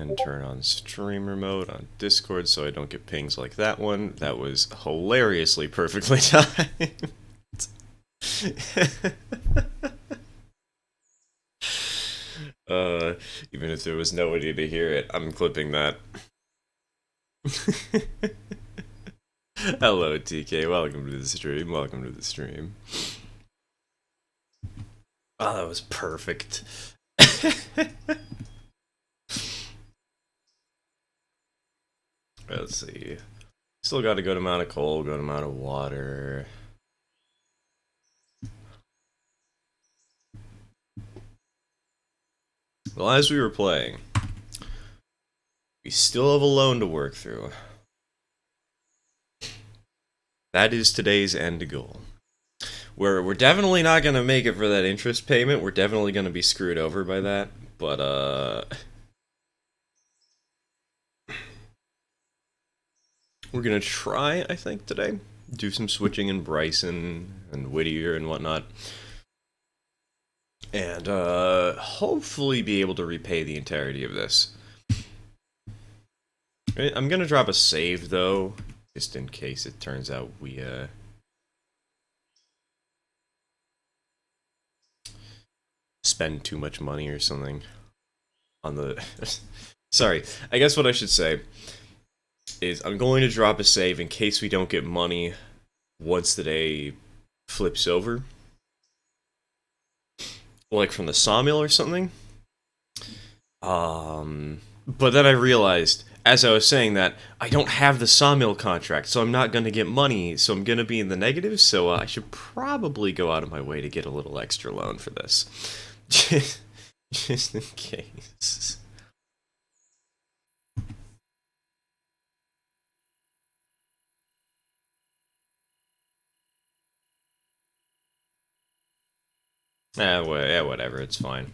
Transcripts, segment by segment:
And turn on streamer mode on Discord so I don't get pings like that one. That was hilariously perfectly timed. Even if there was nobody to hear it, I'm clipping that. Hello, TK. Welcome to the stream. Welcome to the stream. Oh, that was perfect. Let's see. Still got a good amount of coal, good amount of water. Well, as we were playing, we still have a loan to work through. That is today's end goal. We're definitely not gonna make it for that interest payment. We're definitely gonna be screwed over by that. But we're gonna try, I think, today. Do some switching in Bryson and Whittier and whatnot. And hopefully be able to repay the entirety of this. I'm gonna drop a save though, just in case it turns out we spend too much money or something on the sorry, I guess what I should say is I'm going to drop a save in case we don't get money once the day flips over, like from the sawmill or something. But then I realized as I was saying that I don't have the sawmill contract, so I'm not going to get money, so I'm going to be in the negative, so I should probably go out of my way to get a little extra loan for this. Just in case. Yeah, whatever, it's fine.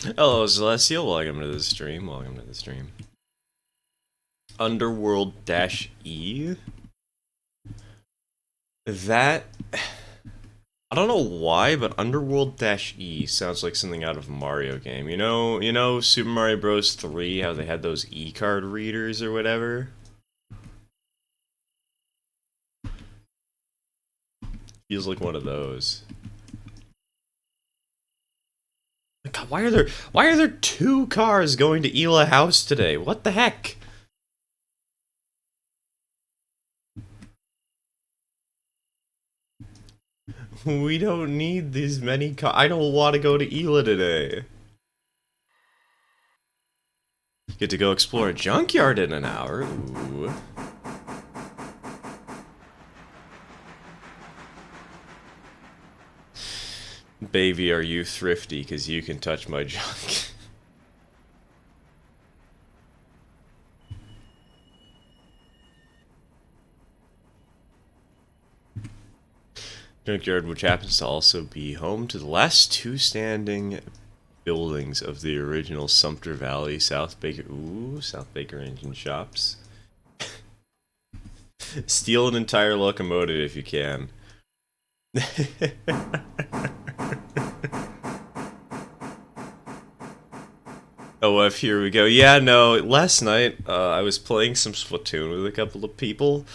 Hello, Celestial. Welcome to the stream. Welcome to the stream. Underworld-E? That... I don't know why, but Underworld-E sounds like something out of a Mario game. You know Super Mario Bros. 3, how they had those E-card readers or whatever? Feels like one of those. God, why are there two cars going to Ela House today? What the heck? We don't need these many cars. I don't want to go to Ela today. Get to go explore a junkyard in an hour. Ooh. Baby, are you thrifty? Because you can touch my junk. Junkyard, which happens to also be home to the last two standing buildings of the original Sumter Valley South Baker engine shops. Steal an entire locomotive if you can. OF, here we go. Yeah, no, last night I was playing some Splatoon with a couple of people.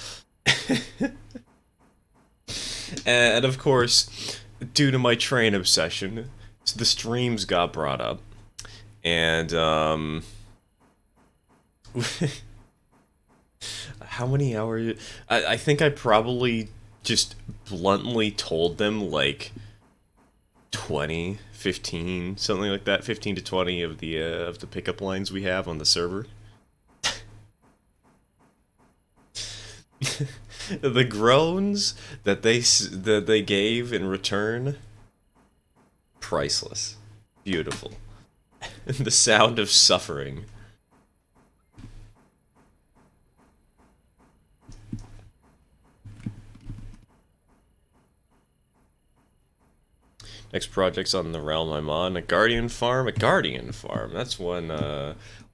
And of course, due to my train obsession, the streams got brought up. And, how many hours? I think I probably just bluntly told them, like, 20, 15, something like that. 15 to 20 of the pickup lines we have on the server. The groans that they gave in return, priceless, beautiful. The sound of suffering. Next project's on the realm I'm on. A guardian farm. A guardian farm. That's one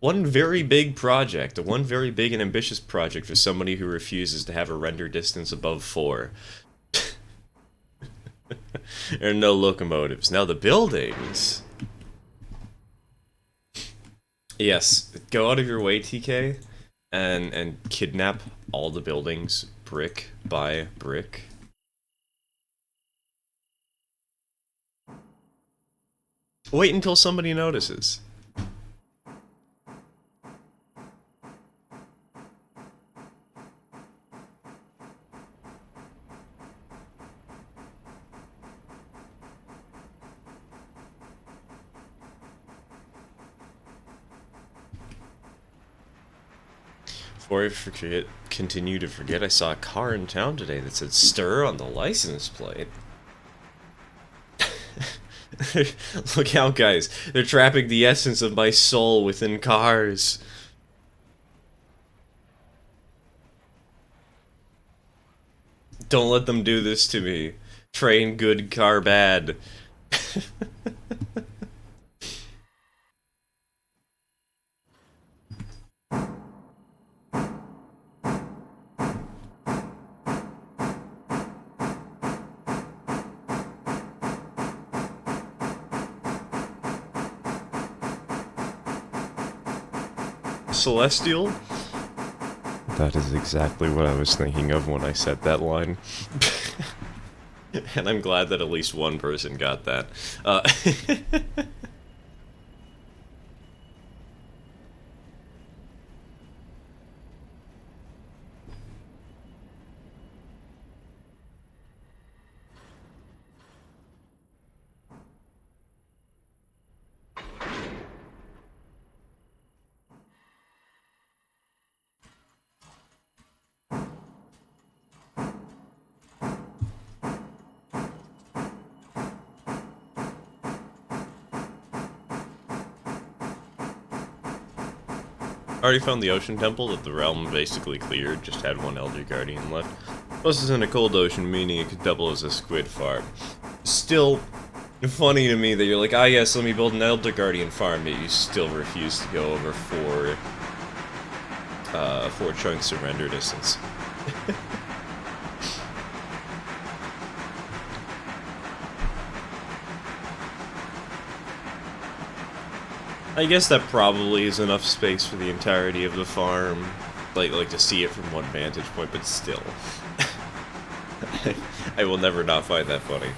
very big project. One very big and ambitious project for somebody who refuses to have a render distance above 4. There are no locomotives. Now the buildings. Yes, go out of your way, TK, and kidnap all the buildings brick by brick. Wait until somebody notices. Before I continue to forget, I saw a car in town today that said "Stir" on the license plate. Look out, guys. They're trapping the essence of my soul within cars. Don't let them do this to me. Train good, car bad. Celestial? That is exactly what I was thinking of when I said that line. And I'm glad that at least one person got that. Already found the ocean temple that the realm basically cleared, just had one Elder Guardian left. Plus it's in a cold ocean, meaning it could double as a squid farm. Still funny to me that you're like, ah yes, let me build an Elder Guardian farm, but you still refuse to go over four chunks of render distance. I guess that probably is enough space for the entirety of the farm, like to see it from one vantage point, but still. I will never not find that funny.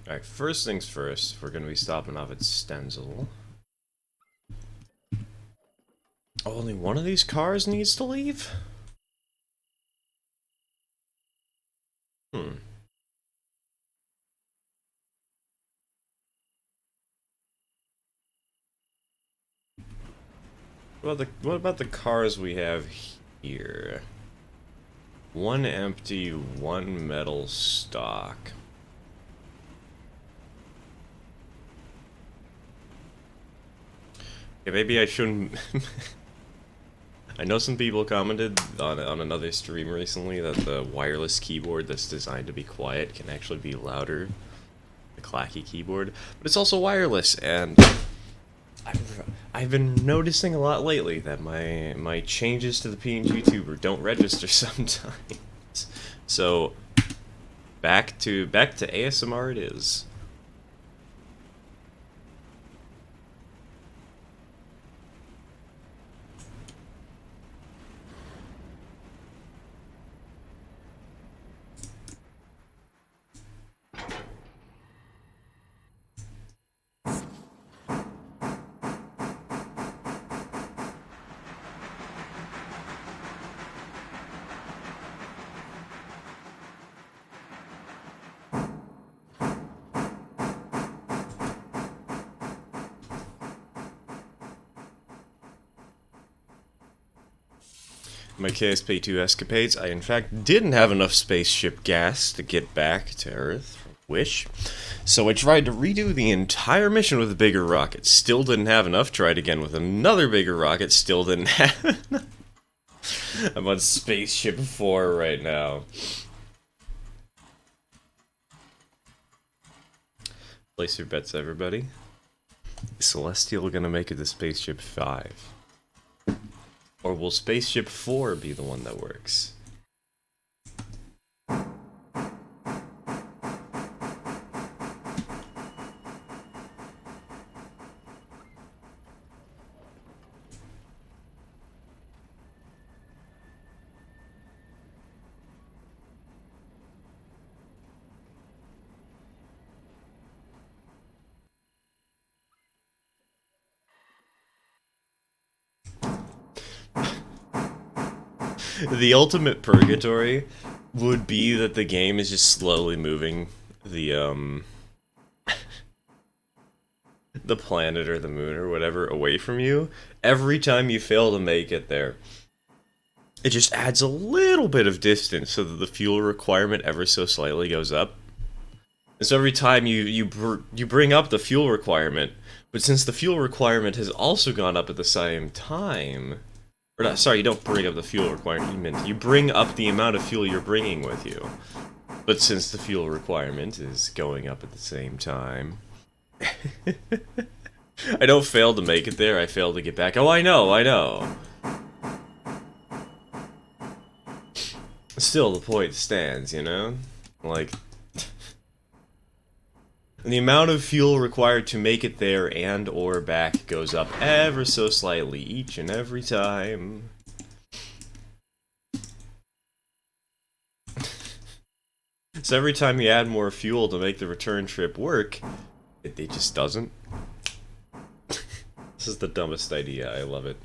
Alright, first things first, we're gonna be stopping off at Stenzel. Oh, only one of these cars needs to leave? Hmm. What about the cars we have here? One empty, one metal stock. Yeah, maybe I shouldn't... I know some people commented on another stream recently that the wireless keyboard that's designed to be quiet can actually be louder. The clacky keyboard. But it's also wireless, and... I've been noticing a lot lately that my changes to the PNG tuber don't register sometimes. So, back to ASMR it is. my KSP2 escapades, I in fact didn't have enough spaceship gas to get back to Earth from Wish. So I tried to redo the entire mission with a bigger rocket. Still didn't have enough. Tried again with another bigger rocket. Still didn't have enough. I'm on Spaceship 4 right now. Place your bets, everybody. Is Celestial gonna make it to Spaceship 5? Or will Spaceship 4 be the one that works? The ultimate purgatory would be that the game is just slowly moving the the planet or the moon or whatever away from you every time you fail to make it there. It just adds a little bit of distance so that the fuel requirement ever so slightly goes up. And so every time you bring up the fuel requirement, but since the fuel requirement has also gone up at the same time, or not, sorry, you don't bring up the fuel requirement, you bring up the amount of fuel you're bringing with you. But since the fuel requirement is going up at the same time... I don't fail to make it there, I fail to get back. Oh, I know. Still, the point stands, you know? Like... the amount of fuel required to make it there and or back goes up ever so slightly each and every time. So every time you add more fuel to make the return trip work, it just doesn't. This is the dumbest idea, I love it.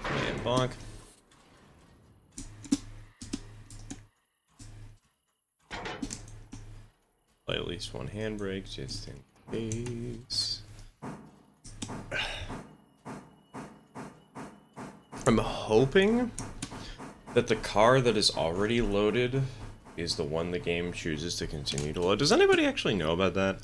And bonk. Play at least one handbrake just in case. I'm hoping that the car that is already loaded is the one the game chooses to continue to load. Does anybody actually know about that?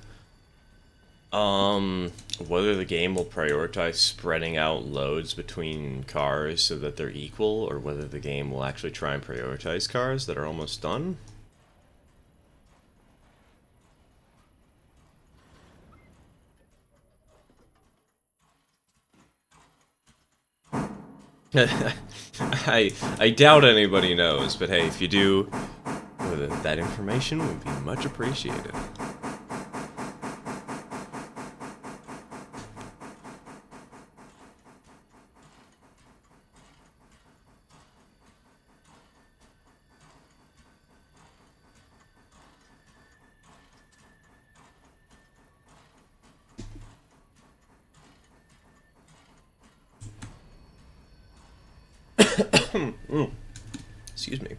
Whether the game will prioritize spreading out loads between cars so that they're equal, or whether the game will actually try and prioritize cars that are almost done? I doubt anybody knows, but hey, if you do, that information would be much appreciated. Excuse me.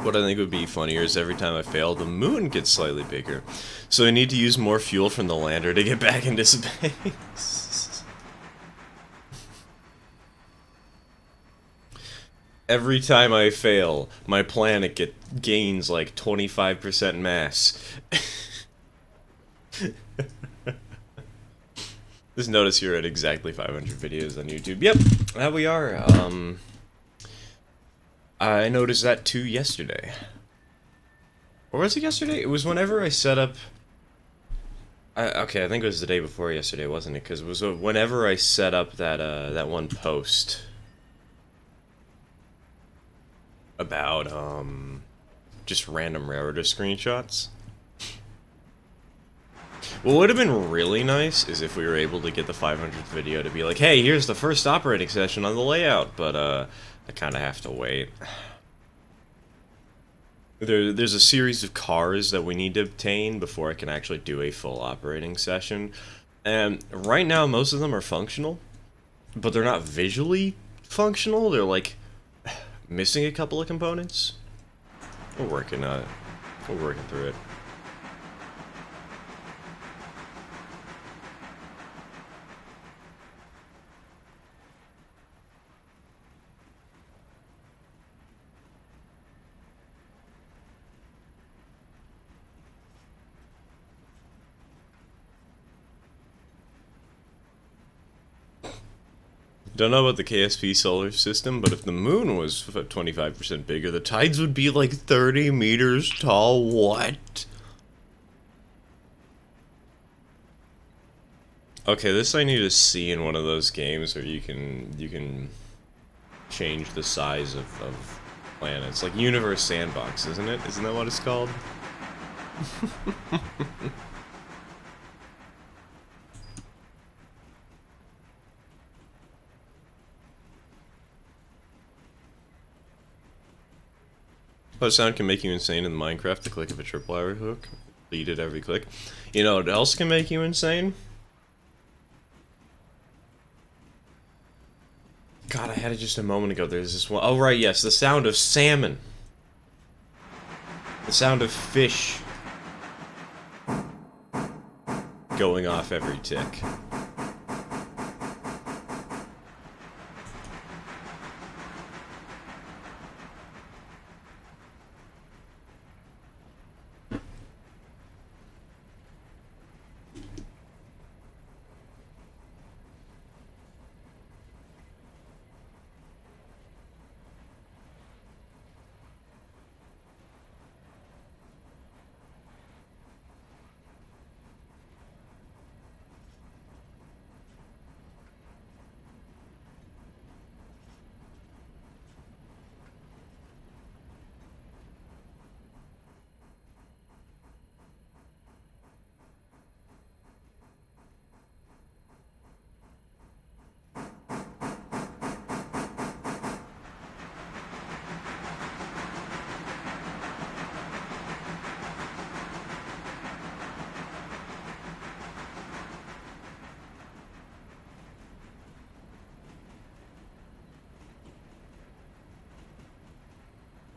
What I think would be funnier is every time I fail, the moon gets slightly bigger. So I need to use more fuel from the lander to get back into space. Every time I fail, my planet gains like 25% mass. Just notice you're at exactly 500 videos on YouTube. Yep, that we are. I noticed that too yesterday. Or was it yesterday? It was whenever I set up... okay, I think it was the day before yesterday, wasn't it? Because it was whenever I set up that one post about, just random railroader screenshots. What would have been really nice is if we were able to get the 500th video to be like, hey, here's the first operating session on the layout, but, I kind of have to wait. There's a series of cars that we need to obtain before I can actually do a full operating session. And right now, most of them are functional, but they're not visually functional. They're, like, missing a couple of components. We're working on it. We're working through it. Don't know about the KSP solar system, but if the moon was 25% bigger, the tides would be like 30 meters tall. What? Okay, this I need to see in one of those games where you can change the size of planets. Like Universe Sandbox, isn't it? Isn't that what it's called? What sound can make you insane in Minecraft? The click of a tripwire hook. Lead at every click. You know what else can make you insane? God, I had it just a moment ago. There's this one. Oh, right, yes. The sound of salmon. The sound of fish going off every tick.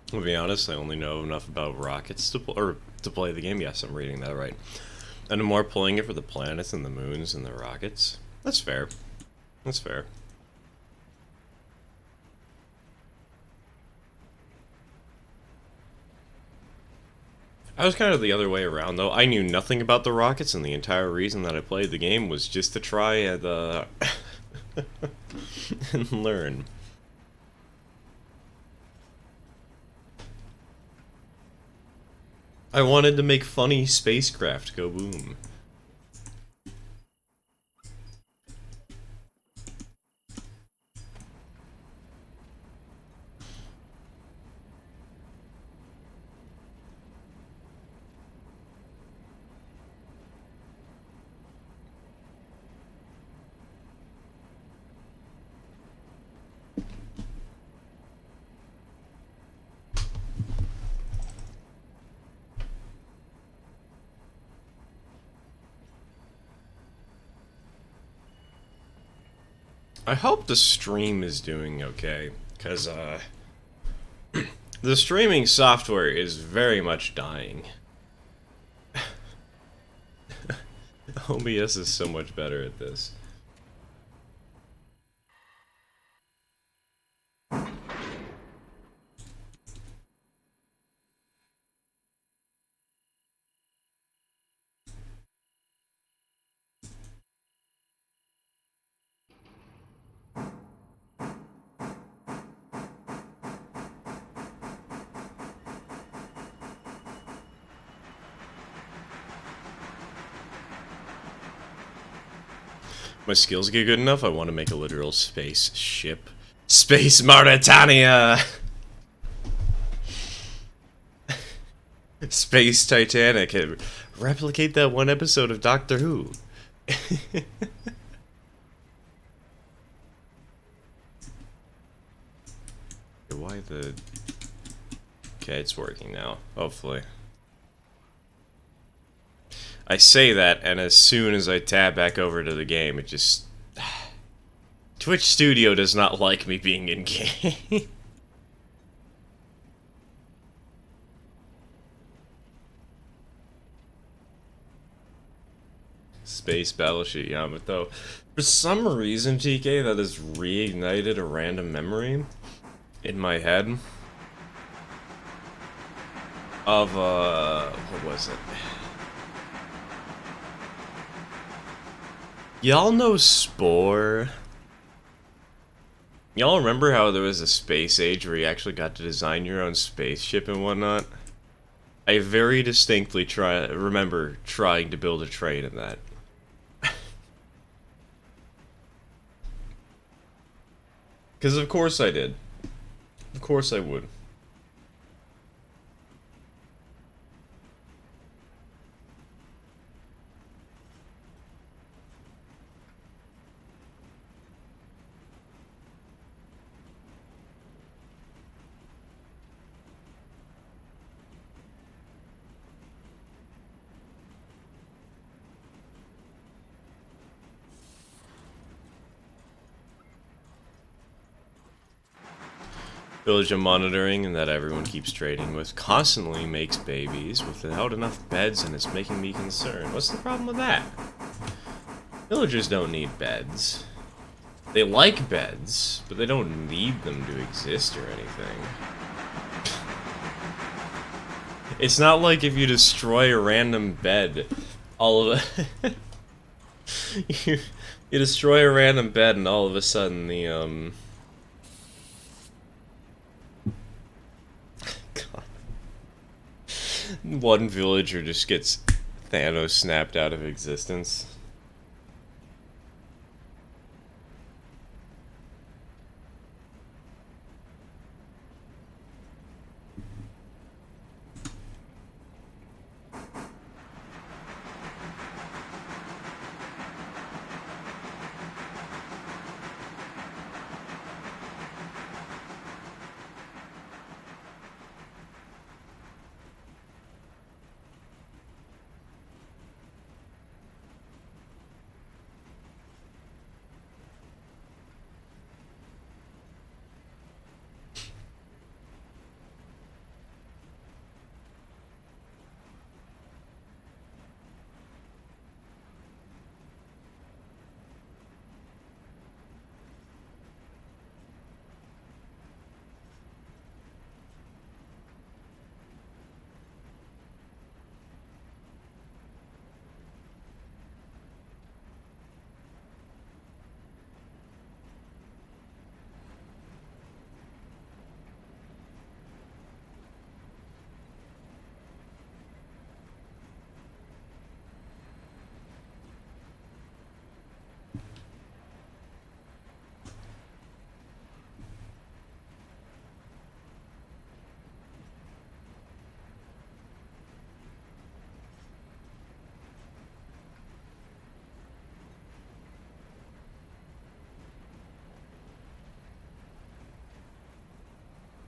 To be honest, I only know enough about rockets to play the game. Yes, I'm reading that right. And I'm more playing it for the planets and the moons and the rockets. That's fair. That's fair. I was kind of the other way around, though. I knew nothing about the rockets, and the entire reason that I played the game was just to try and, and learn. I wanted to make funny spacecraft go boom. I hope the stream is doing okay, because, The streaming software is very much dying. OBS is so much better at this. My skills get good enough, I want to make a literal space ship. Space Mauritania! Space Titanic. Replicate that one episode of Doctor Who. Why the... Okay, it's working now, hopefully. I say that, and as soon as I tab back over to the game, it just... Twitch Studio does not like me being in-game. Space Battleship Yamato. For some reason, TK, that has reignited a random memory in my head of, what was it? Y'all know Spore? Y'all remember how there was a space age where you actually got to design your own spaceship and whatnot? I very distinctly remember trying to build a train in that. Because of course I did. Of course I would. Village I'm monitoring and that everyone keeps trading with constantly makes babies without enough beds, and it's making me concerned. What's the problem with that? Villagers don't need beds. They like beds, but they don't need them to exist or anything. It's not like if you destroy a random bed, all of it... you destroy a random bed and all of a sudden the, one villager just gets Thanos snapped out of existence.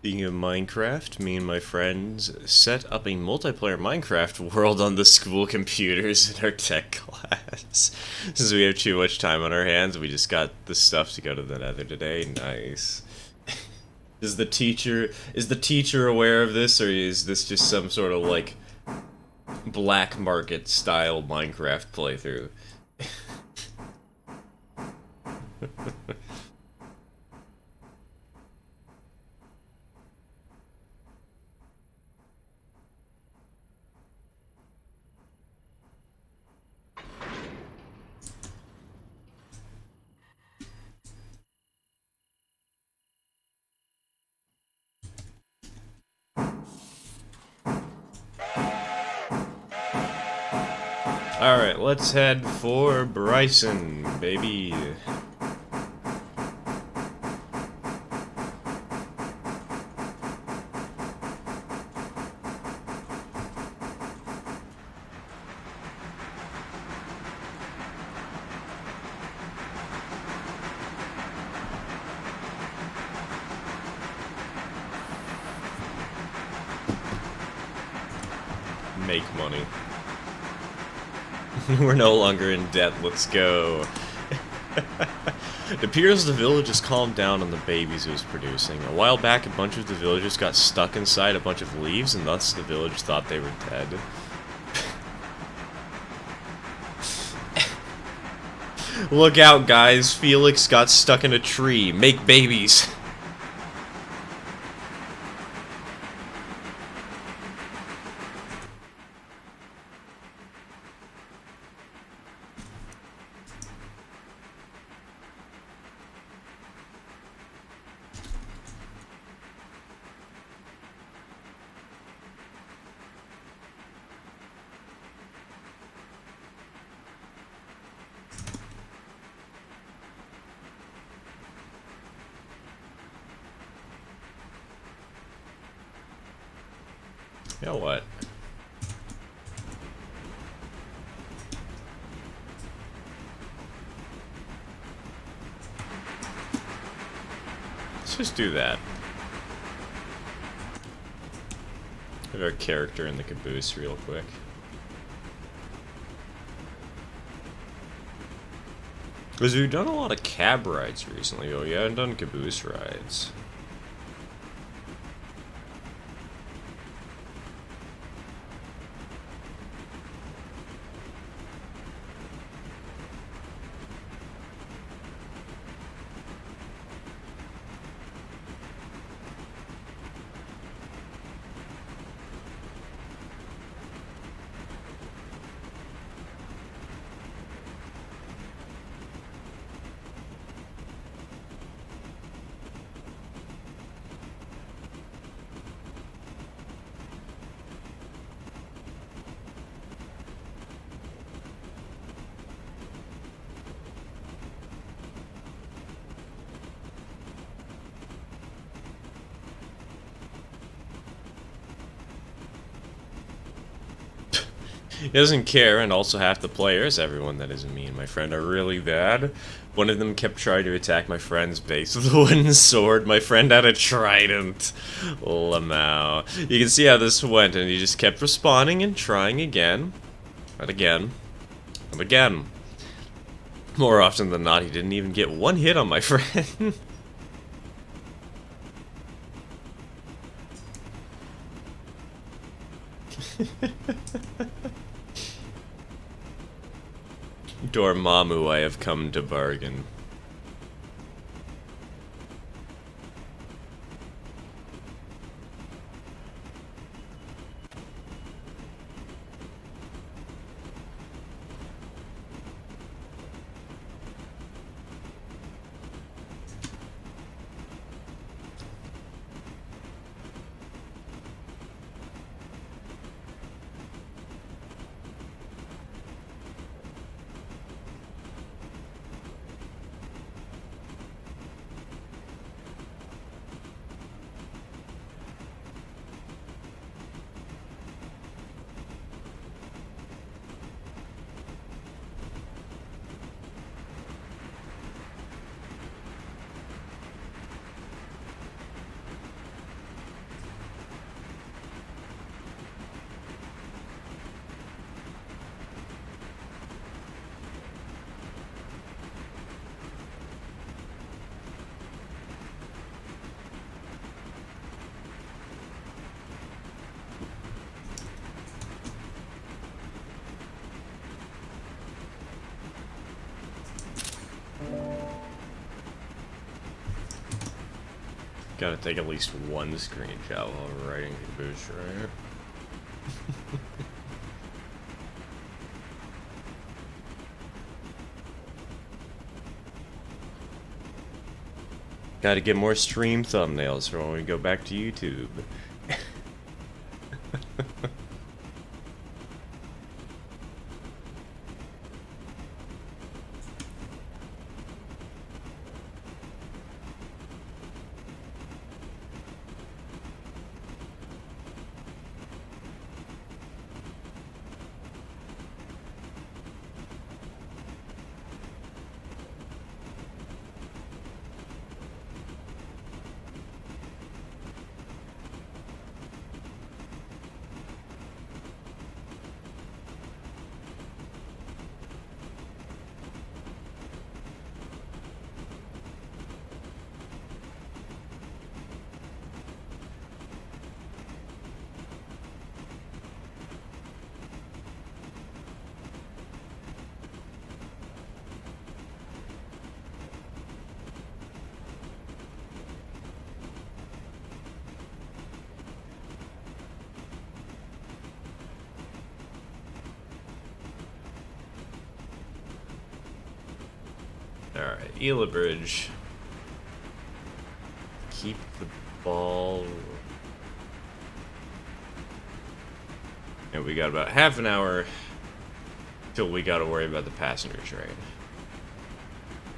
Speaking of Minecraft, me and my friends set up a multiplayer Minecraft world on the school computers in our tech class. Since we have too much time on our hands, we just got the stuff to go to the Nether today. Nice. Is the teacher aware of this, or is this just some sort of like black market style Minecraft playthrough? Alright, let's head for Bryson, baby. Make money. We're no longer in debt, let's go. It appears the village has calmed down on the babies it was producing. A while back, a bunch of the villagers got stuck inside a bunch of leaves, and thus the village thought they were dead. Look out, guys. Felix got stuck in a tree. Make babies. You know what? Let's just do that. Have our character in the caboose real quick. Because we've done a lot of cab rides recently, but we haven't done caboose rides. He doesn't care, and also half the players, everyone that isn't me and my friend, are really bad. One of them kept trying to attack my friend's base with a wooden sword. My friend had a trident. Lamau. You can see how this went, and he just kept respawning and trying again. And again. And again. More often than not, he didn't even get one hit on my friend. Dormammu, I have come to bargain. Gotta take at least one screenshot while writing the boost, right? Gotta get more stream thumbnails for when we go back to YouTube. Alright, Ela Bridge. Keep the ball. And we got about half an hour till we gotta worry about the passenger train.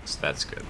So that's good.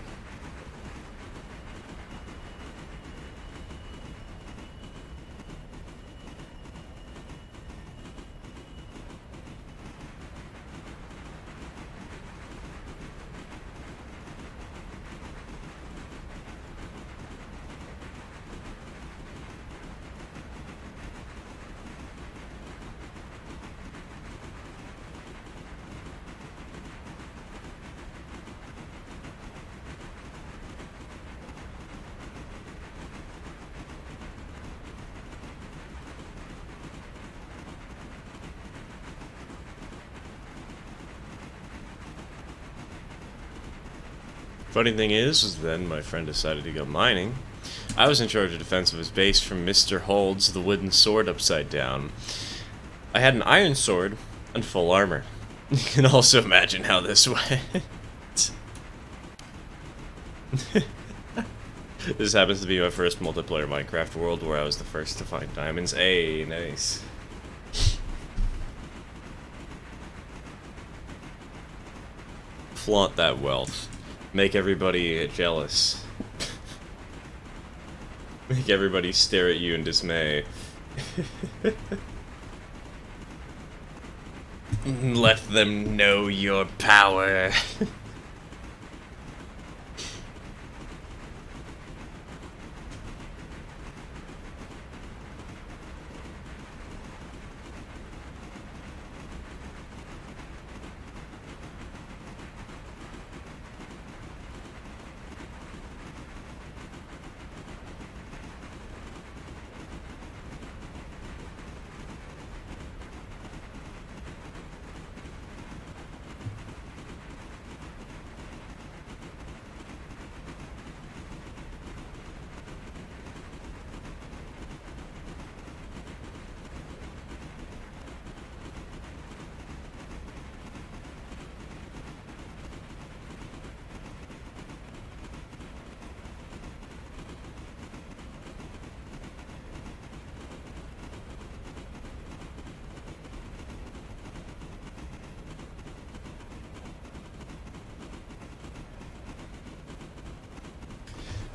Funny thing is then my friend decided to go mining. I was in charge of defense of his base from Mr. Hold's the wooden sword upside down. I had an iron sword and full armor. You can also imagine how this went. This happens to be my first multiplayer Minecraft world where I was the first to find diamonds. Hey, nice. Flaunt that wealth. Make everybody jealous. Make everybody stare at you in dismay. Let them know your power.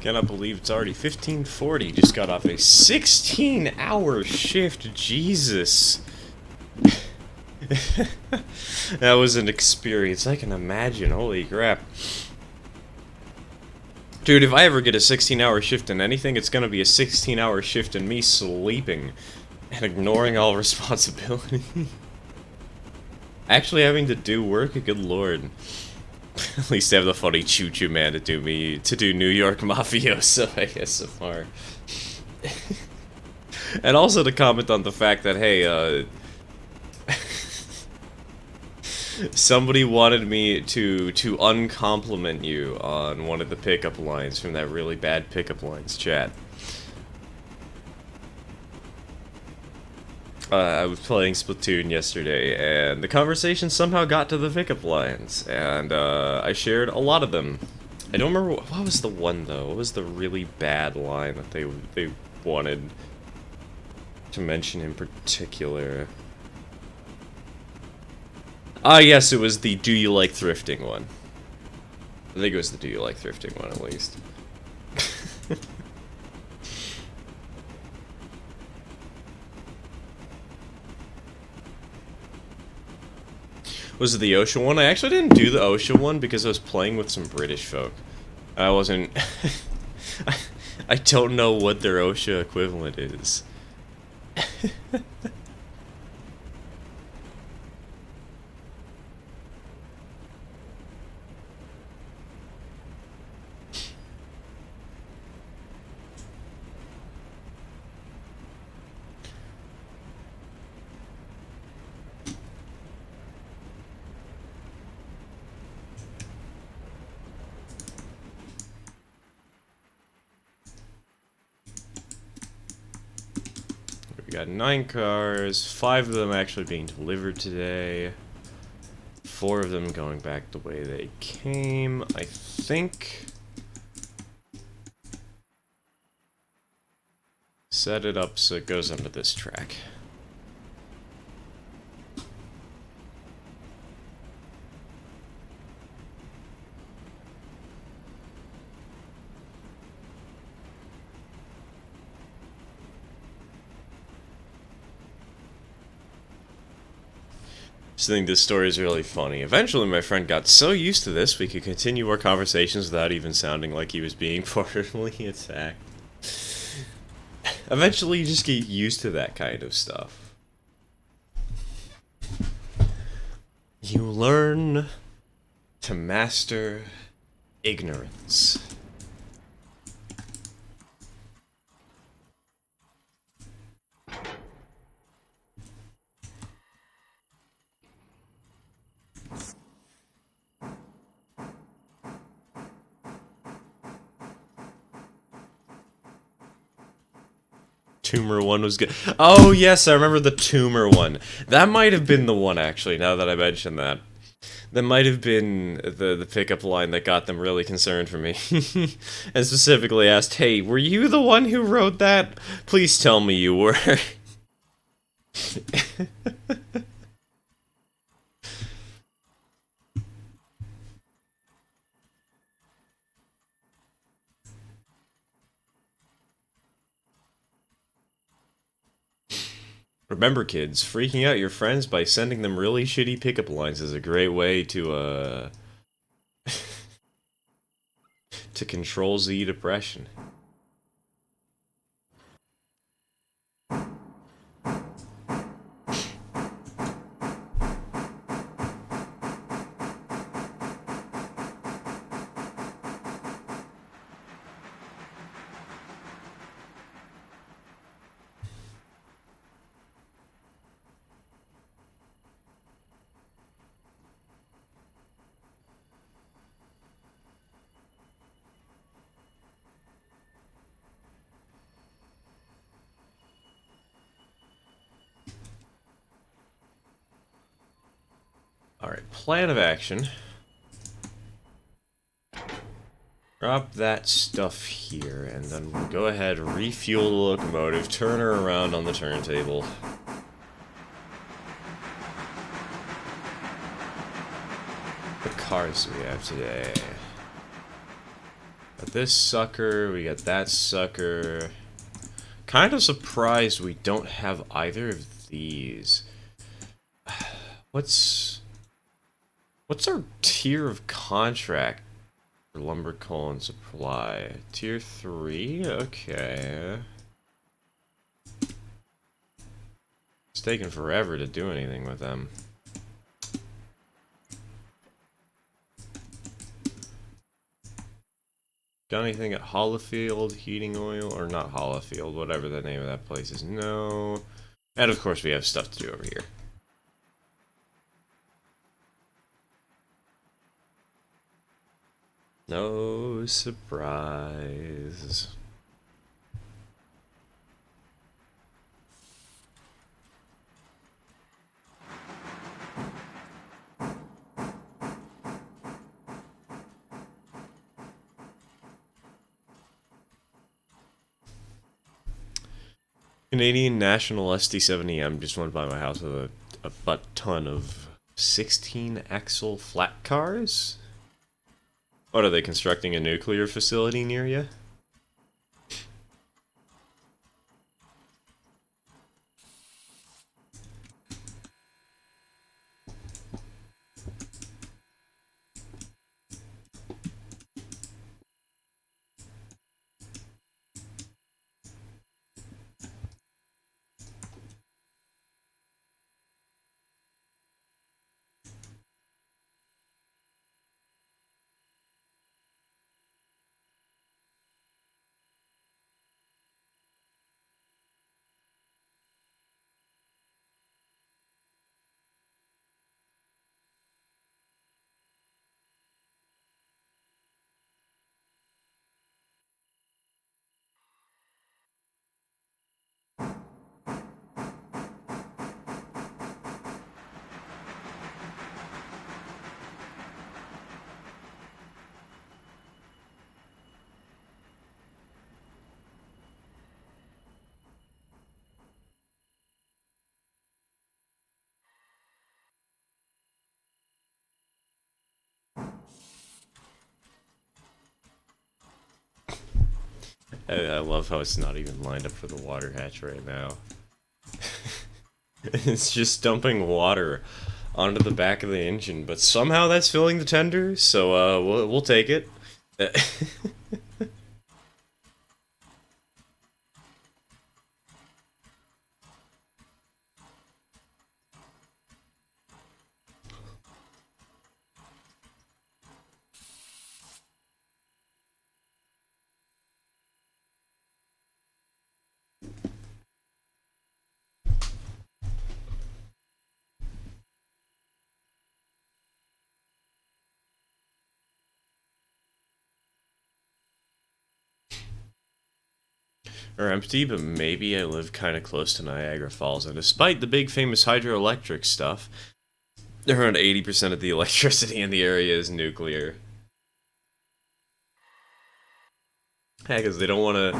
Cannot believe it's already 15:40. Just got off a 16-hour shift. Jesus. That was an experience. I can imagine. Holy crap. Dude, if I ever get a 16-hour shift in anything, it's gonna be a 16-hour shift in me sleeping and ignoring all responsibility. Actually having to do work? Good lord. At least they have the funny choo-choo man to do New York mafioso, I guess, so far. And also to comment on the fact that, hey, somebody wanted me to uncompliment you on one of the pickup lines from that really bad pickup lines chat. I was playing Splatoon yesterday, and the conversation somehow got to the pickup lines, and I shared a lot of them. I don't remember what was the one though. What was the really bad line that they wanted to mention in particular? Ah, yes, it was the "Do you like thrifting" one. I think it was the "Do you like thrifting" one at least. Was it the OSHA one? I actually didn't do the OSHA one because I was playing with some British folk. I wasn't... I don't know what their OSHA equivalent is. We got 9 cars, 5 of them actually being delivered today. 4 of them going back the way they came, I think. Set it up so it goes onto this track. I think this story is really funny. Eventually, my friend got so used to this, we could continue our conversations without even sounding like he was being forcibly attacked. Eventually, you just get used to that kind of stuff. You learn to master ignorance. Tumor one was good. Oh, yes, I remember the tumor one. That might have been the one, actually, now that I mentioned that. That might have been the pickup line that got them really concerned for me. And specifically asked, hey, were you the one who wrote that? Please tell me you were. Remember, kids, freaking out your friends by sending them really shitty pickup lines is a great way to to control Z depression. Alright, plan of action. Drop that stuff here, and then we'll go ahead, refuel the locomotive, turn her around on the turntable. What cars do we have today? Got this sucker, we got that sucker. Kind of surprised we don't have either of these. What's our tier of contract for lumber coal and supply? Tier 3? Okay. It's taking forever to do anything with them. Got anything at Hollifield Heating Oil? Or not Hollifield, whatever the name of that place is. No. And of course we have stuff to do over here. No surprise. Canadian National ST70M just went by my house with a butt ton of 16 axle flat cars. What are they constructing a nuclear facility near you? I love how it's not even lined up for the water hatch right now. It's just dumping water onto the back of the engine, but somehow that's filling the tender, so we'll take it. Are empty, but maybe I live kind of close to Niagara Falls, and despite the big famous hydroelectric stuff, around 80% of the electricity in the area is nuclear. Yeah, because they don't want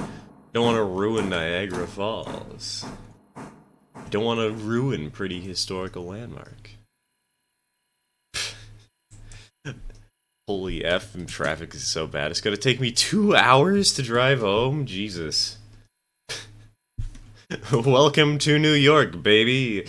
to ruin Niagara Falls. Don't want to ruin pretty historical landmark. Holy F, and traffic is so bad. It's gonna take me 2 hours to drive home? Jesus. Welcome to New York, baby.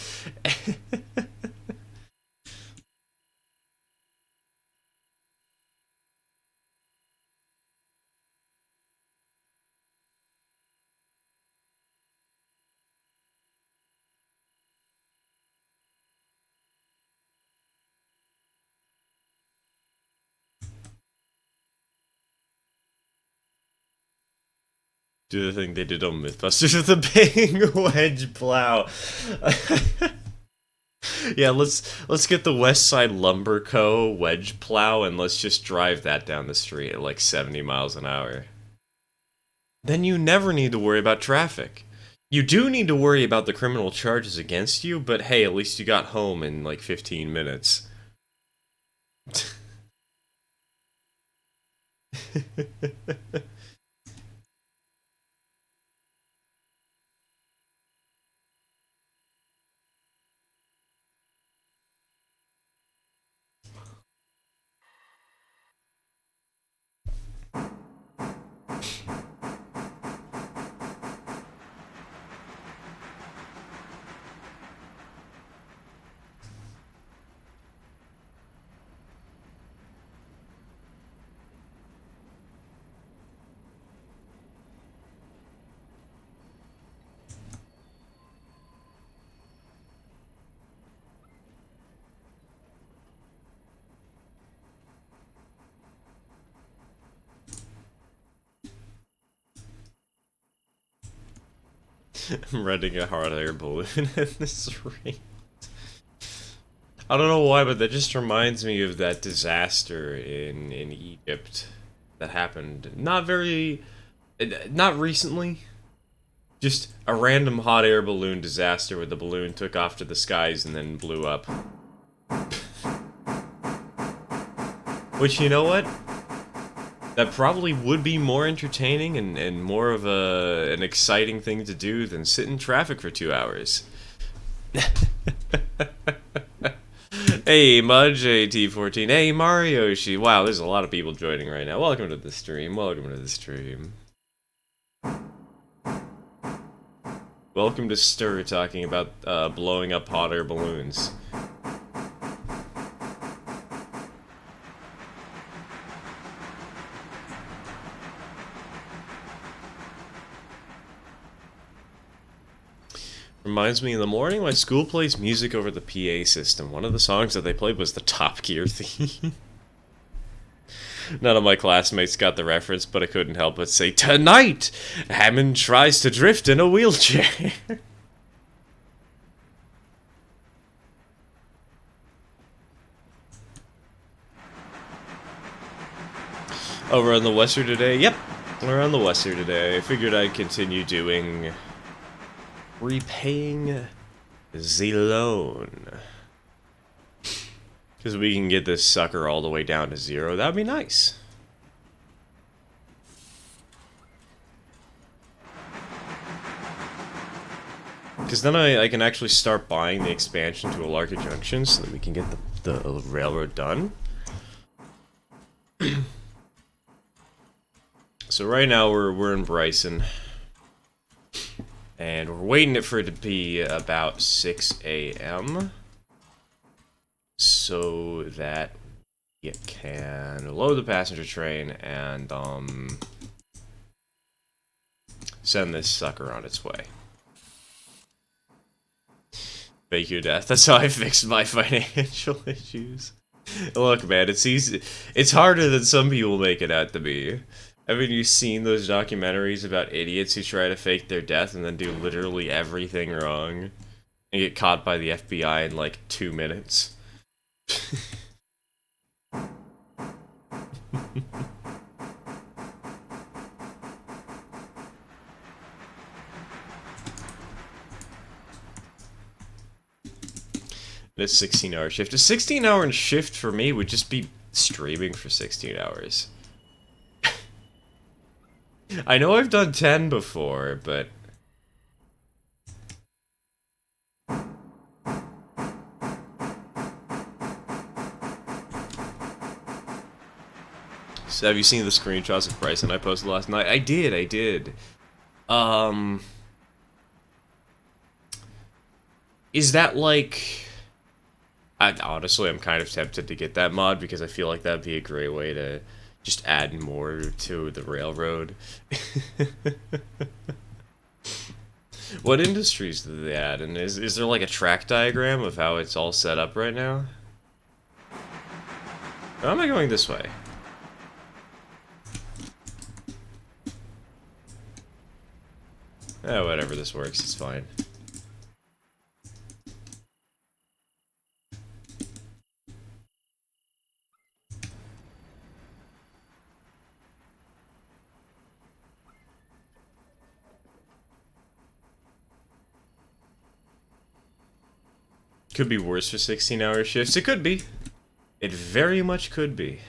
Do the thing they did on Mythbusters with the big wedge plow. Yeah, let's get the West Side Lumber Co. wedge plow and let's just drive that down the street at like 70 miles an hour. Then you never need to worry about traffic. You do need to worry about the criminal charges against you, but hey, at least you got home in like 15 minutes. I'm renting a hot air balloon in this rain. I don't know why, but that just reminds me of that disaster in Egypt that happened not recently. Just a random hot air balloon disaster where the balloon took off to the skies and then blew up. Which, you know what? That probably would be more entertaining and more of an exciting thing to do than sit in traffic for 2 hours. Hey, Mudge AT14. Hey, Marioshi. Wow, there's a lot of people joining right now. Welcome to the stream. Welcome to the stream. Welcome to Stir, talking about blowing up hot air balloons. Reminds me, in the morning, my school plays music over the PA system. One of the songs that they played was the Top Gear theme. None of my classmates got the reference, but I couldn't help but say, "Tonight, Hammond tries to drift in a wheelchair." Oh, we're on the Western today? Yep, we're on the Western today. I figured I'd continue doing... repaying the loan. Because we can get this sucker all the way down to 0. That'd be nice. Because then I can actually start buying the expansion to Alarka Junction so that we can get the railroad done. So right now we're in Bryson. And we're waiting for it to be about 6 a.m. so that it can load the passenger train and send this sucker on its way. Fake your death. That's how I fixed my financial issues. Look, man, it's easy. It's harder than some people make it out to be. Haven't you seen those documentaries about idiots who try to fake their death and then do literally everything wrong and get caught by the FBI in like 2 minutes? A 16-hour shift. A 16-hour shift for me would just be streaming for 16 hours. I know I've done 10 before, but... So have you seen the screenshots of Bryson I posted last night? I did. Is that like... honestly, I'm kind of tempted to get that mod because I feel like that'd be a great way to just add more to the railroad. What industries do they add? And is there like a track diagram of how it's all set up right now? Or am I going this way? Oh, whatever, this works, it's fine. Could be worse for 16-hour shifts. It could be. It very much could be.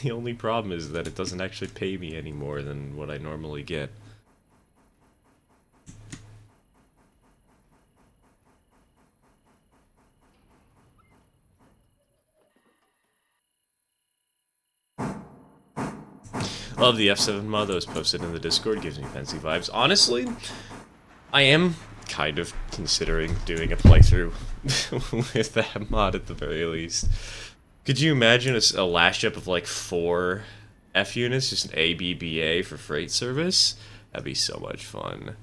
The only problem is that it doesn't actually pay me any more than what I normally get. Love the F7 mod that was posted in the Discord, gives me fancy vibes. Honestly, I am kind of considering doing a playthrough with that mod at the very least. Could you imagine a lash up of like 4 F units, just an ABBA for freight service? That'd be so much fun.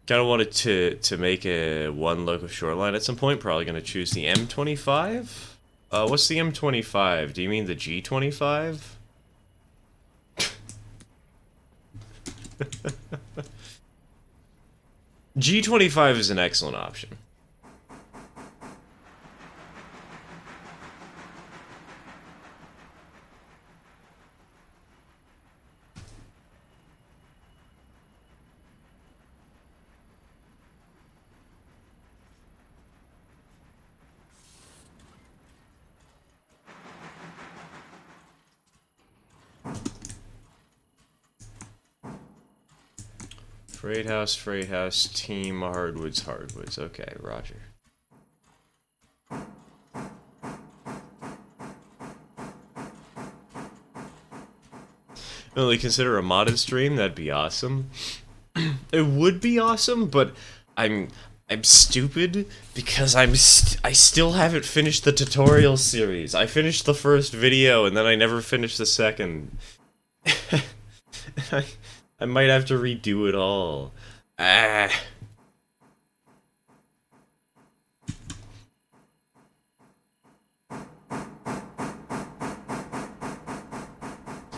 Kind of wanted to make a one local shoreline at some point. Probably going to choose the M25. What's the M25? Do you mean the G25? G25 is an excellent option. Freight house, team, hardwoods. Okay, roger. Really consider a modded stream? That'd be awesome. It would be awesome, but I'm stupid because I still haven't finished the tutorial series. I finished the first video and then I never finished the second. I might have to redo it all. Ah.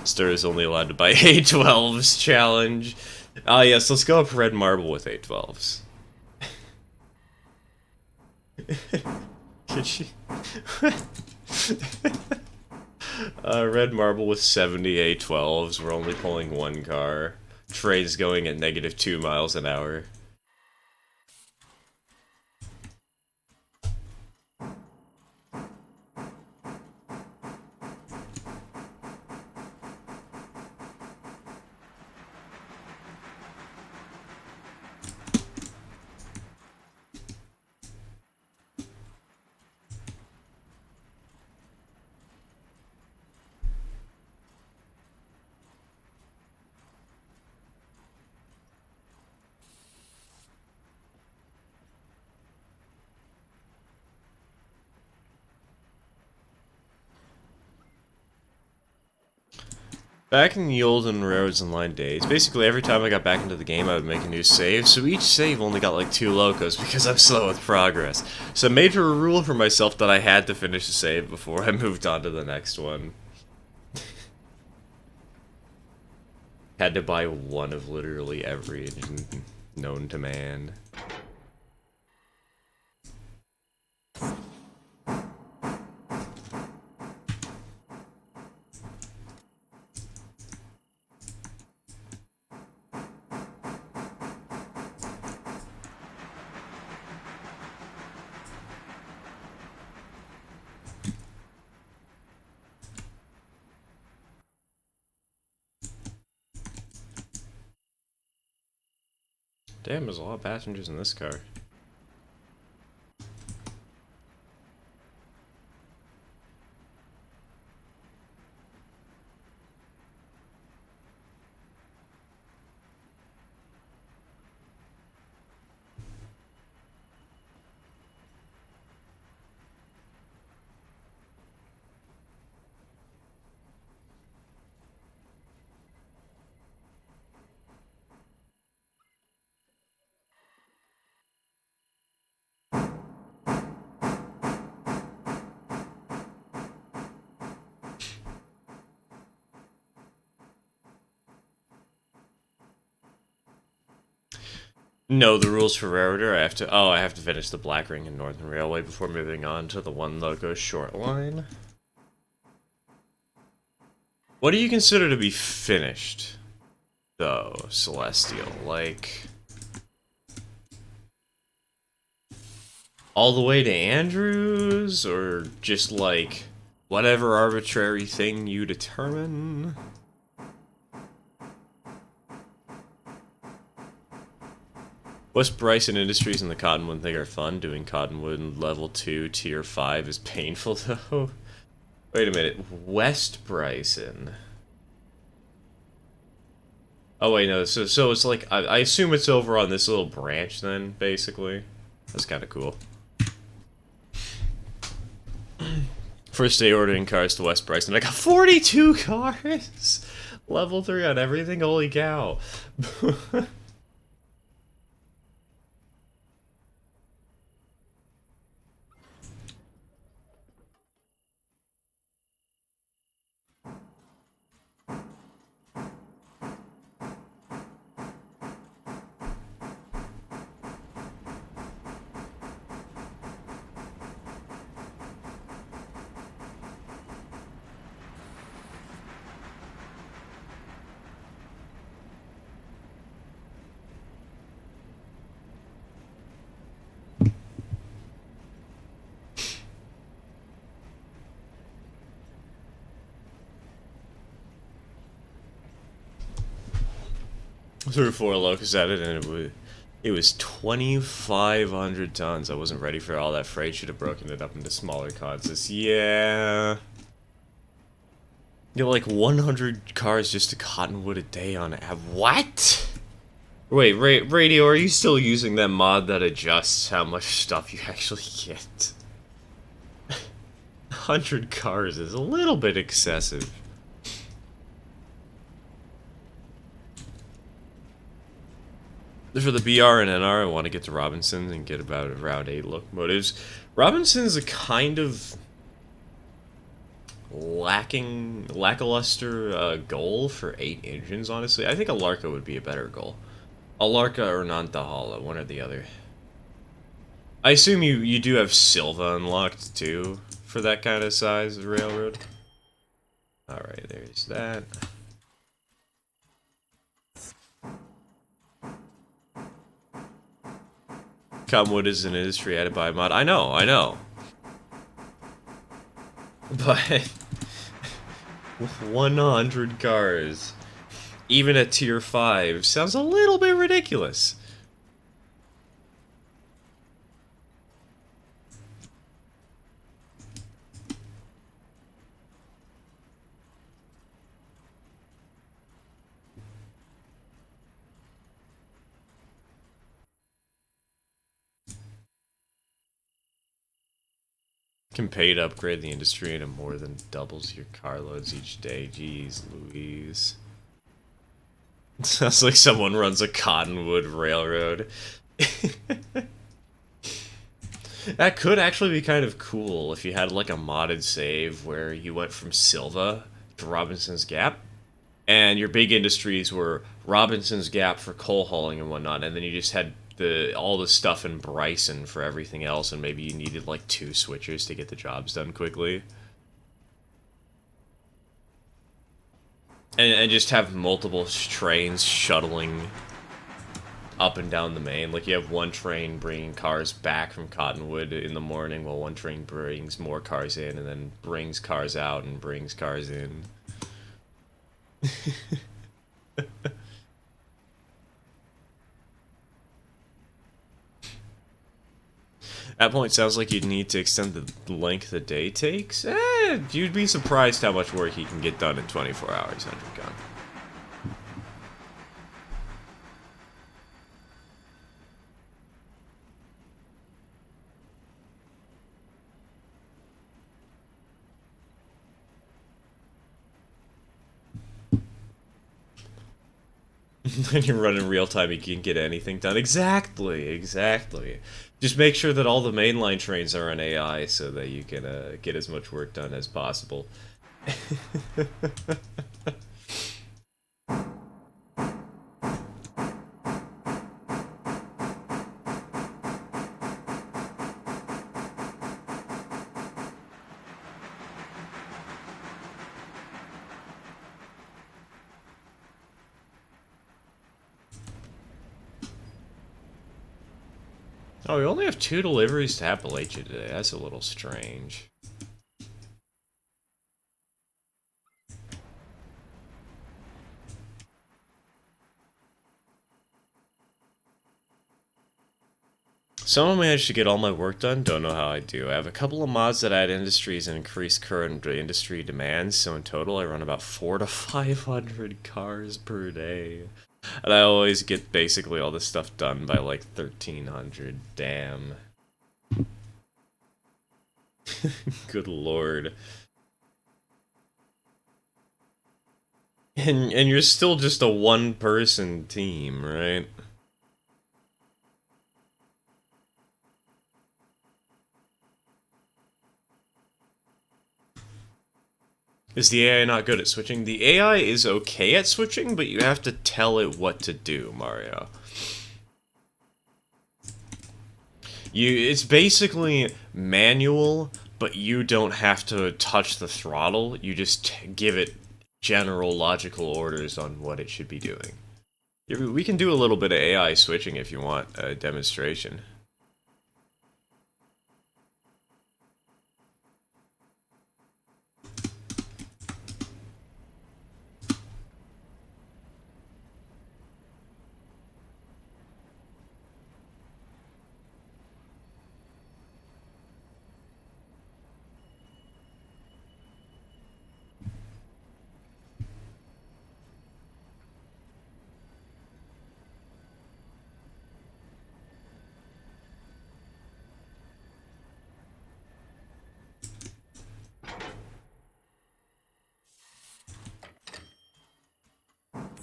Stir is only allowed to buy A12s challenge. Ah, yes, let's go up red marble with A12s. Could she? Red marble with 70 A12s. We're only pulling one car. Trade's going at -2 miles an hour. Back in the olden Railroads Online days, basically every time I got back into the game I would make a new save, so each save only got like 2 locos because I'm slow with progress. So I made a rule for myself that I had to finish the save before I moved on to the next one. Had to buy one of literally every engine known to man. Damn, there's a lot of passengers in this car. No, the rules for railroad are I have to finish the Black Ring and Northern Railway before moving on to the one that goes short line. What do you consider to be finished, though, Celestial? Like, all the way to Andrews, or just like whatever arbitrary thing you determine? West Bryson Industries and the Cottonwood thing are fun. Doing Cottonwood level 2, tier 5 is painful, though. Wait a minute. West Bryson. Oh, wait, no. So it's like, I assume it's over on this little branch, then, basically. That's kind of cool. First day ordering cars to West Bryson. I got 42 cars! Level 3 on everything? Holy cow. threw 4 locusts at it, and it was 2,500 tons. I wasn't ready for all that freight. Should have broken it up into smaller consists. Yeah. Get like 100 cars just to Cottonwood a day on what? Wait, Radio, are you still using that mod that adjusts how much stuff you actually get? 100 cars is a little bit excessive. For the BR and NR, I want to get to Robinson and get about around 8 locomotives. Robinson's a kind of lackluster goal for 8 engines, honestly. I think Alarka would be a better goal. Alarka or Nantahala, one or the other. I assume you do have Silva unlocked, too, for that kind of size railroad. Alright, there's that. Cottonwood is an industry added by a mod. I know. But 100 cars, even at tier 5, sounds a little bit ridiculous. Can pay to upgrade the industry and it more than doubles your carloads each day. Jeez Louise. Sounds like someone runs a Cottonwood railroad. That could actually be kind of cool if you had like a modded save where you went from Silva to Robinson's Gap, and your big industries were Robinson's Gap for coal hauling and whatnot, and then you just had all the stuff in Bryson for everything else, and maybe you needed like 2 switchers to get the jobs done quickly. And just have multiple trains shuttling up and down the main. Like you have one train bringing cars back from Cottonwood in the morning, while one train brings more cars in, and then brings cars out and brings cars in. At that point, sounds like you'd need to extend the length the day takes. You'd be surprised how much work he can get done in 24 hours, 100 gun. When you're running real time, you can get anything done. Exactly. Just make sure that all the mainline trains are on AI so that you can get as much work done as possible. Oh, we only have 2 deliveries to Appalachia today. That's a little strange. Someone managed to get all my work done. Don't know how I do. I have a couple of mods that add industries and increase current industry demands. So in total, I run about 400 to 500 cars per day. And I always get basically all this stuff done by like 1,300. Damn. Good lord. And you're still just a 1-person team, right? Is the AI not good at switching? The AI is okay at switching, but you have to tell it what to do, Mario. It's basically manual, but you don't have to touch the throttle. You just give it general logical orders on what it should be doing. We can do a little bit of AI switching if you want a demonstration.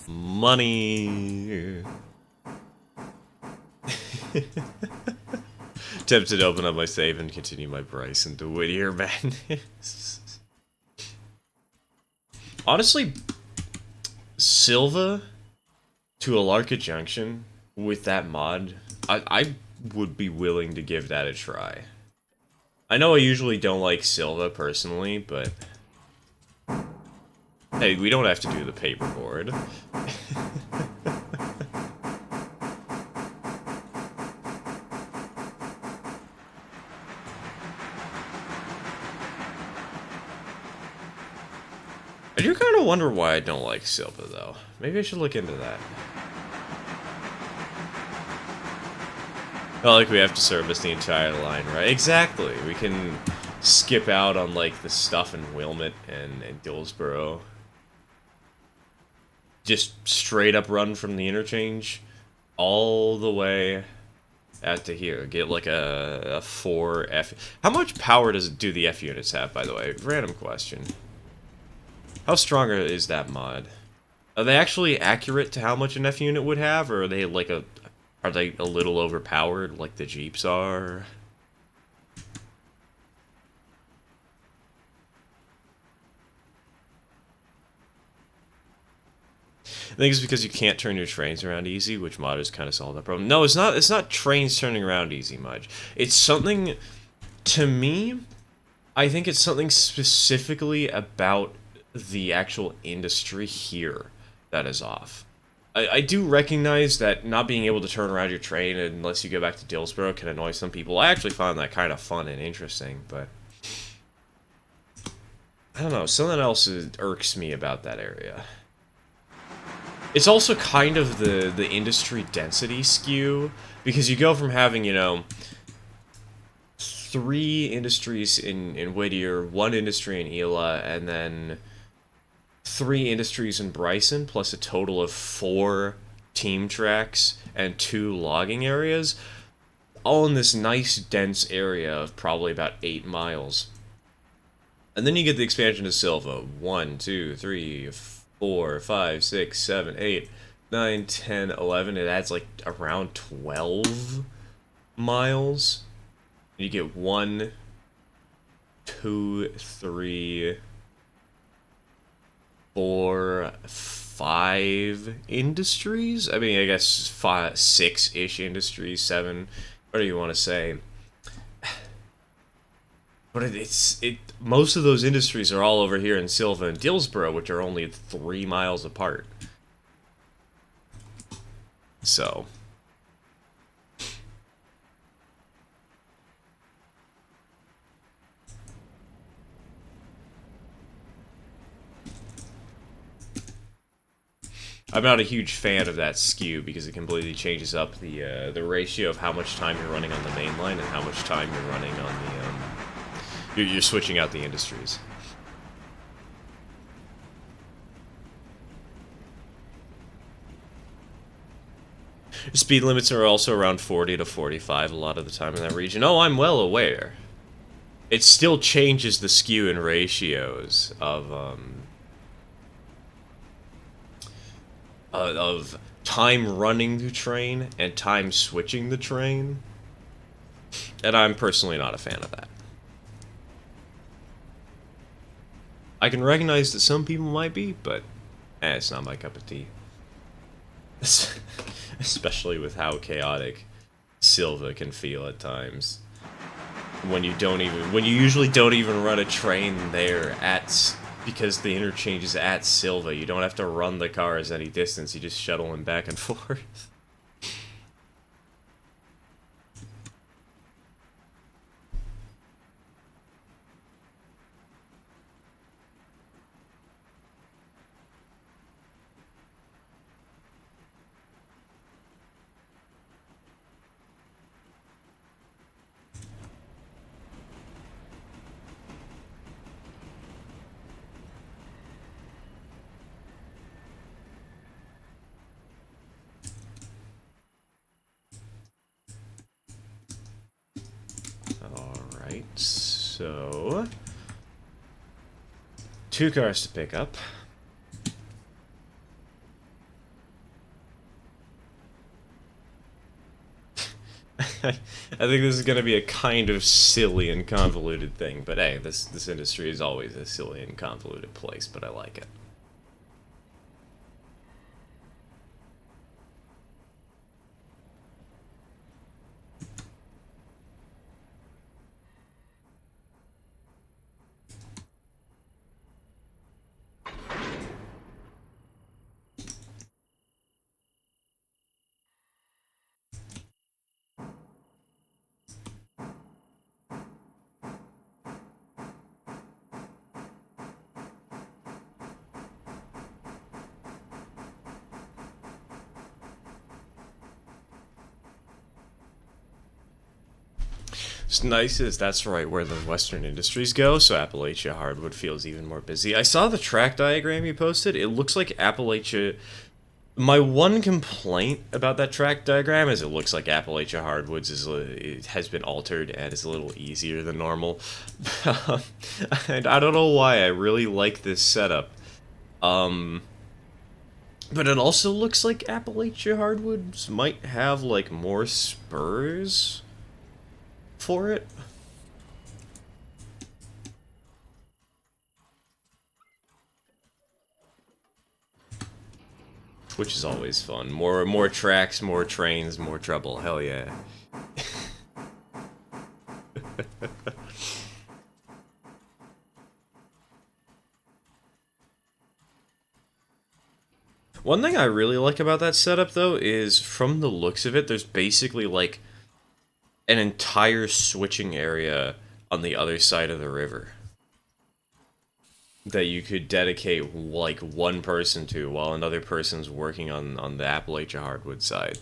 Money. Tempted to open up my save and continue my Bryce into Whittier madness. Honestly, Silva to Alarka Junction with that mod, I would be willing to give that a try. I know I usually don't like Silva personally, but hey, we don't have to do the paperboard. I do kind of wonder why I don't like Silva, though. Maybe I should look into that. Not like we have to service the entire line, right? Exactly. We can skip out on, like, the stuff in Wilmot and Dillsborough. Just straight up run from the interchange all the way out to here. Get, like, a 4 F... How much power do the F units have, by the way? Random question. How strong is that mod? Are they actually accurate to how much an F unit would have, or are they like are they a little overpowered like the Jeeps are? I think it's because you can't turn your trains around easy, which modders kind of solve that problem. No, it's not. It's not trains turning around easy much. It's something, to me, I think it's something specifically about the actual industry here that is off. I do recognize that not being able to turn around your train unless you go back to Dillsborough can annoy some people. I actually find that kind of fun and interesting, but I don't know, something else irks me about that area. It's also kind of the industry density skew, because you go from having, you know, 3 industries in Whittier, 1 industry in Ela, and then 3 industries in Bryson, plus a total of 4 team tracks and 2 logging areas, all in this nice dense area of probably about 8 miles. And then you get the expansion to Silva. 1, 2, 3, 4, 5, 6, 7, 8, 9, 10, 11. It adds like around 12 miles. You get 1, 2, 3, 4, 5 industries? I mean, I guess 5, 6-ish industries, 7, whatever you want to say. But most of those industries are all over here in Silva and Dillsborough, which are only 3 miles apart. So I'm not a huge fan of that skew because it completely changes up the ratio of how much time you're running on the main line and how much time you're running on the you're switching out the industries. Speed limits are also around 40 to 45 a lot of the time in that region. Oh, I'm well aware. It still changes the skew and ratios of time running the train and time switching the train, and I'm personally not a fan of that. I can recognize that some people might be, but it's not my cup of tea. Especially with how chaotic Silva can feel at times. When you usually don't even run a train there because the interchange is at Silva. You don't have to run the cars any distance, you just shuttle them back and forth. Alright, so 2 cars to pick up. I think this is going to be a kind of silly and convoluted thing, but hey, this industry is always a silly and convoluted place, but I like it. What's nice is that's right where the Western industries go, so Appalachia hardwood feels even more busy. I saw the track diagram you posted. It looks like Appalachia. My one complaint about that track diagram is it looks like Appalachia hardwoods it has been altered and is a little easier than normal. And I don't know why. I really like this setup. But it also looks like Appalachia hardwoods might have like more spurs for it. Which is always fun. More tracks, more trains, more trouble. Hell yeah. One thing I really like about that setup though is from the looks of it, there's basically like an entire switching area on the other side of the river that you could dedicate like one person to while another person's working on the Appalachia hardwood side.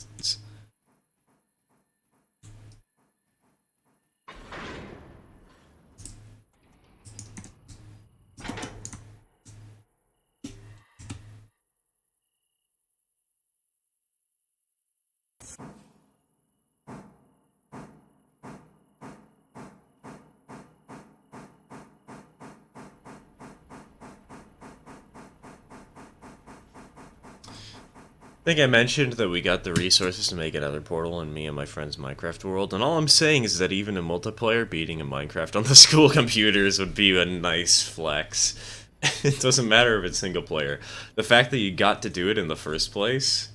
I think I mentioned that we got the resources to make another portal in me and my friend's Minecraft world, and all I'm saying is that even in multiplayer, beating a Minecraft on the school computers would be a nice flex. It doesn't matter if it's single player. The fact that you got to do it in the first place,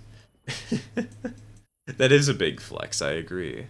that is a big flex, I agree.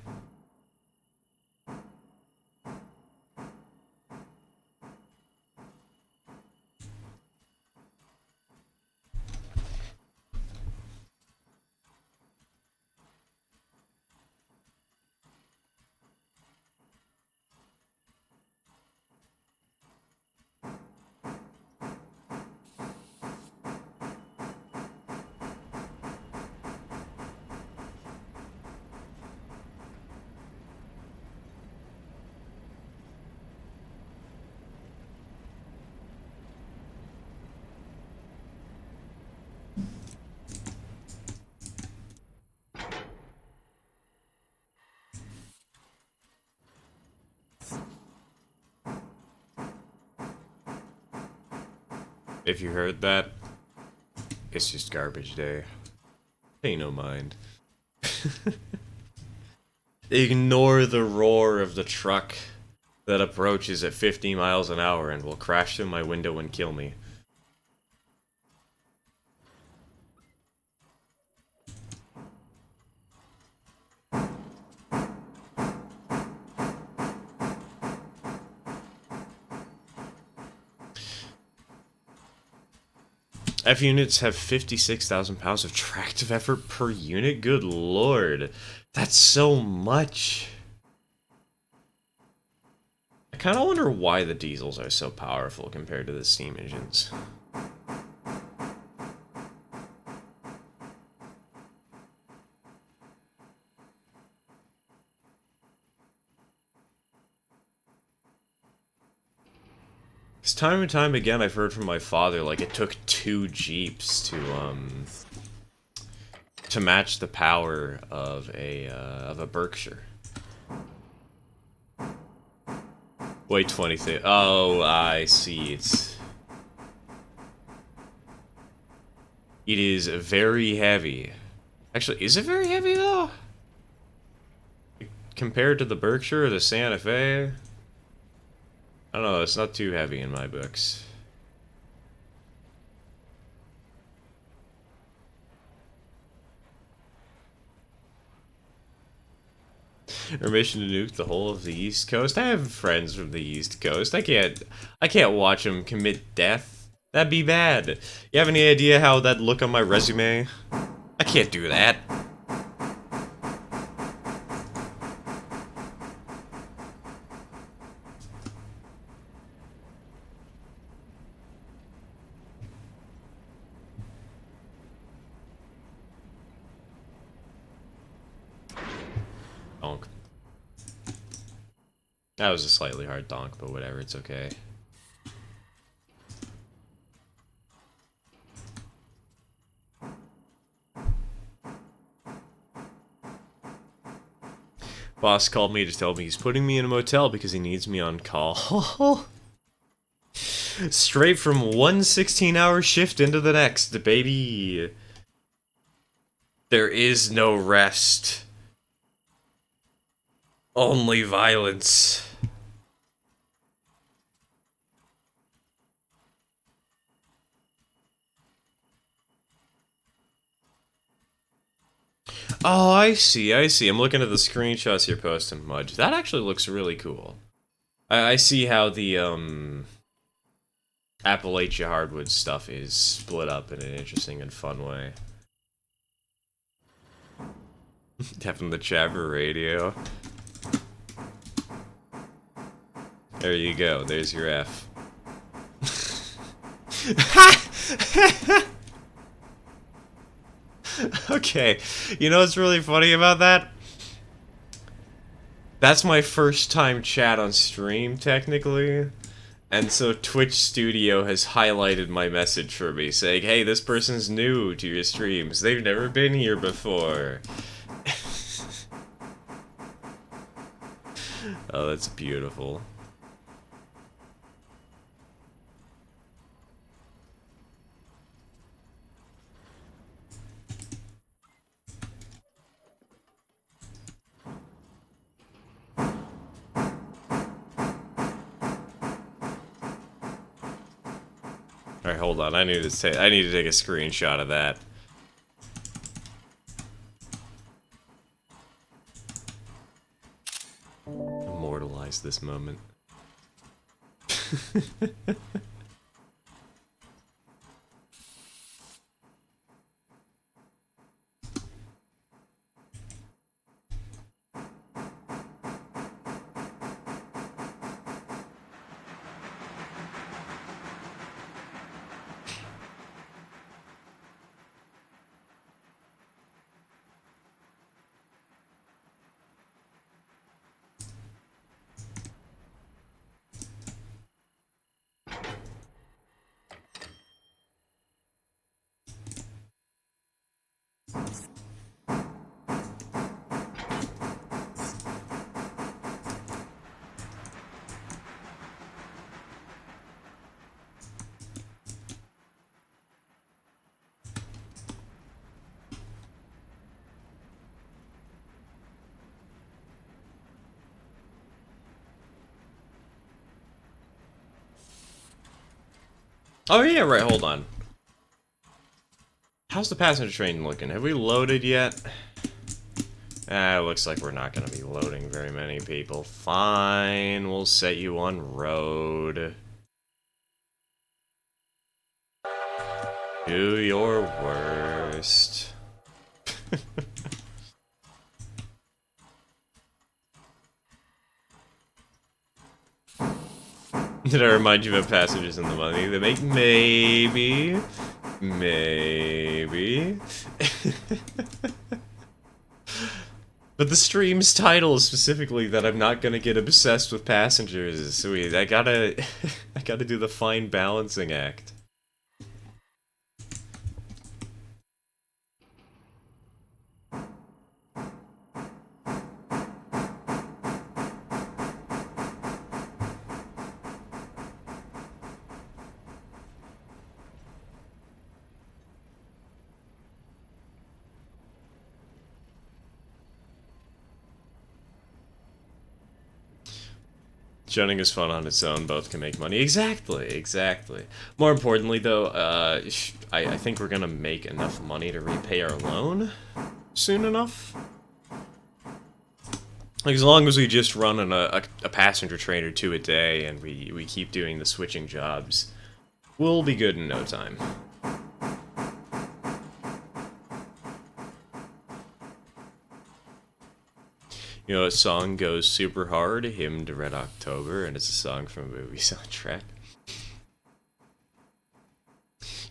If you heard that, it's just garbage day. Pay no mind. Ignore the roar of the truck that approaches at 50 miles an hour and will crash through my window and kill me. F units have 56,000 pounds of tractive effort per unit? Good lord. That's so much. I kind of wonder why the diesels are so powerful compared to the steam engines. Because time and time again I've heard from my father, like, it took 2 Jeeps to match the power of a Berkshire. Wait, 20. Oh, I see. It is very heavy. Actually, is it very heavy though? compared to the Berkshire or the Santa Fe, I don't know, it's not too heavy in my books. Our mission to nuke the whole of the East Coast. I have friends from the East Coast. I can't watch them commit death. That'd be bad. You have any idea how that'd look on my resume? I can't do that. Donk. That was a slightly hard donk, but whatever, it's okay. Boss called me to tell me he's putting me in a motel because he needs me on call. Straight from one 16-hour shift into the next, baby. There is no rest. Only violence. Oh, I see. I'm looking at the screenshots you're posting, Mudge. That actually looks really cool. I see how the, Appalachia hardwood stuff is split up in an interesting and fun way. Having the Chapper radio. There you go. There's your F. Okay. You know what's really funny about that? That's my first time chat on stream, technically. And so Twitch Studio has highlighted my message for me, saying, hey, this person's new to your streams. They've never been here before. Oh, that's beautiful. Alright, hold on. I need to take a screenshot of that. Immortalize this moment. Oh yeah, right, hold on. How's the passenger train looking? Have we loaded yet? It looks like we're not gonna be loading very many people. Fine, we'll set you on road. Do your worst. Did I remind you of passengers in the money? They make maybe. But the stream's title is specifically that I'm not gonna get obsessed with passengers. Sweet. I gotta do the fine balancing act. Shunning is fun on its own. Both can make money. Exactly, exactly. More importantly, though, I think we're gonna make enough money to repay our loan soon enough. Like, as long as we just run on a passenger train or two a day and we keep doing the switching jobs, we'll be good in no time. You know, a song goes super hard, Hymn to Red October, and it's a song from a movie soundtrack.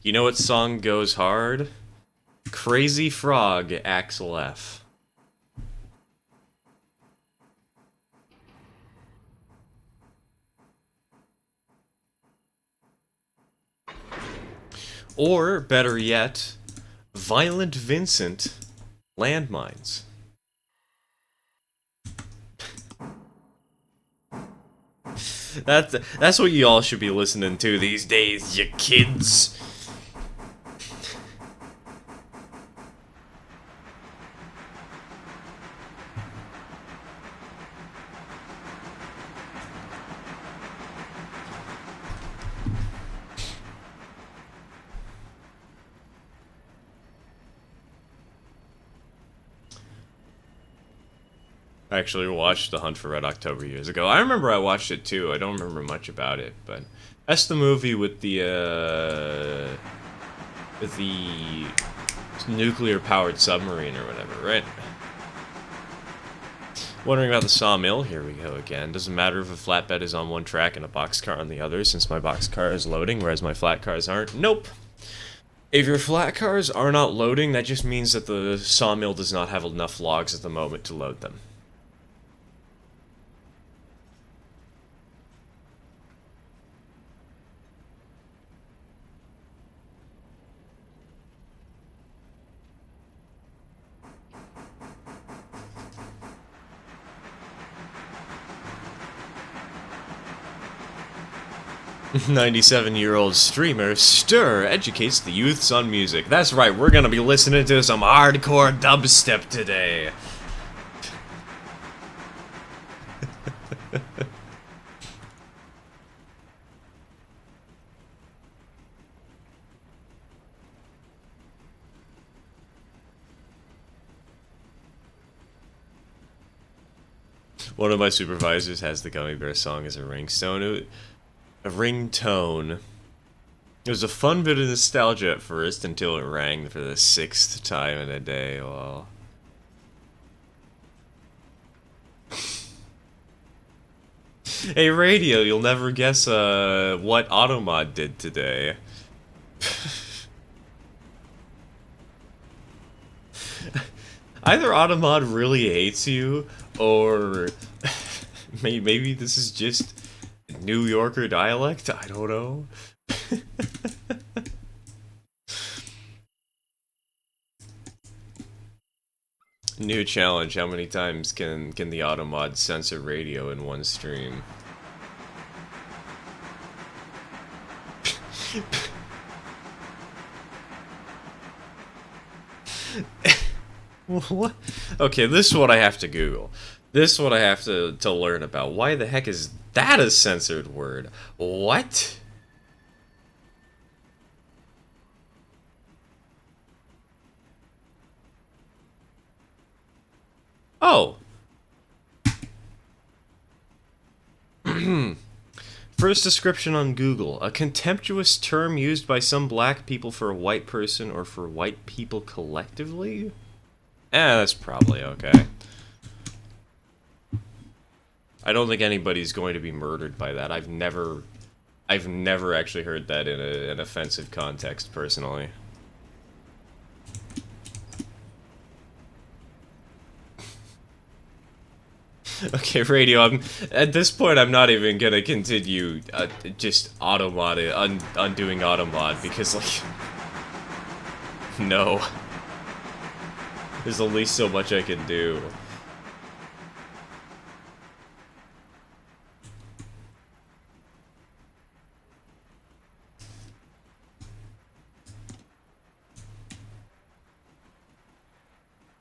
You know what song goes hard? Crazy Frog, Axel F. Or, better yet, Violent Vincent, Landmines. That's what you all should be listening to these days, you kids. I actually watched The Hunt for Red October years ago. I remember I watched it too. I don't remember much about it, but that's the movie with the nuclear-powered submarine or whatever, right? Wondering about the sawmill? Here we go again. Doesn't matter if a flatbed is on one track and a boxcar on the other, since my boxcar is loading, whereas my flat cars aren't. Nope. If your flat cars are not loading, that just means that the sawmill does not have enough logs at the moment to load them. 97-year-old streamer Stir educates the youths on music. That's right, we're gonna be listening to some hardcore dubstep today. One of my supervisors has the Gummy Bear song as a ringtone. A ringtone. It was a fun bit of nostalgia at first until it rang for the 6th time in a day. Well, hey radio, you'll never guess what Automod did today. Either Automod really hates you, or maybe this is just New Yorker dialect? I don't know. New challenge, how many times can the Automod censor radio in one stream? What? Okay, this is what I have to Google. This is what I have to learn about. Why the heck is that a censored word? What? Oh. First description on Google. A contemptuous term used by some black people for a white person or for white people collectively? That's probably okay. I don't think anybody's going to be murdered by that. I've never actually heard that in an offensive context, personally. Okay, radio, at this point, I'm not even gonna continue just undoing automod, because, like, no. There's only so much I can do.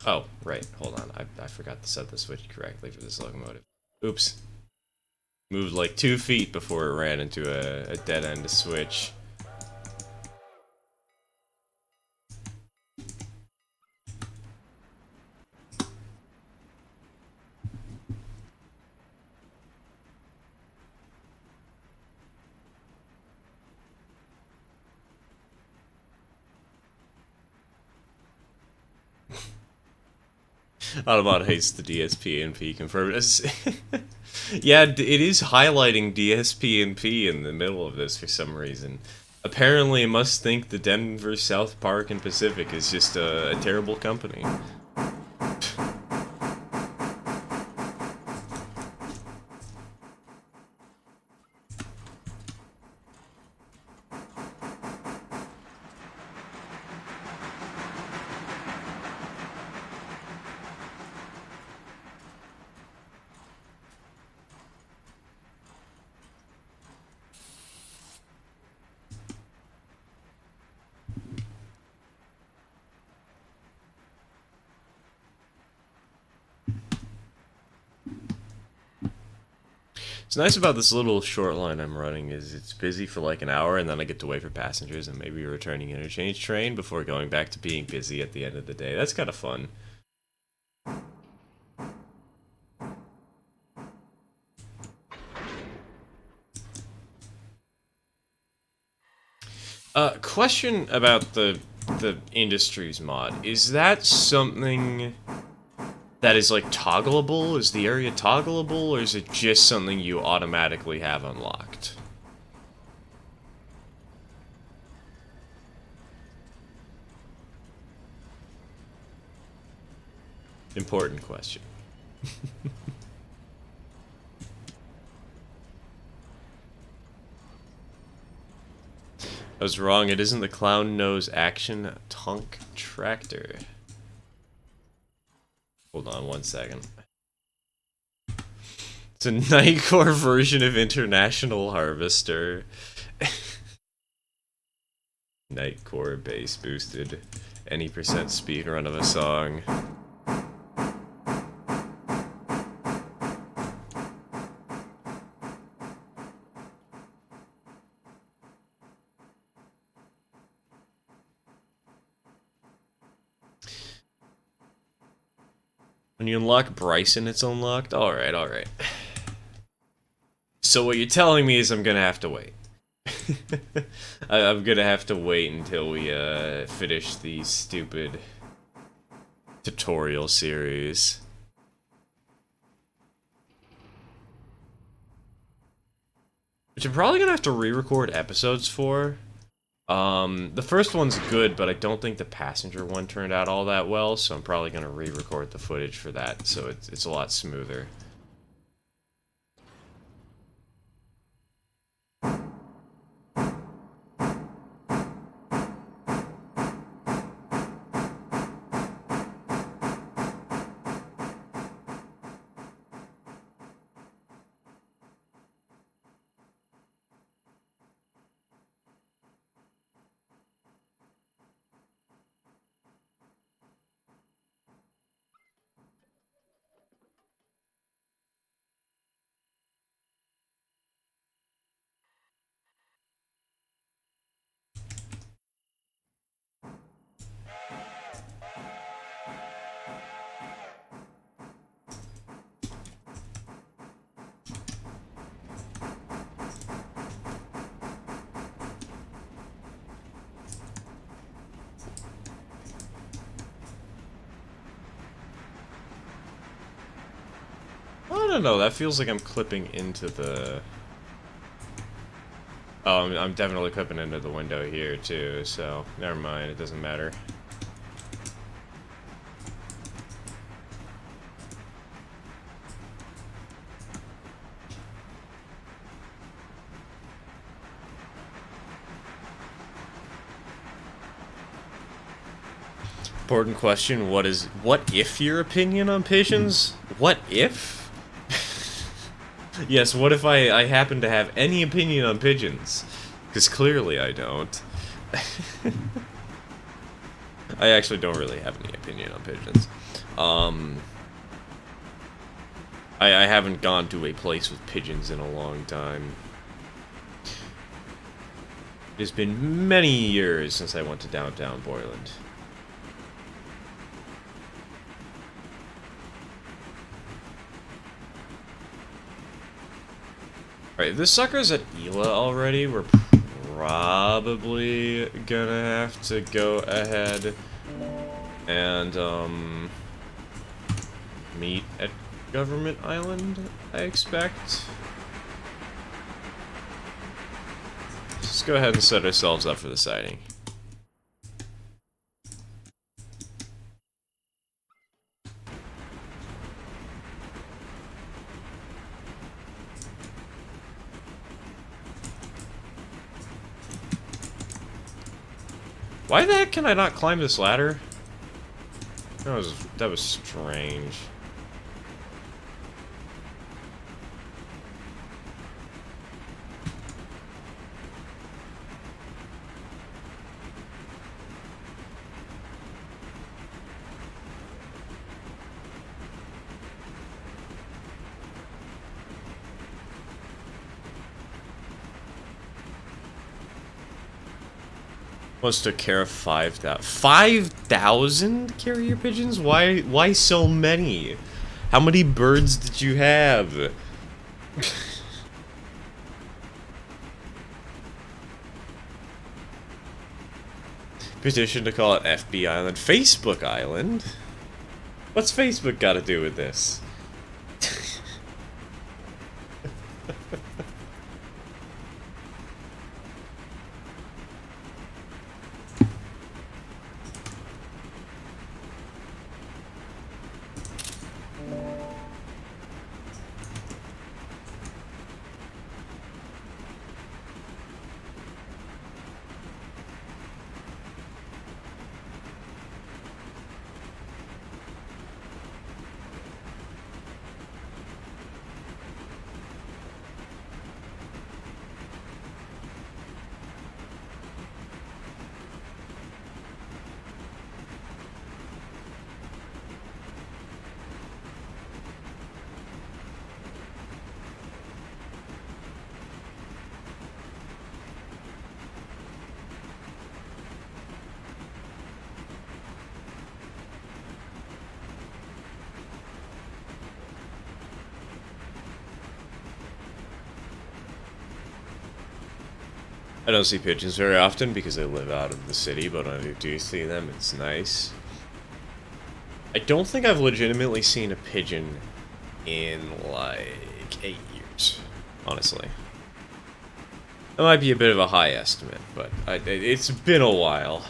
Oh, right, hold on. I forgot to set the switch correctly for this locomotive. Oops. Moved like 2 feet before it ran into a dead end switch. Autobot hates the DSP-NP confirmed. Yeah, it is highlighting DSP-NP in the middle of this for some reason. Apparently, it must think the Denver, South Park, and Pacific is just a terrible company. What's nice about this little short line I'm running is it's busy for like an hour, and then I get to wait for passengers and maybe a returning interchange train before going back to being busy at the end of the day. That's kind of fun. Question about the industries mod. Is that something that is like toggleable? Is the area toggleable, or is it just something you automatically have unlocked? Important question. I was wrong, it isn't the clown nose action tonk tractor. Hold on 1 second. It's a Nightcore version of International Harvester. Nightcore bass boosted. Any percent speedrun of a song. When you unlock Bryson, it's unlocked? Alright, alright. So what you're telling me is I'm gonna have to wait. I'm gonna have to wait until we finish the stupid tutorial series. Which I'm probably gonna have to re-record episodes for. The first one's good, but I don't think the passenger one turned out all that well, so I'm probably gonna re-record the footage for that, so it's a lot smoother. I don't know, that feels like I'm clipping into the... Oh, I'm definitely clipping into the window here, too, so never mind, it doesn't matter. Important question, what if your opinion on pigeons? What if? Yes, what if I happen to have any opinion on pigeons? Because clearly I don't. I actually don't really have any opinion on pigeons. I haven't gone to a place with pigeons in a long time. It has been many years since I went to downtown Boyland. Alright, if this sucker's at Ela already, we're probably gonna have to go ahead and, meet at Government Island, I expect. Let's go ahead and set ourselves up for the sighting. Why the heck can I not climb this ladder? That was strange. Wants to care of 5,000. 5,000 carrier pigeons? Why so many? How many birds did you have? Petition to call it FB Island. Facebook Island? What's Facebook got to do with this? I don't see pigeons very often because I live out of the city, but when I do see them, it's nice. I don't think I've legitimately seen a pigeon in, like, 8 years, honestly. That might be a bit of a high estimate, but it's been a while.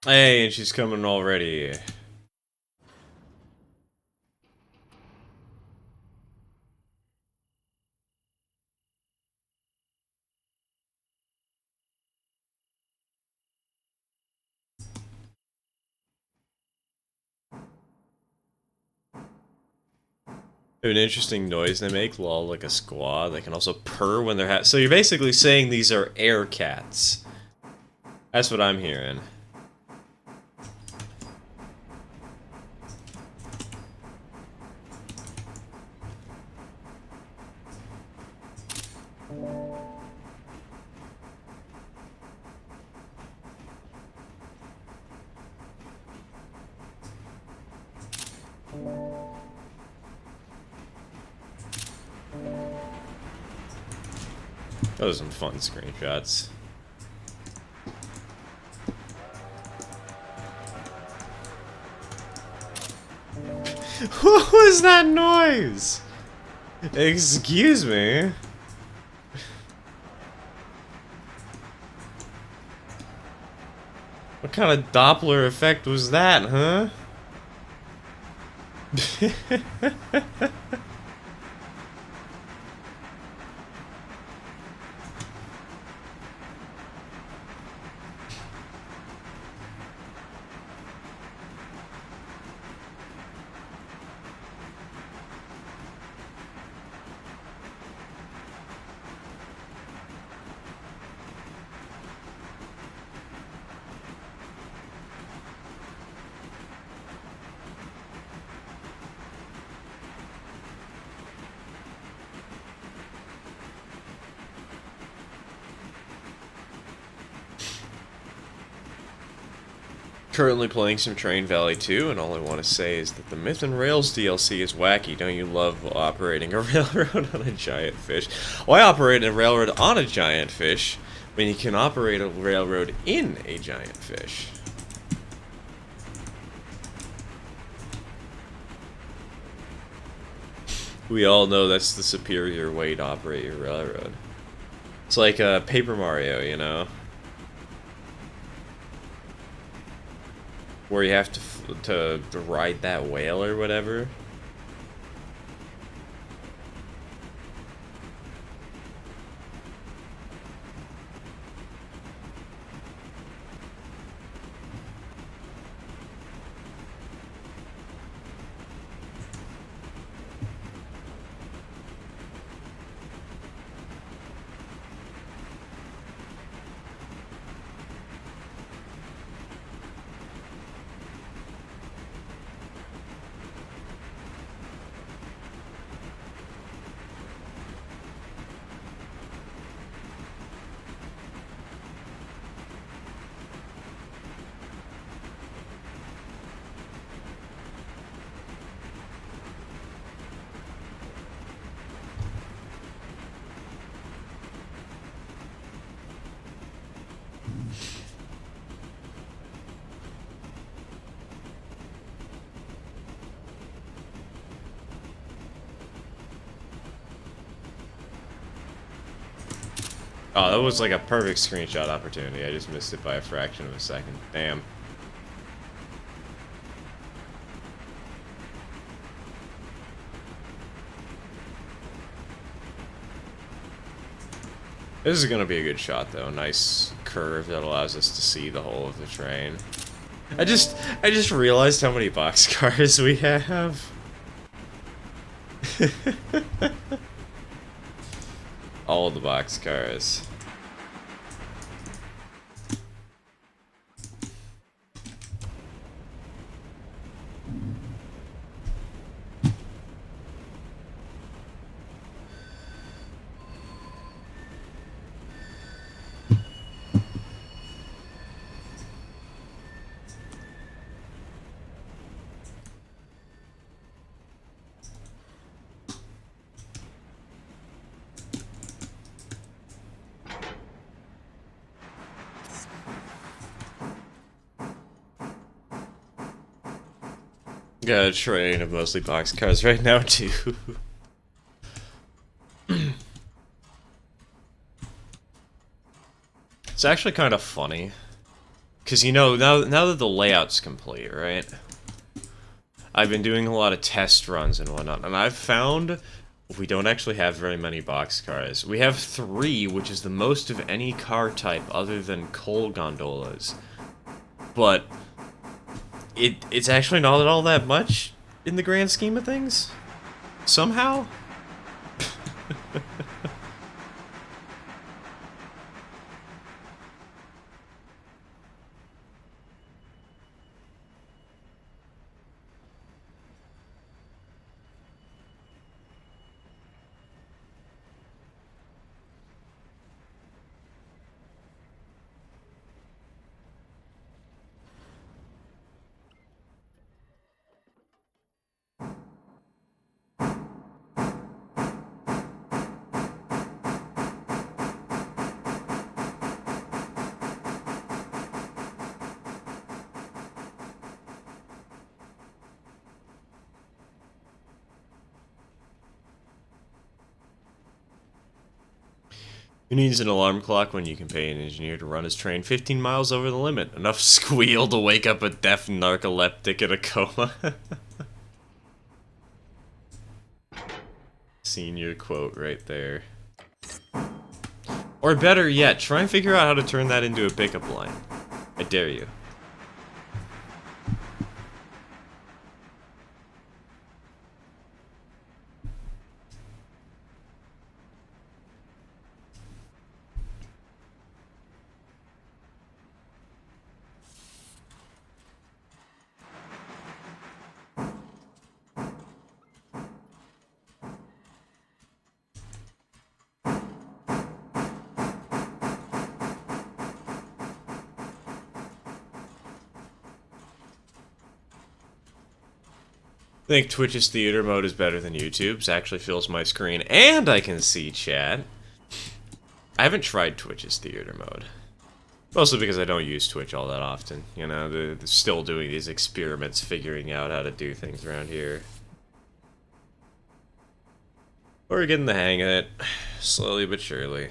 Hey, and she's coming already. An interesting noise they make, lol, like a squaw. They can also purr when they're so you're basically saying these are air cats. That's what I'm hearing. Those are some fun screenshots. What was that noise? Excuse me. What kind of Doppler effect was that, huh? Currently playing some Train Valley 2, and all I want to say is that the Myth and Rails DLC is wacky. Don't you love operating a railroad on a giant fish? Why operate a railroad on a giant fish when you can operate a railroad in a giant fish? We all know that's the superior way to operate your railroad. It's like Paper Mario, you know? Where you have to ride that whale or whatever. Oh, that was like a perfect screenshot opportunity. I just missed it by a fraction of a second. Damn. This is gonna be a good shot though. Nice curve that allows us to see the whole of the train. I just realized how many boxcars we have. All the boxcars. Got a train of mostly boxcars right now too. It's actually kind of funny, cause you know now that the layout's complete, right? I've been doing a lot of test runs and whatnot, and I've found we don't actually have very many boxcars. We have 3, which is the most of any car type other than coal gondolas. But it's actually not all that much in the grand scheme of things. Somehow. Who needs an alarm clock when you can pay an engineer to run his train 15 miles over the limit? Enough squeal to wake up a deaf narcoleptic in a coma. Senior quote right there. Or better yet, try and figure out how to turn that into a pickup line. I dare you. I think Twitch's theater mode is better than YouTube's. Actually fills my screen, and I can see chat. I haven't tried Twitch's theater mode. Mostly because I don't use Twitch all that often. You know, they're still doing these experiments, figuring out how to do things around here. We're getting the hang of it, slowly but surely.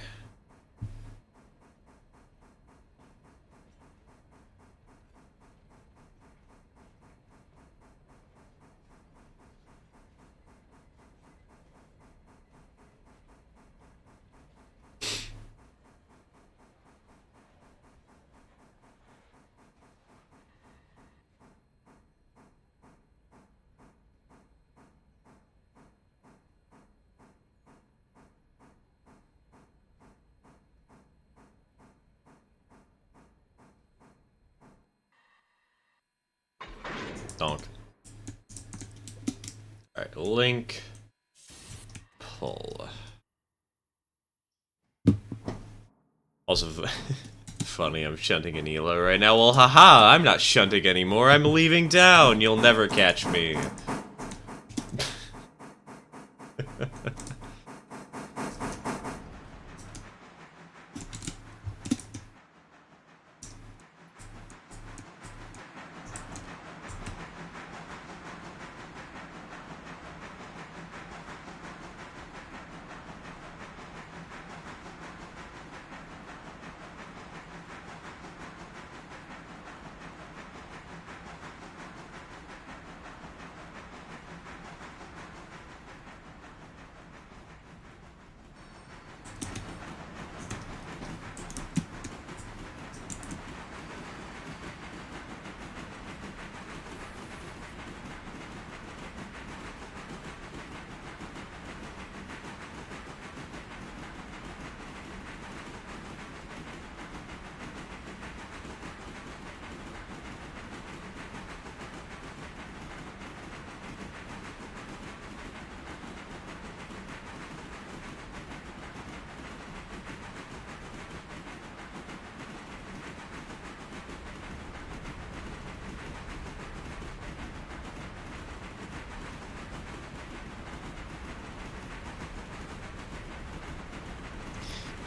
Donk. Alright, link. Pull. Also, funny, I'm shunting an Elo right now. Well, haha, I'm not shunting anymore. I'm leaving town. You'll never catch me.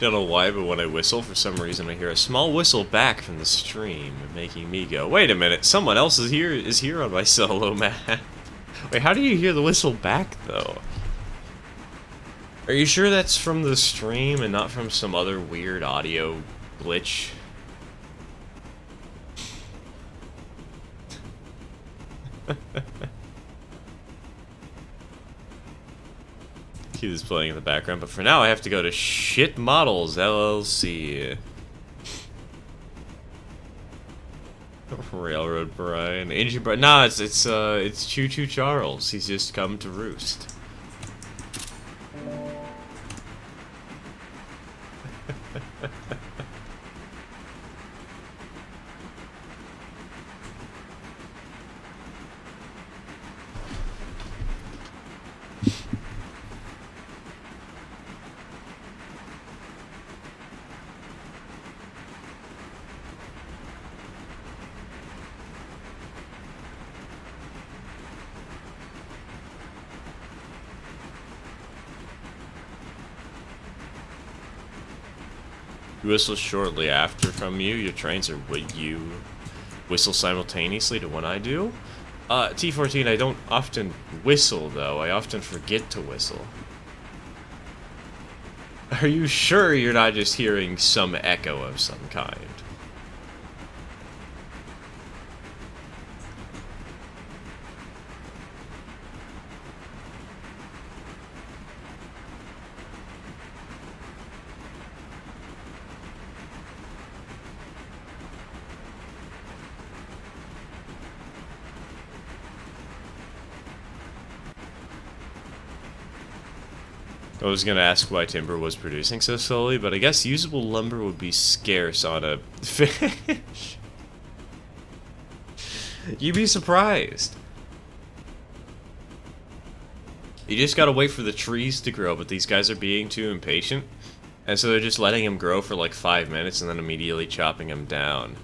Don't know why, but when I whistle, for some reason I hear a small whistle back from the stream, making me go, wait a minute, someone else is here on my solo map. Wait, how do you hear the whistle back, though? Are you sure that's from the stream and not from some other weird audio glitch? Keep this playing in the background, but for now I have to go to Shit Models LLC. Railroad Brian, Engine Brian. Nah, it's Choo Choo Charles. He's just come to roost. You whistle shortly after from you. Your trains are what you whistle simultaneously to when I do. T14, I don't often whistle though. I often forget to whistle. Are you sure you're not just hearing some echo of some kind? I was gonna ask why timber was producing so slowly, but I guess usable lumber would be scarce on a fish. You'd be surprised. You just gotta wait for the trees to grow, but these guys are being too impatient. And so they're just letting them grow for like 5 minutes and then immediately chopping them down.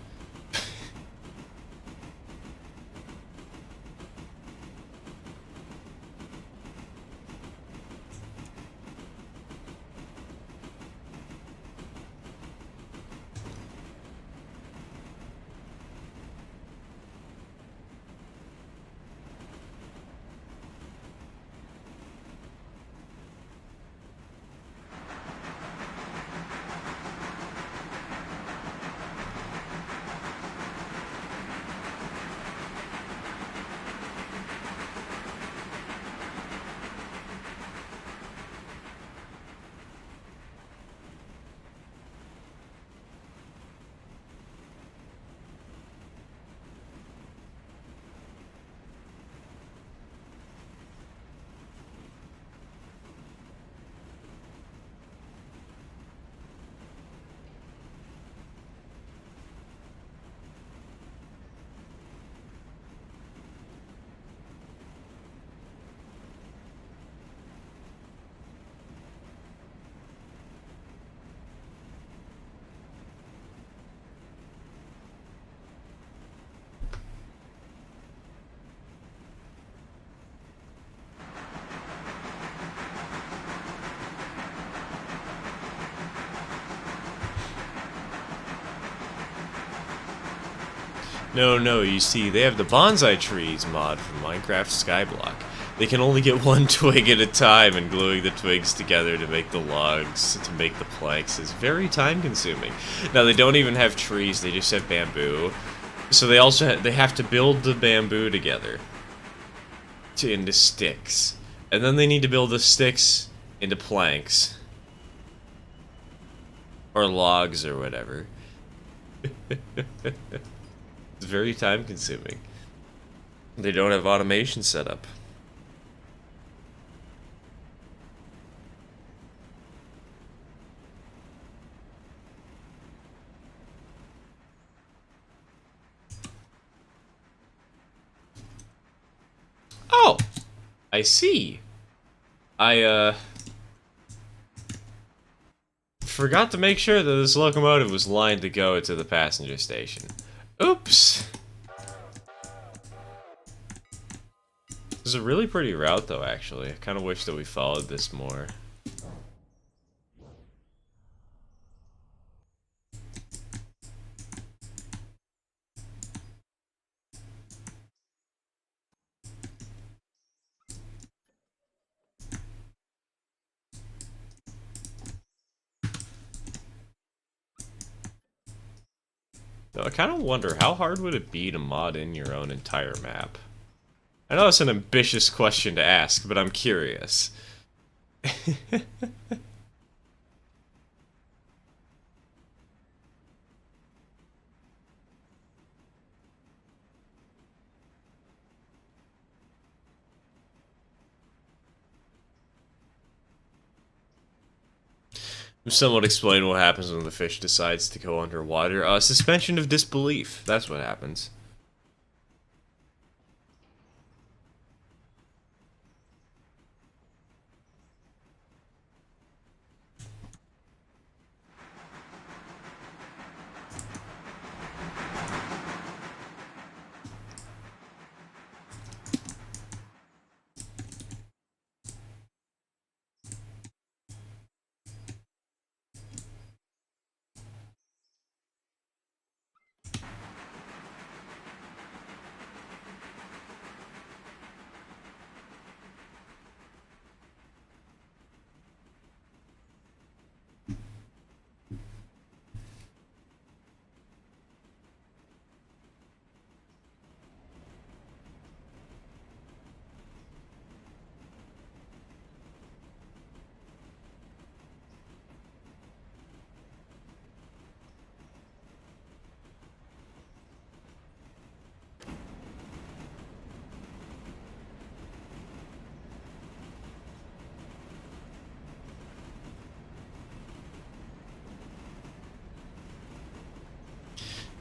No, you see, they have the bonsai trees mod from Minecraft Skyblock. They can only get one twig at a time, and gluing the twigs together to make the logs, to make the planks, is very time consuming. Now, they don't even have trees, they just have bamboo. So they also they have to build the bamboo together into sticks. And then they need to build the sticks into planks. Or logs or whatever. It's very time consuming. They don't have automation set up. Oh! I see. I, forgot to make sure that this locomotive was lined to go to the passenger station. Oops! This is a really pretty route, though, actually. I kind of wish that we followed this more. Though I kind of wonder, how hard would it be to mod in your own entire map? I know it's an ambitious question to ask, but I'm curious. Someone explain what happens when the fish decides to go underwater. Suspension of disbelief. That's what happens.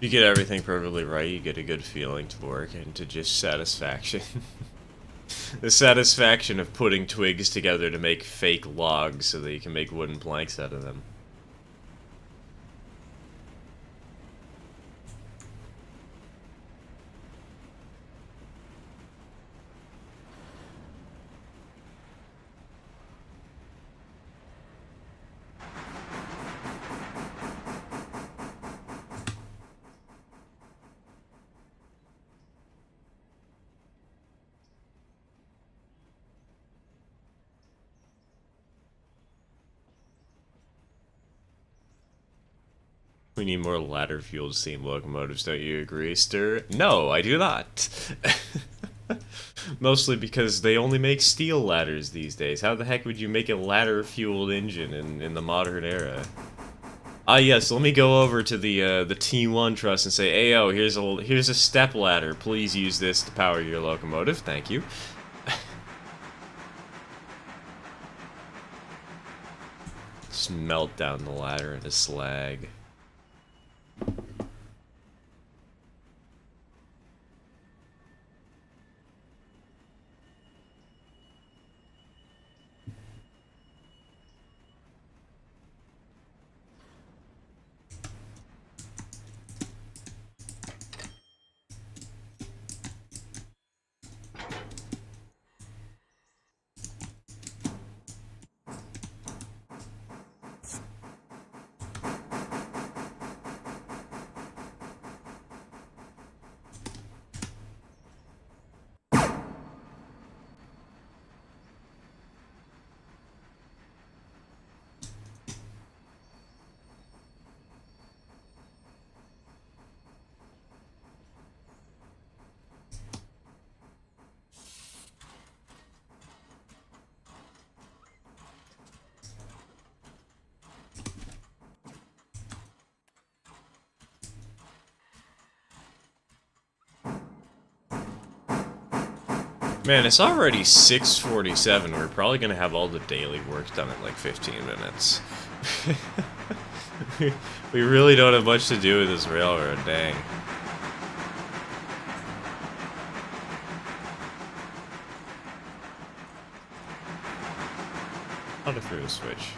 You get everything perfectly right, you get a good feeling to work, and to just satisfaction. The satisfaction of putting twigs together to make fake logs so that you can make wooden planks out of them. We need more ladder-fueled steam locomotives, don't you agree, Stir? No, I do not. Mostly because they only make steel ladders these days. How the heck would you make a ladder-fueled engine in the modern era? Ah, yes, let me go over to the T1 Trust and say, "Ayo, here's a step ladder. Please use this to power your locomotive. Thank you." Just melt down the ladder into slag. Man, it's already 6:47. We're probably gonna have all the daily work done in like 15 minutes. We really don't have much to do with this railroad, dang. How to throw a switch?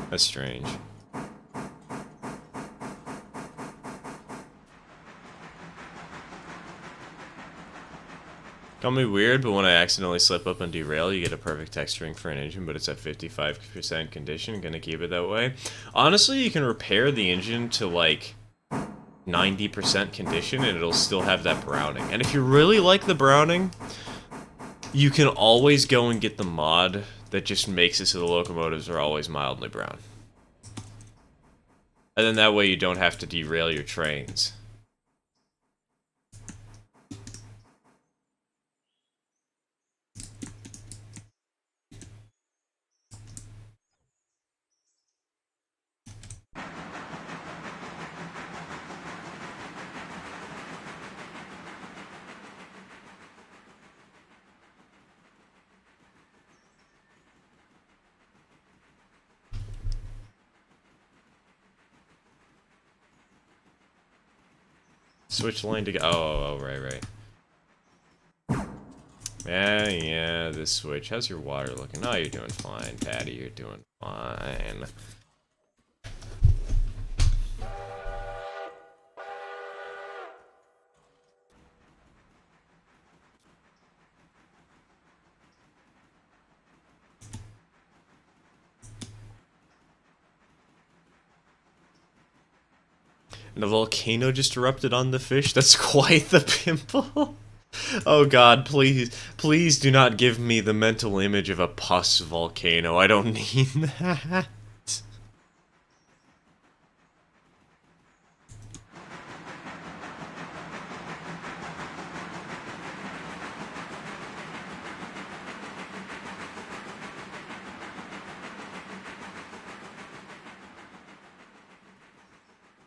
That's strange. Call me weird, but when I accidentally slip up and derail, you get a perfect texturing for an engine, but it's at 55% condition. Gonna keep it that way. Honestly, you can repair the engine to like 90% condition and it'll still have that browning. And if you really like the browning, you can always go and get the mod that just makes it so the locomotives are always mildly brown. And then that way you don't have to derail your trains. Switch lane to go. Oh, right. Yeah, this switch. How's your water looking? Oh, you're doing fine, Patty. You're doing fine. And a volcano just erupted on the fish? That's quite the pimple. Oh god, please do not give me the mental image of a pus volcano. I don't need that.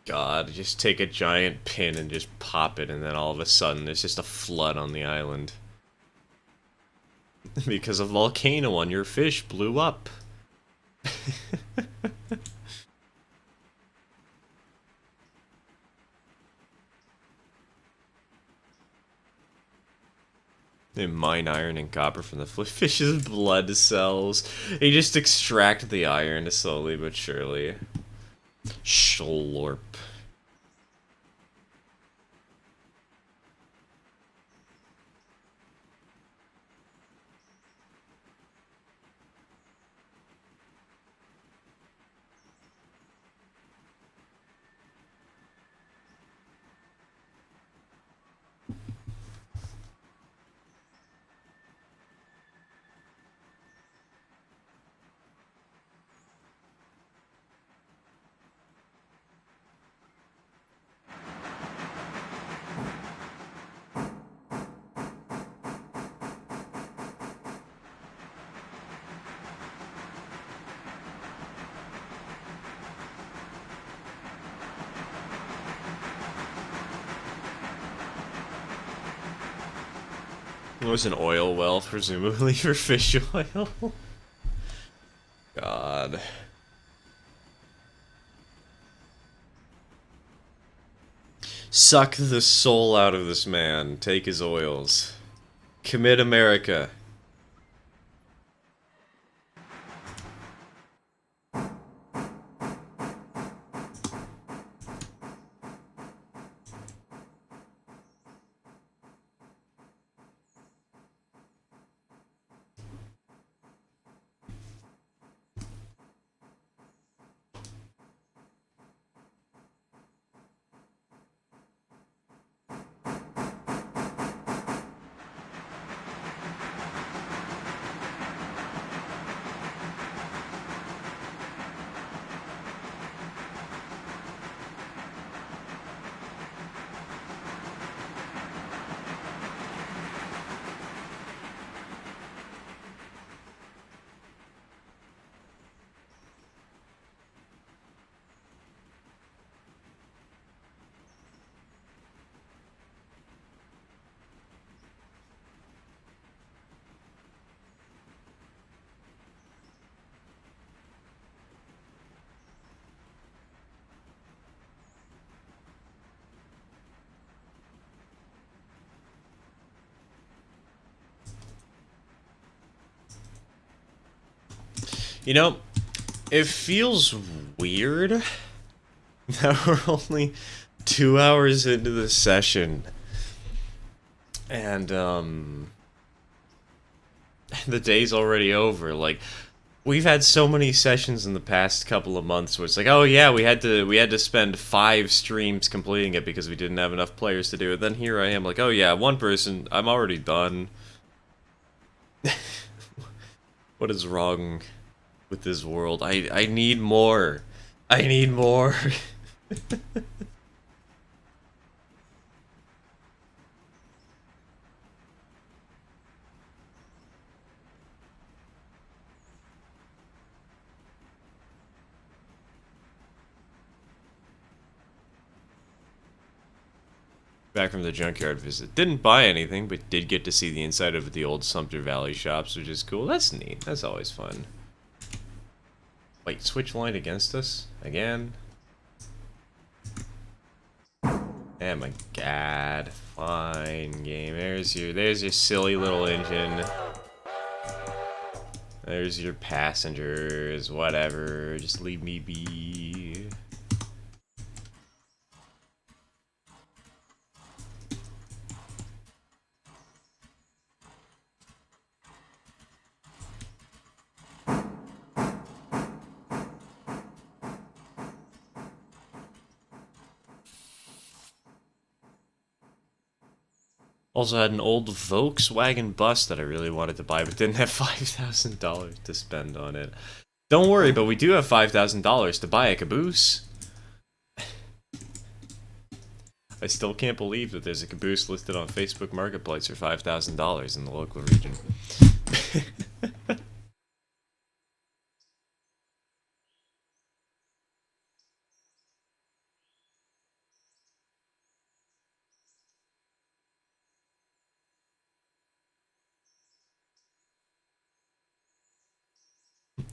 God, just take a giant pin and just pop it, and then all of a sudden there's just a flood on the island. Because a volcano on your fish blew up. They mine iron and copper from the fish's blood cells. They just extract the iron slowly but surely. Schlorp. It was an oil well, presumably for fish oil. God. Suck the soul out of this man. Take his oils. Commit America. You know, it feels weird that we're only 2 hours into the session. And, the day's already over. Like, we've had so many sessions in the past couple of months where it's like, oh yeah, we had to spend 5 streams completing it because we didn't have enough players to do it. Then here I am like, oh yeah, 1 person, I'm already done. What is wrong with this world? I need more. I need more. Back from the junkyard visit. Didn't buy anything, but did get to see the inside of the old Sumter Valley shops, which is cool. That's neat. That's always fun. Wait, switch line against us? Again? Oh my god. Fine, game. There's your silly little engine. There's your passengers. Whatever. Just leave me be. Also had an old Volkswagen bus that I really wanted to buy, but didn't have $5,000 to spend on it. Don't worry, but we do have $5,000 to buy a caboose. I still can't believe that there's a caboose listed on Facebook Marketplace for $5,000 in the local region.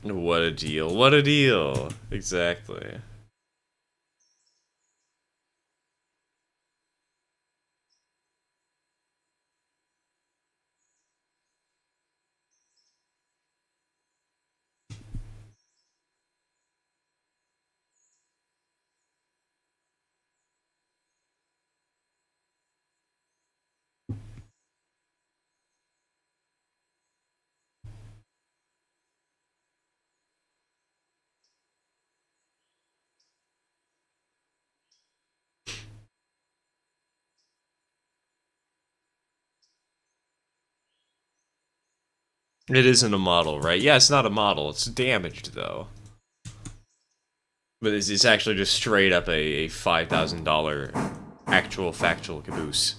What a deal. What a deal. Exactly. It isn't a model, right? Yeah, it's not a model. It's damaged, though. But it's actually just straight up a $5,000 actual factual caboose.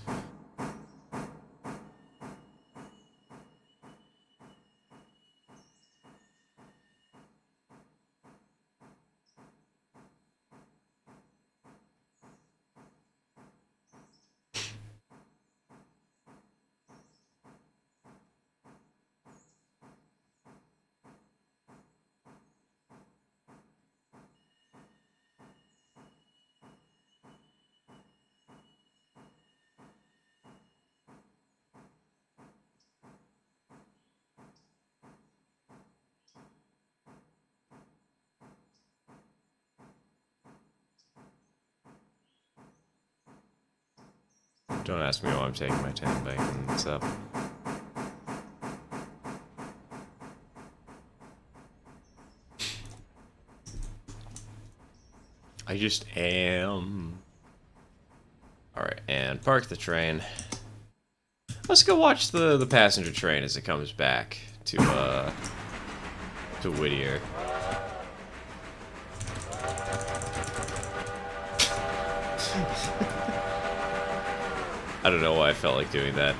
Don't ask me why I'm taking my tan bacon. What's up? I just am. Alright, and park the train. Let's go watch the passenger train as it comes back to Whittier. I don't know why I felt like doing that.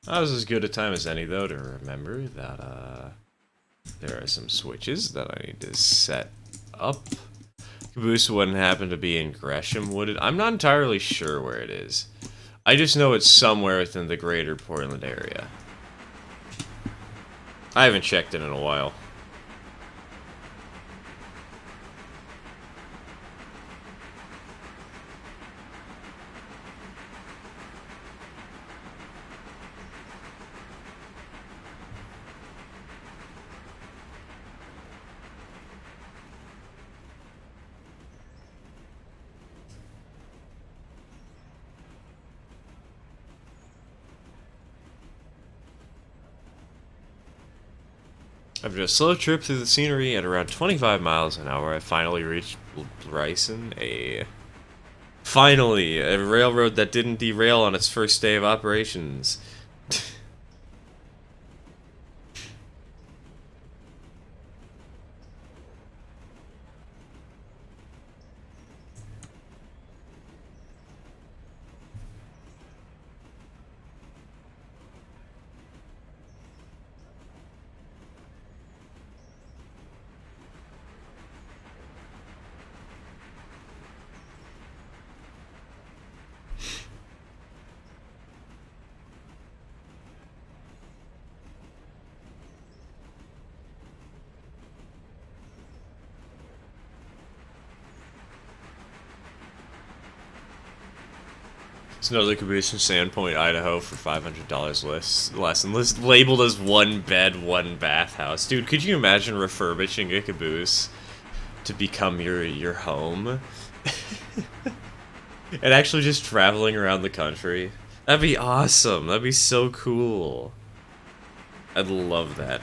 That was as good a time as any, though, to remember that there are some switches that I need to set up. Caboose wouldn't happen to be in Gresham, would it? I'm not entirely sure where it is. I just know it's somewhere within the greater Portland area. I haven't checked it in a while. After a slow trip through the scenery at around 25 miles an hour, I finally reached Bryson, finally, a railroad that didn't derail on its first day of operations. It's another caboose from Sandpoint, Idaho for $500 less and labeled as one bed, one bath house. Dude, could you imagine refurbishing a caboose to become your home? And actually just traveling around the country? That'd be awesome. That'd be so cool. I'd love that.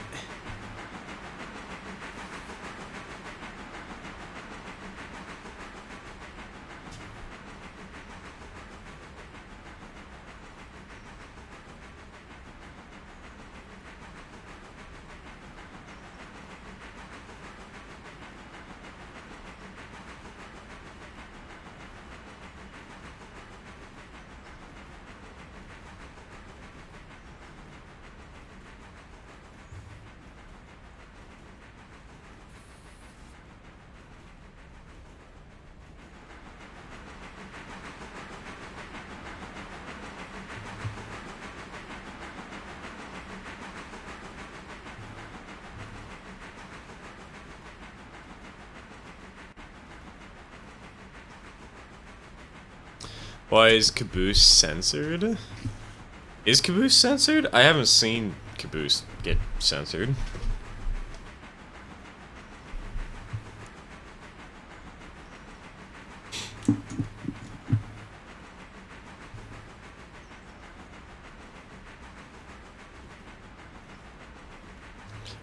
Why is Caboose censored? Is Caboose censored? I haven't seen Caboose get censored.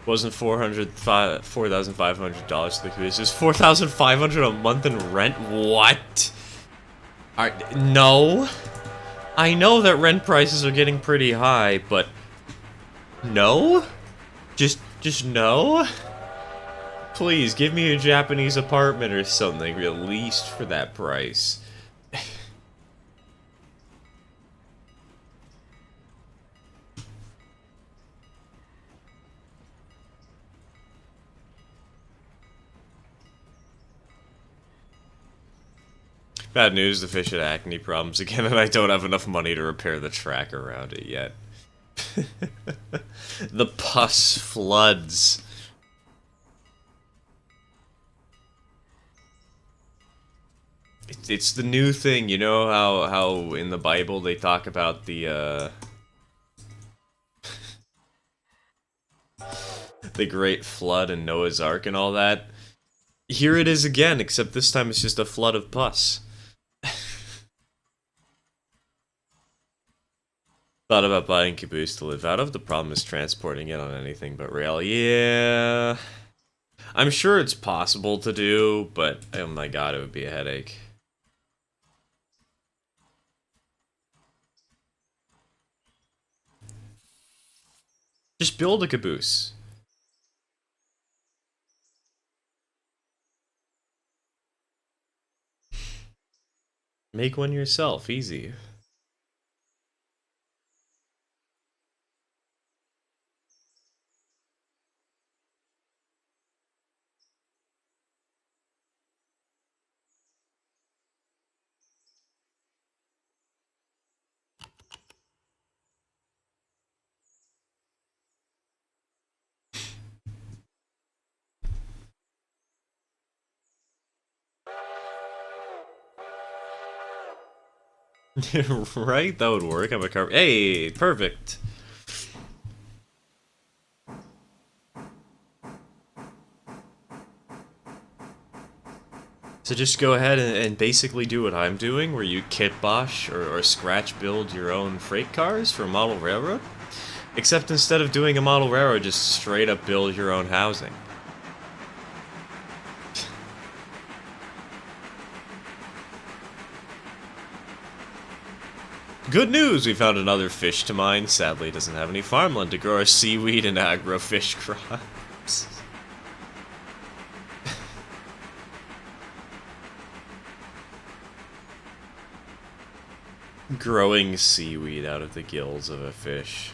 Wasn't $4,500 the Caboose. It's $4,500 a month in rent? What? No. I know that rent prices are getting pretty high, but no? Just no? Please, give me a Japanese apartment or something, at least for that price. Bad news, the fish had acne problems again, and I don't have enough money to repair the track around it yet. The pus floods. It's the new thing, you know how in the Bible they talk about the the Great Flood and Noah's Ark and all that? Here it is again, except this time it's just a flood of pus. Thought about buying Caboose to live out of. The problem is transporting it on anything but rail. Yeah. I'm sure it's possible to do, but oh my god, it would be a headache. Just build a caboose. Make one yourself, easy. Right? That would work. I'm a car. Hey, perfect. So just go ahead and basically do what I'm doing, where you kitbosh or scratch build your own freight cars for a model railroad. Except instead of doing a model railroad, just straight up build your own housing. Good news! We found another fish to mine. Sadly, it doesn't have any farmland to grow our seaweed and agro fish crops. Growing seaweed out of the gills of a fish.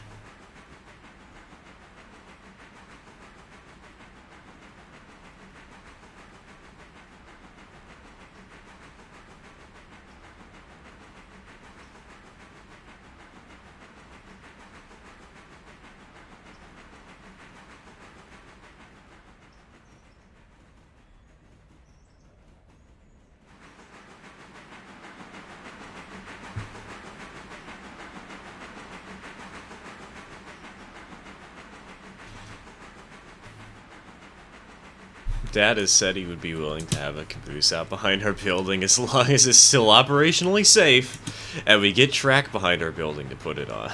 Dad has said he would be willing to have a caboose out behind our building as long as it's still operationally safe, and we get track behind our building to put it on.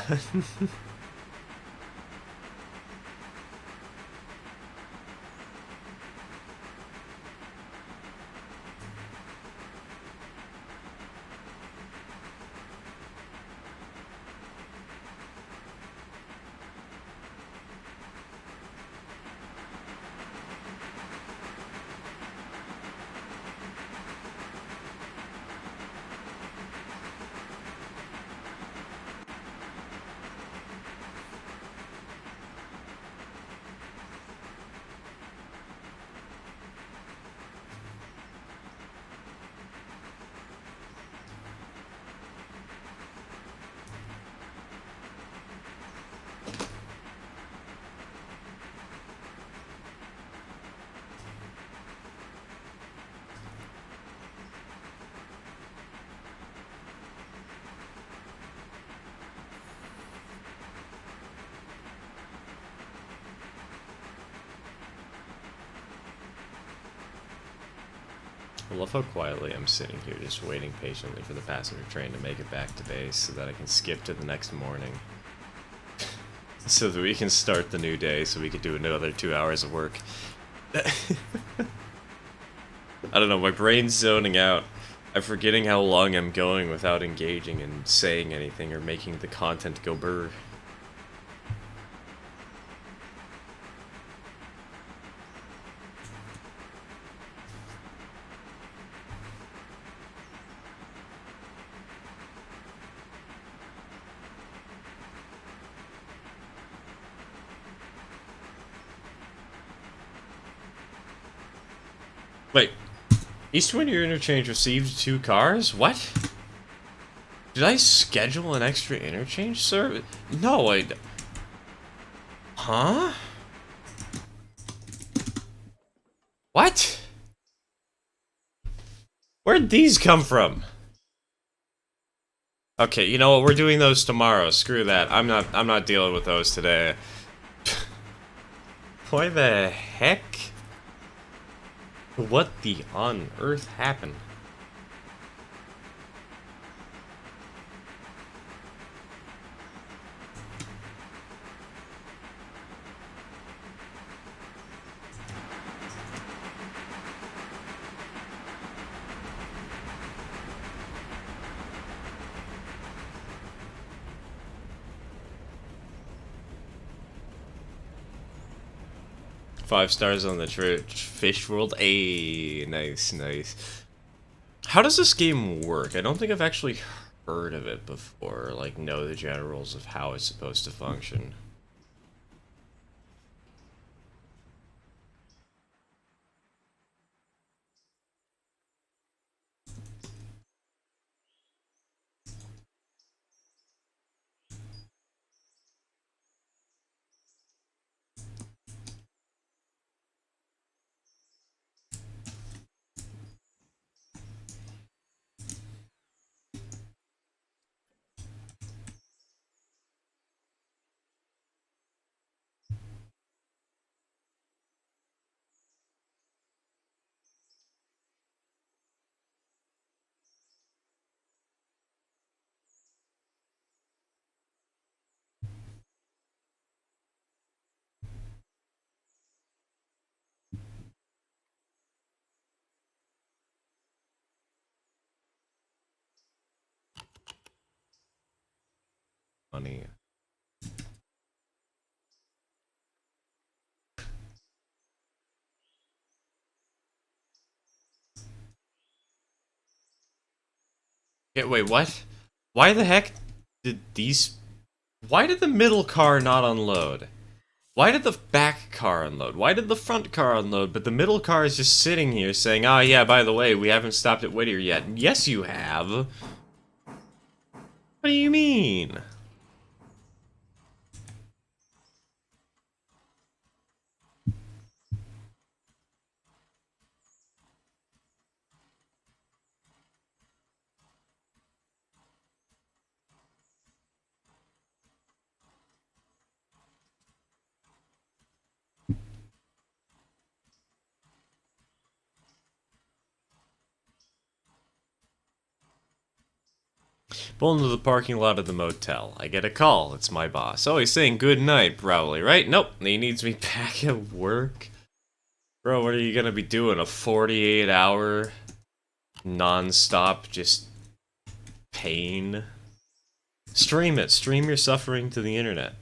I love how quietly I'm sitting here just waiting patiently for the passenger train to make it back to base so that I can skip to the next morning. So that we can start the new day so we can do another 2 hours of work. I don't know, my brain's zoning out. I'm forgetting how long I'm going without engaging and saying anything or making the content go burr. Wait, East Winter Interchange received 2 cars? What? Did I schedule an extra interchange service? No, I... Huh? What? Where'd these come from? Okay, you know what? We're doing those tomorrow. Screw that. I'm not dealing with those today. Why the heck? What the on earth happened? Five stars on the fish world. Ayy, nice, nice. How does this game work? I don't think I've actually heard of it before, like know the generals of how it's supposed to function. Funny. Yeah, wait, what? Why the heck did these... Why did the middle car not unload? Why did the back car unload? Why did the front car unload, but the middle car is just sitting here saying, "Ah, yeah, by the way, we haven't stopped at Whittier yet." Yes, you have. What do you mean? Pull into the parking lot of the motel. I get a call. It's my boss. Oh, he's saying good night, probably, right? Nope, he needs me back at work. Bro, what are you gonna be doing? A 48-hour non-stop just pain? Stream it. Stream your suffering to the internet.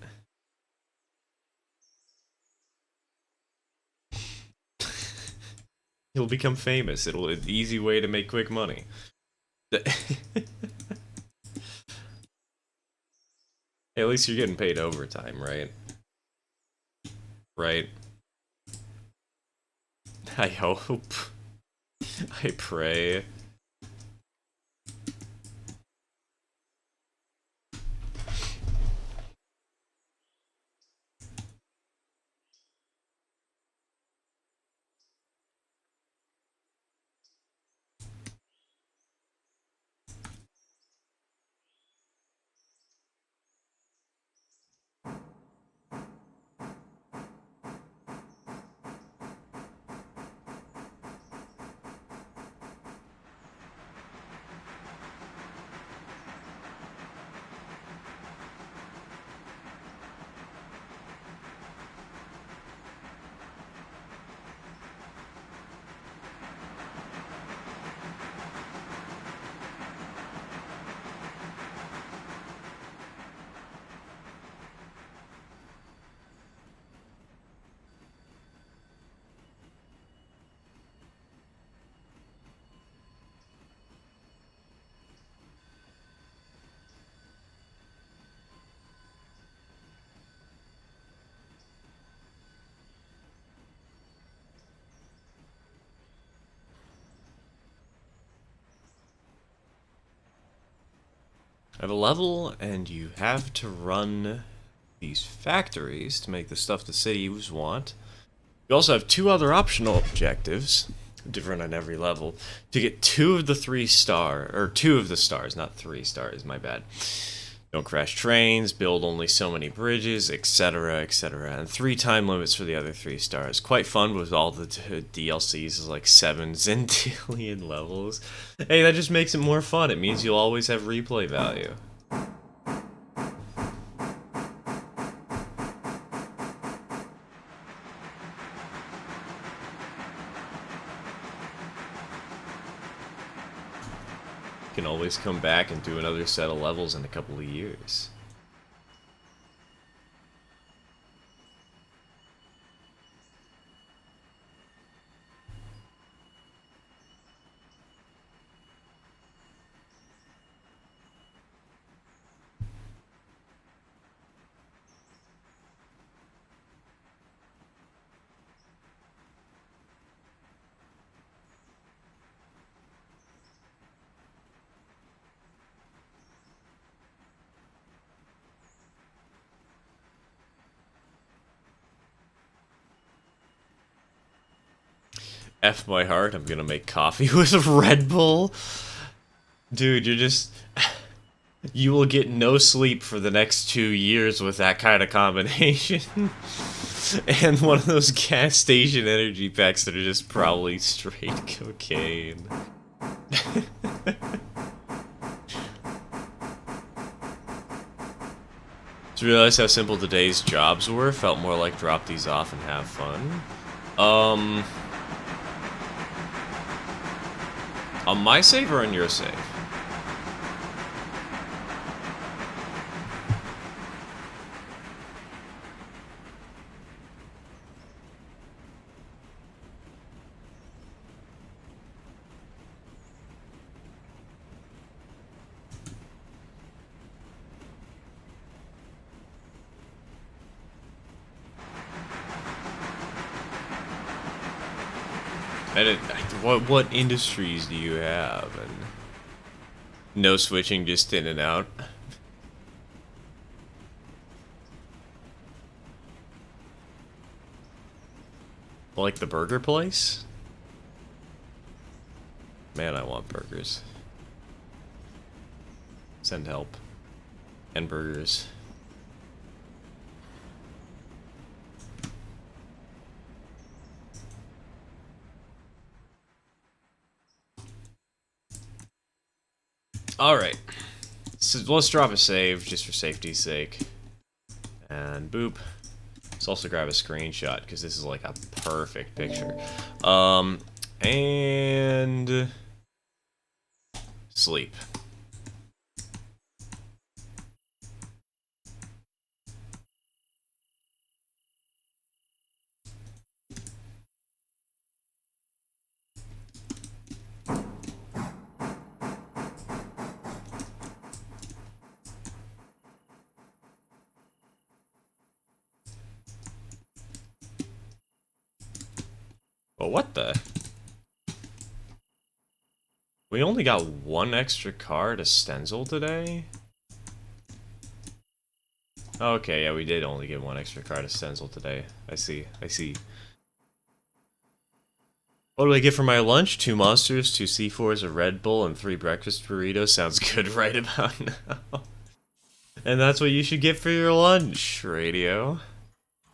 You'll become famous. It'll an easy way to make quick money. Hey, at least you're getting paid overtime, right? Right? I hope. I pray. have a level, and you have to run these factories to make the stuff the cities want. You also have 2 other optional objectives, different on every level, to get 2 of the 3 star, or 2 of the stars, not 3 stars, my bad. Don't crash trains, build only so many bridges, etc., etc. And 3 time limits for the other 3 stars. Quite fun with all the DLCs, is like 7 zentillion levels. Hey, that just makes it more fun. It means you'll always have replay value. Can always come back and do another set of levels in a couple of years. F my heart, I'm gonna make coffee with Red Bull. Dude, you're just... You will get no sleep for the next 2 years with that kind of combination. And one of those gas station energy packs that are just probably straight cocaine. To realize how simple today's jobs were, felt more like drop these off and have fun. On my save or on your save? And what industries do you have? And no switching, just in and out. Like the burger place? Man, I want burgers. Send help. And burgers. Alright. So let's drop a save, just for safety's sake. And boop. Let's also grab a screenshot, because this is like a perfect picture. And... sleep. Well, what the? We only got 1 extra card to Stenzel today? Okay, yeah, we did only get 1 extra card to Stenzel today. I see, I see. What do I get for my lunch? 2 monsters, 2 C4s, a Red Bull, and 3 breakfast burritos. Sounds good right about now. And that's what you should get for your lunch, radio.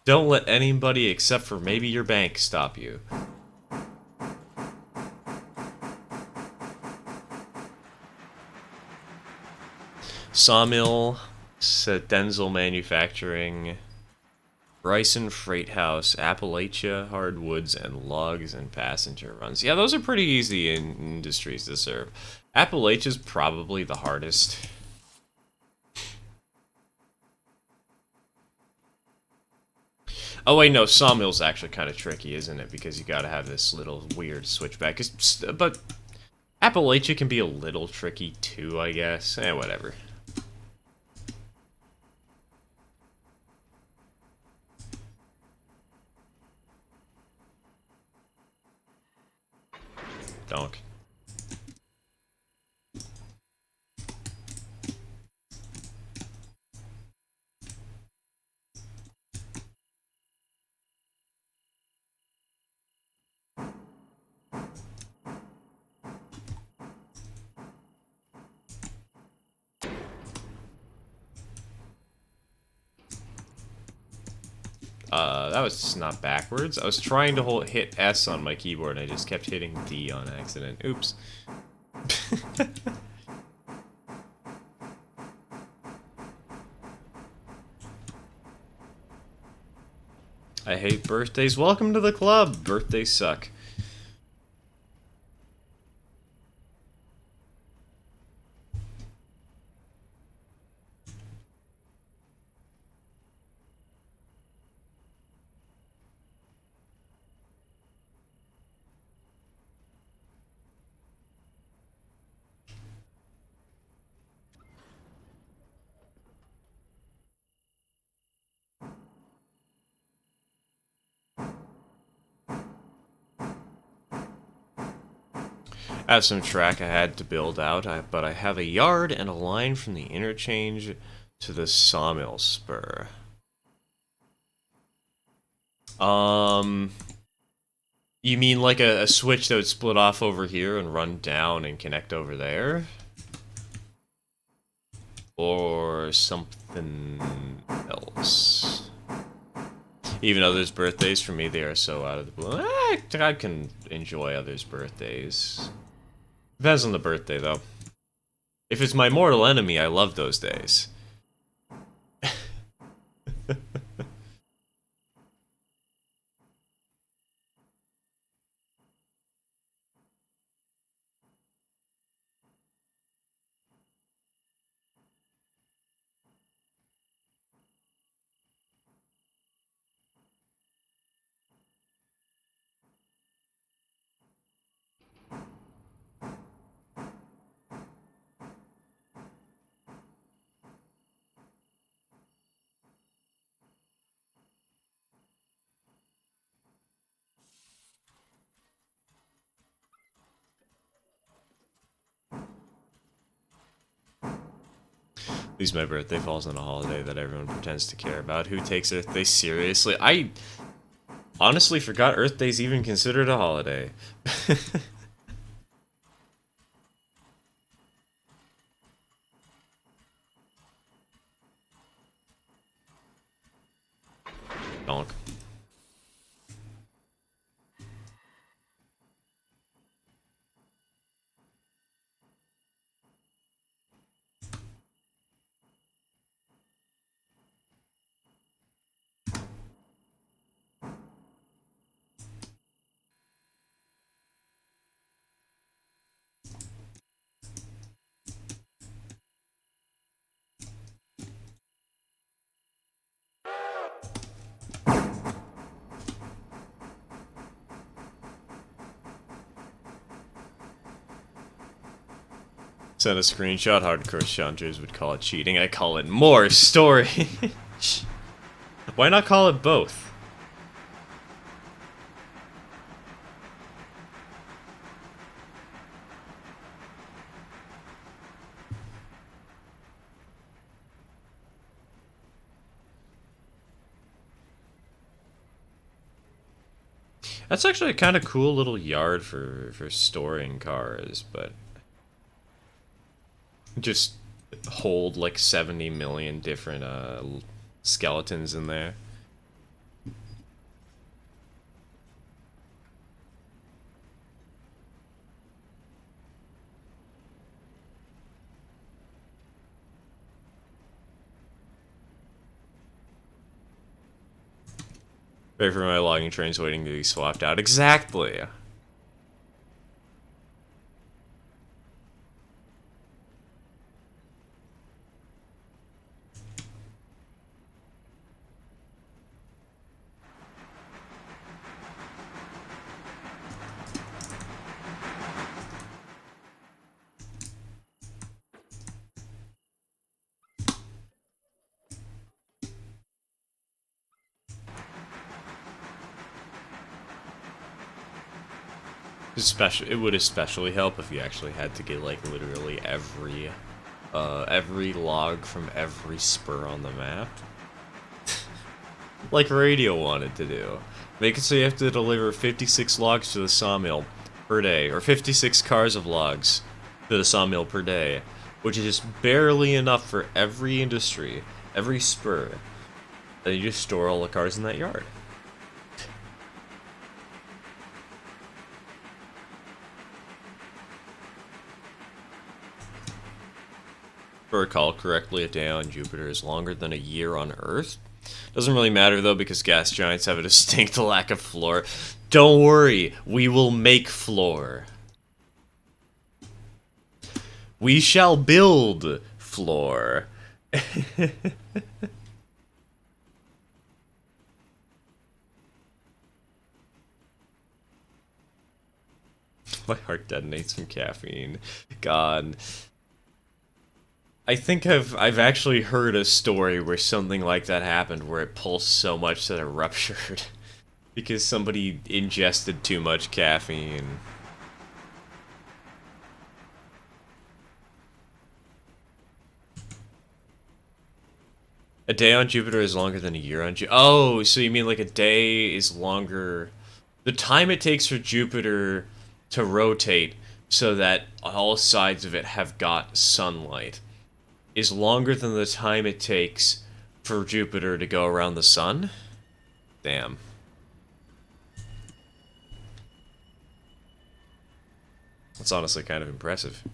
Don't let anybody except for maybe your bank stop you. Sawmill, Denzel Manufacturing, Bryson Freight House, Appalachia, Hardwoods, and Logs and Passenger Runs. Yeah, those are pretty easy industries to serve. Appalachia's probably the hardest. Oh wait, no, Sawmill's actually kind of tricky, isn't it? Because you gotta have this little weird switchback. But Appalachia can be a little tricky too, I guess. Whatever. Donk. That was just not backwards. I was trying to hit S on my keyboard and I just kept hitting D on accident. Oops. I hate birthdays. Welcome to the club. Birthdays suck. I have some track I had to build out, but I have a yard and a line from the interchange to the sawmill spur. You mean like a switch that would split off over here and run down and connect over there? Or something else? Even others' birthdays, for me, they are so out of the blue. I can enjoy others' birthdays. Depends on the birthday, though. If it's my mortal enemy, I love those days. At least my birthday falls on a holiday that everyone pretends to care about. Who takes Earth Day seriously? I honestly forgot Earth Day's even considered a holiday. Donk. Send a screenshot. Hardcore shunters would call it cheating. I call it more storage. Why not call it both? That's actually a kind of cool little yard for storing cars, but just hold like 70 million different skeletons in there. Wait for my logging trains waiting to be swapped out. Exactly. It would especially help if you actually had to get like literally every log from every spur on the map. Like Radio wanted to do. Make it so you have to deliver 56 logs to the sawmill per day, or 56 cars of logs to the sawmill per day, which is just barely enough for every industry, every spur. Then you just store all the cars in that yard. If I recall correctly, a day on Jupiter is longer than a year on Earth. Doesn't really matter though, because gas giants have a distinct lack of floor. Don't worry, we will make floor. We shall build floor. My heart detonates from caffeine. God. I think I've actually heard a story where something like that happened, where it pulsed so much that it ruptured because somebody ingested too much caffeine. A day on Jupiter is longer than a year on Jupiter. Oh, so you mean like a day is longer... The time it takes for Jupiter to rotate so that all sides of it have got sunlight is longer than the time it takes for Jupiter to go around the sun? Damn. That's honestly kind of impressive.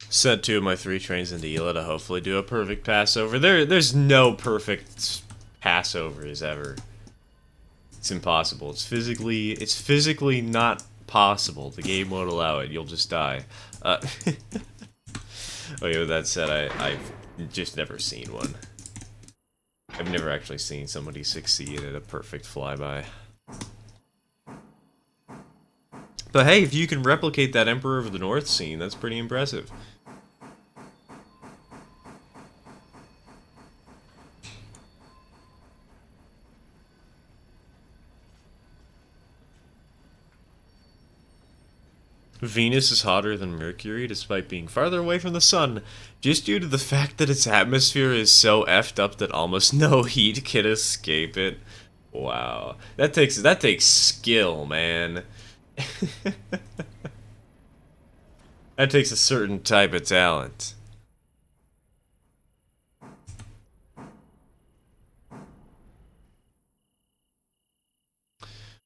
Sent 2 of my 3 trains into Ela to hopefully do a perfect Passover. There's no perfect Passovers ever. It's impossible. It's physically not possible. The game won't allow it. You'll just die. Okay, with that said, I've just never seen one. I've never actually seen somebody succeed at a perfect flyby. But hey, if you can replicate that Emperor of the North scene, that's pretty impressive. Venus is hotter than Mercury despite being farther away from the sun, just due to the fact that its atmosphere is so effed up that almost no heat can escape it. Wow. That takes skill, man. That takes a certain type of talent.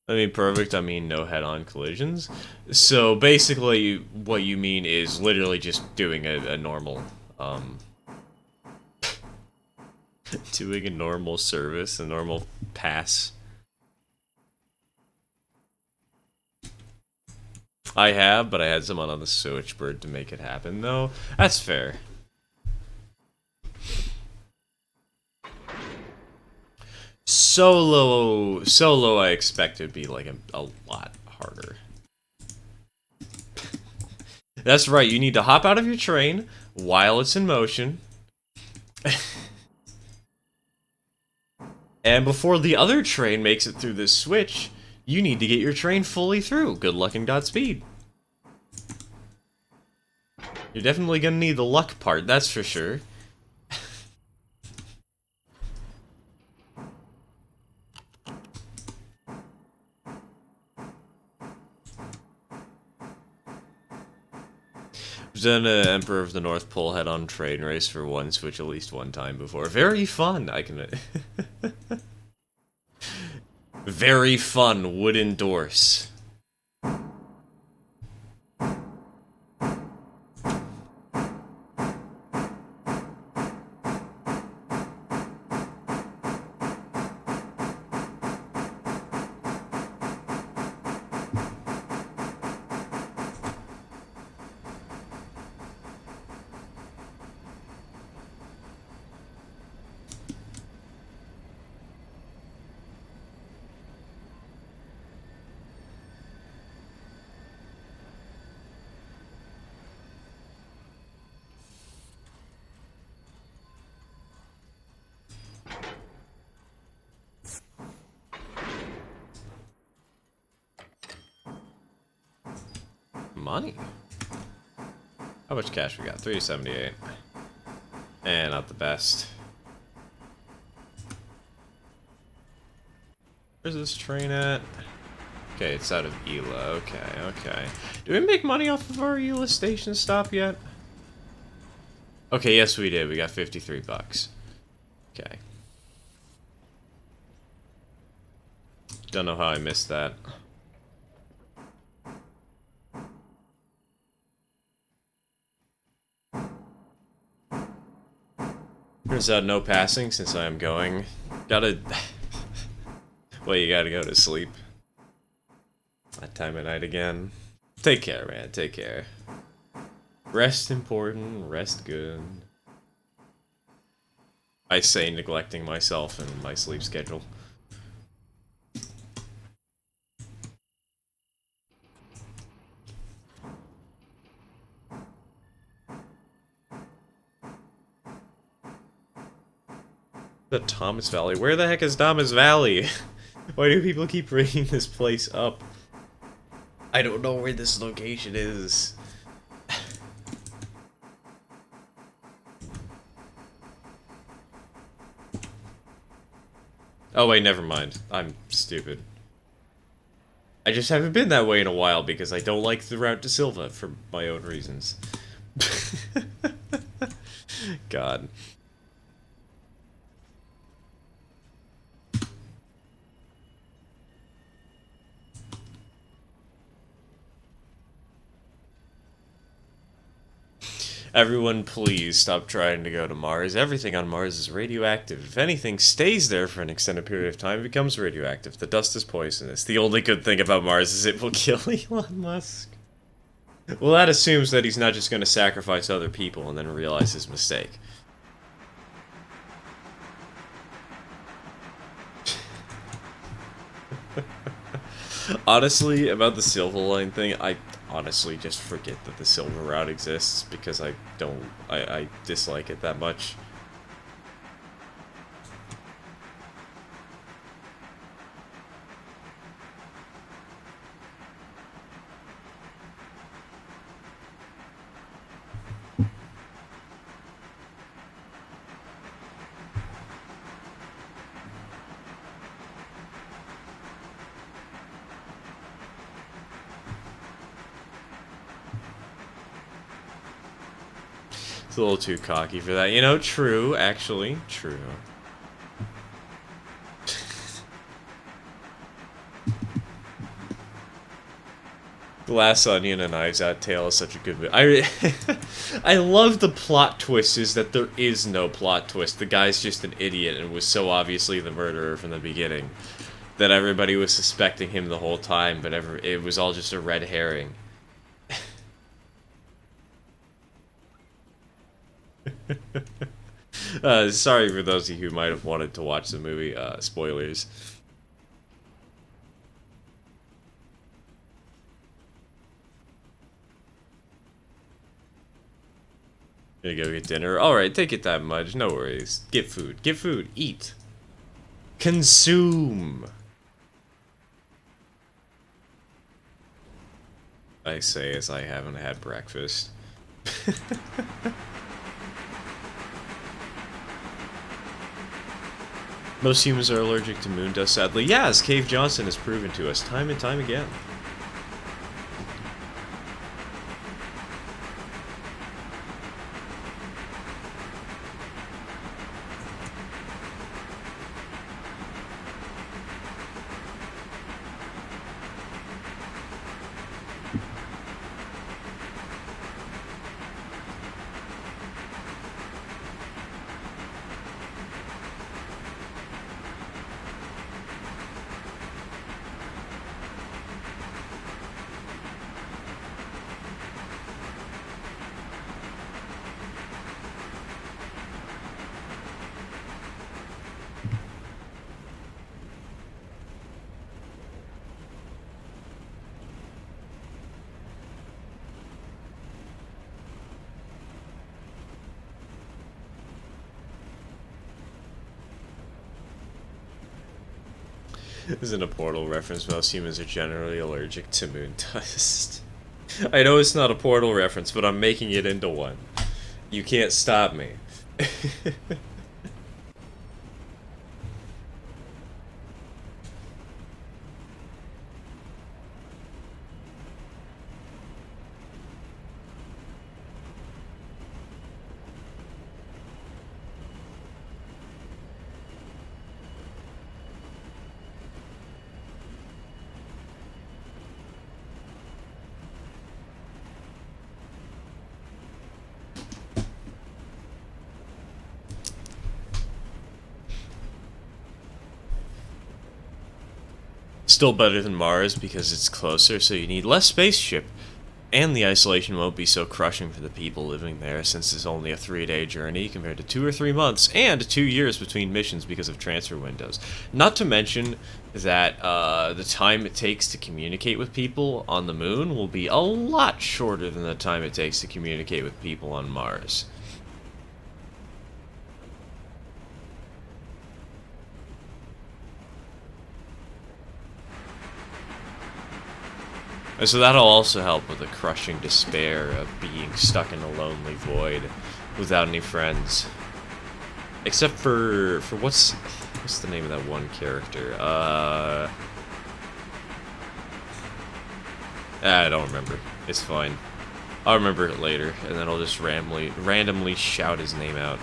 I mean, perfect, I mean no head-on collisions. So basically, what you mean is literally just doing a normal, doing a normal service, a normal pass. I have, but I had someone on the switchboard to make it happen, though. That's fair. Solo I expect it to be like a lot harder. That's right, you need to hop out of your train while it's in motion. And before the other train makes it through this switch, you need to get your train fully through. Good luck and Godspeed. You're definitely gonna need the luck part, that's for sure. I've done an Emperor of the North Pole head-on train race for one switch at least one time before. Very fun, I can... Very fun, would endorse. money. How much cash we got? 378. And not the best. Where's this train at? Okay, it's out of Ela. Okay. Do we make money off of our Ela station stop yet? Okay, yes we did. We got 53 bucks. Okay. Don't know how I missed that. Turns out no passing since I am going. Gotta... well, you gotta go to sleep. That time of night again. Take care, man. Take care. Rest important. Rest good. I say neglecting myself and my sleep schedule. The Thomas Valley. Where the heck is Thomas Valley? Why do people keep bringing this place up? I don't know where this location is. Oh wait, never mind. I'm stupid. I just haven't been that way in a while because I don't like the route to Silva for my own reasons. God. Everyone, please stop trying to go to Mars. Everything on Mars is radioactive. If anything stays there for an extended period of time, it becomes radioactive. The dust is poisonous. The only good thing about Mars is it will kill Elon Musk. Well, that assumes that he's not just going to sacrifice other people and then realize his mistake. Honestly, about the Silver Line thing, I honestly just forget that the Silver Route exists because I dislike it that much. It's a little too cocky for that. You know, true, actually. True. Glass Onion and Knives Out Tale is such a good movie. I love the plot twist is that there is no plot twist. The guy's just an idiot and was so obviously the murderer from the beginning that everybody was suspecting him the whole time, but it was all just a red herring. Sorry for those of you who might have wanted to watch the movie. Spoilers. Gonna go get dinner. Alright, take it that much. No worries. Get food. Get food. Eat. Consume. I say as I haven't had breakfast. Most humans are allergic to moon dust, sadly. Yeah, as Cave Johnson has proven to us time and time again. This isn't a Portal reference. Most humans are generally allergic to moon dust. I know it's not a Portal reference, but I'm making it into one. You can't stop me. Still better than Mars because it's closer, so you need less spaceship. And the isolation won't be so crushing for the people living there, since it's only a 3-day journey compared to 2 or 3 months, and 2 years between missions because of transfer windows. Not to mention that the time it takes to communicate with people on the moon will be a lot shorter than the time it takes to communicate with people on Mars. And so that'll also help with the crushing despair of being stuck in a lonely void without any friends. Except for what's the name of that one character? I don't remember. It's fine. I'll remember it later, and then I'll just randomly shout his name out.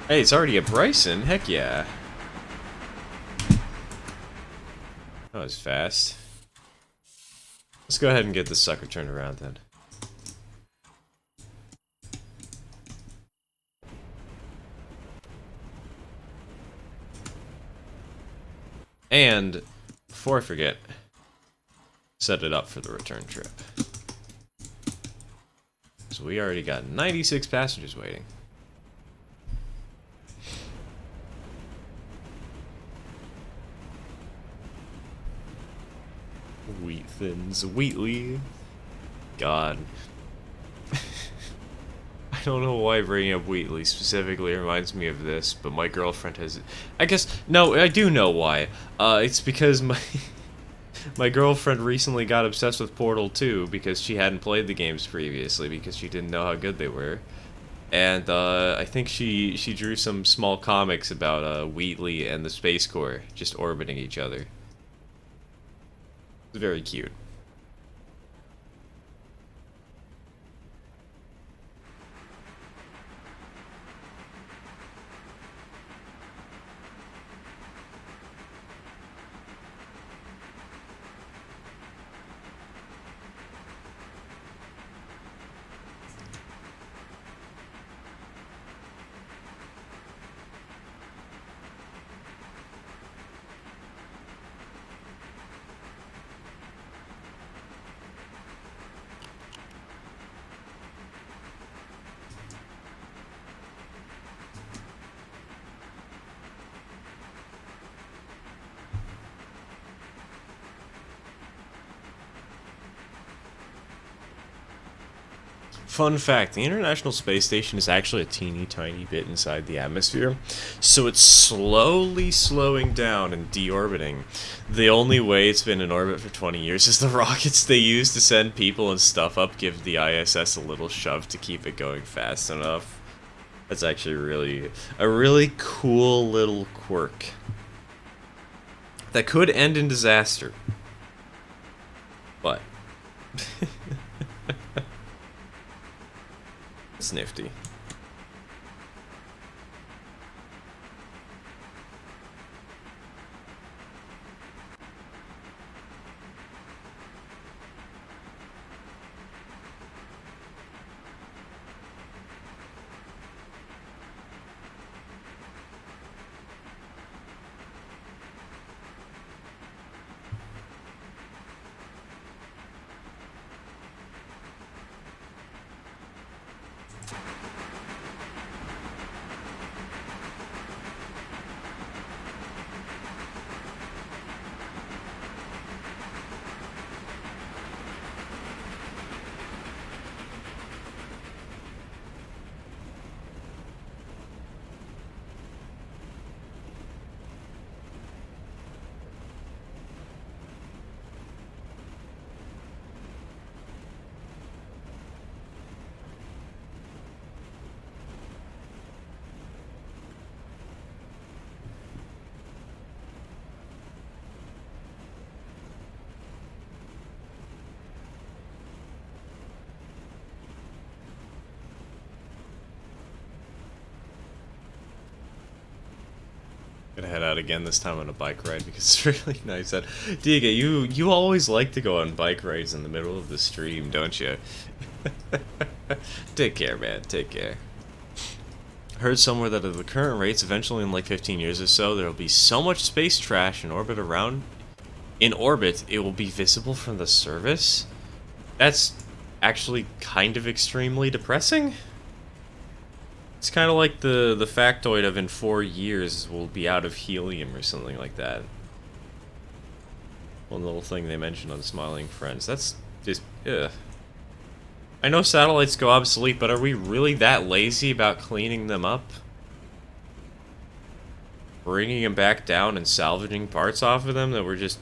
Hey, it's already at Bryson. Heck yeah. That was fast. Let's go ahead and get this sucker turned around then. And, before I forget, set it up for the return trip. So we already got 96 passengers waiting. Wheat thins, Wheatley. God. I don't know why bringing up Wheatley specifically reminds me of this, but my girlfriend has... I guess... No, I do know why. It's because my girlfriend recently got obsessed with Portal 2 because she hadn't played the games previously because she didn't know how good they were. And I think she drew some small comics about Wheatley and the Space Corps just orbiting each other. It's very cute. Fun fact, the International Space Station is actually a teeny tiny bit inside the atmosphere, so it's slowly slowing down and deorbiting. The only way it's been in orbit for 20 years is the rockets they use to send people and stuff up give the ISS a little shove to keep it going fast enough. That's actually a really cool little quirk that could end in disaster. But... it's nifty. gonna head out again, this time on a bike ride, because it's really nice out. Diego, you always like to go on bike rides in the middle of the stream, don't you? Take care, man. Take care. Heard somewhere that at the current rates, eventually in like 15 years or so, there will be so much space trash in orbit it will be visible from the surface. That's actually kind of extremely depressing. It's kind of like the factoid of in 4 years we'll be out of helium or something like that. One little thing they mentioned on Smiling Friends. That's just, ugh. I know satellites go obsolete, but are we really that lazy about cleaning them up? Bringing them back down and salvaging parts off of them that we're just...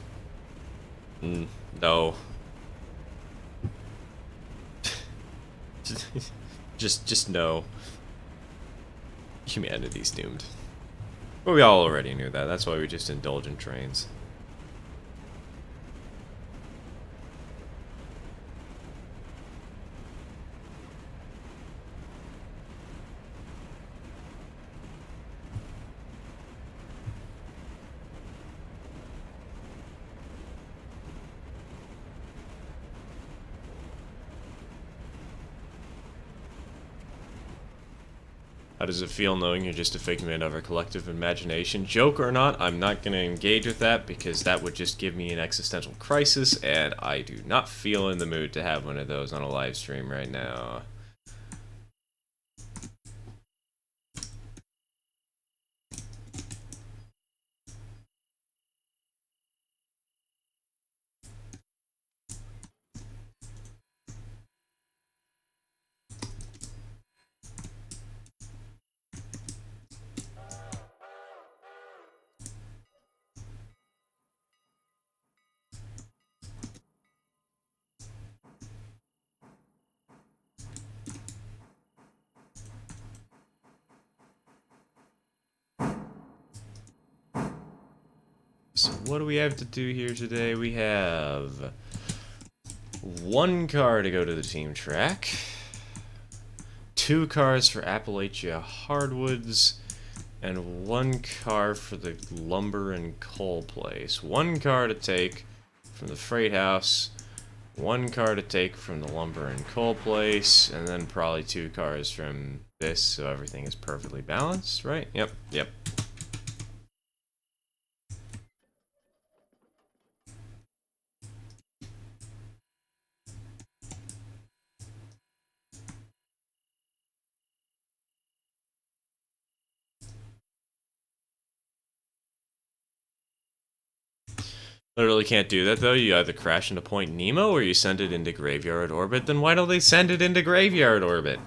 no. just no. Humanity's doomed. But we all already knew that. That's why we just indulge in trains. How does it feel knowing you're just a figment of our collective imagination? Joke or not, I'm not going to engage with that because that would just give me an existential crisis, and I do not feel in the mood to have one of those on a live stream right now. So what do we have to do here today? We have 1 car to go to the team track, 2 cars for Appalachia Hardwoods, and 1 car for the lumber and coal place. 1 car to take from the freight house, 1 car to take from the lumber and coal place, and then probably 2 cars from this, so everything is perfectly balanced, right? Yep. Literally can't do that though. You either crash into Point Nemo or you send it into graveyard orbit. Then why don't they send it into graveyard orbit?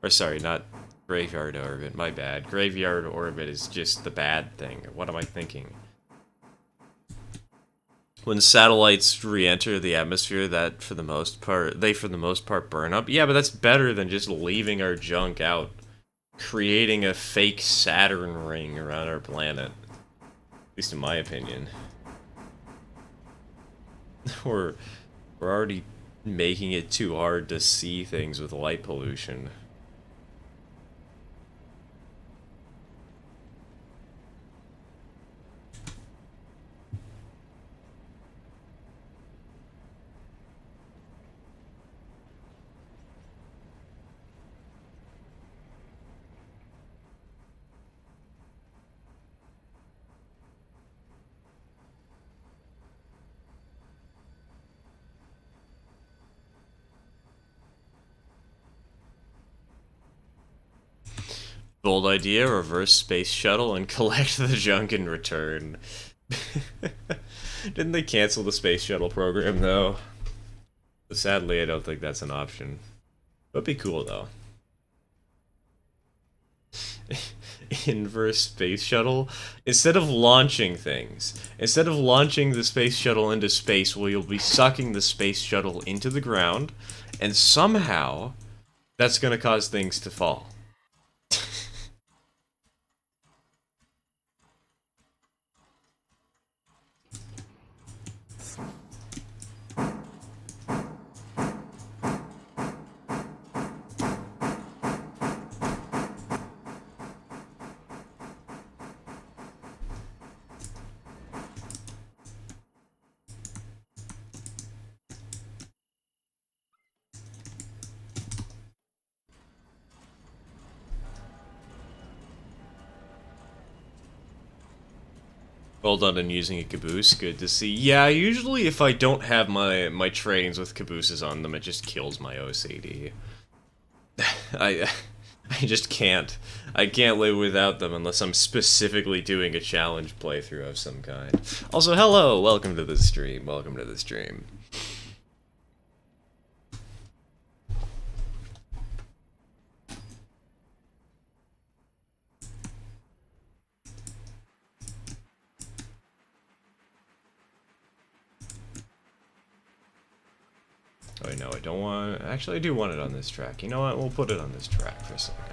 Or sorry, not graveyard orbit, my bad. Graveyard orbit is just the bad thing. What am I thinking? When satellites re-enter the atmosphere, that for the most part burn up. Yeah, but that's better than just leaving our junk out. Creating a fake Saturn ring around our planet. At least in my opinion. We're already making it too hard to see things with light pollution. Bold idea, reverse space shuttle and collect the junk in return. Didn't they cancel the space shuttle program though? Sadly, I don't think that's an option. Would be cool though. Inverse space shuttle. Instead of launching the space shuttle into space, well, you'll be sucking the space shuttle into the ground, and somehow that's gonna cause things to fall. Well done in using a caboose. Good to see. Yeah, usually if I don't have my trains with cabooses on them, it just kills my OCD. I just can't. I can't live without them unless I'm specifically doing a challenge playthrough of some kind. Also, hello! Welcome to the stream. Welcome to the stream. Oh, no, I don't want... Actually, I do want it on this track. You know what? We'll put it on this track for a second.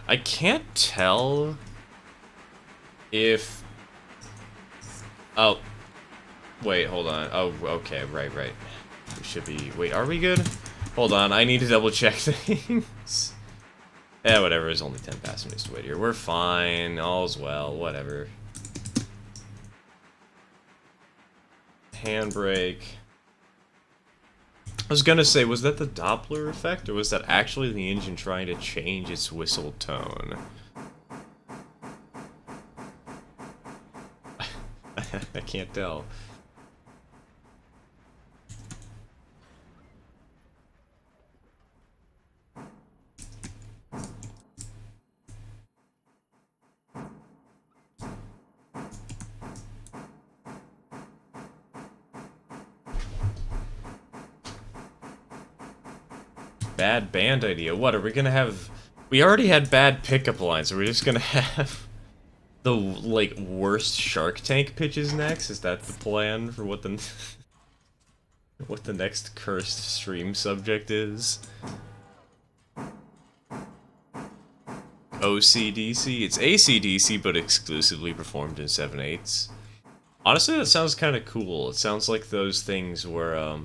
I can't tell if... Oh. Wait, hold on. Oh, okay, right. We should be... Wait, are we good? Hold on, I need to double check things. Eh, whatever, it's only 10 passengers to wait here. We're fine, all's well, whatever. Handbrake. I was gonna say, was that the Doppler effect, or was that actually the engine trying to change its whistle tone? I can't tell. Bad band idea. What, are we gonna have... We already had bad pickup lines. Are we just gonna have the, like, worst Shark Tank pitches next? Is that the plan for what the... what the next cursed stream subject is? OCDC? It's ACDC, but exclusively performed in 7/8. Honestly, that sounds kind of cool. It sounds like those things where,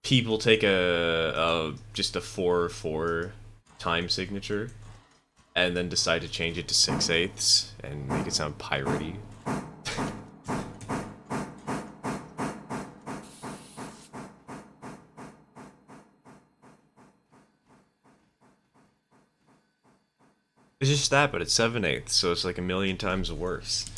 people take just a 4/4 time signature and then decide to change it to 6/8 and make it sound piratey. It's just that, but it's 7/8, so it's like a million times worse.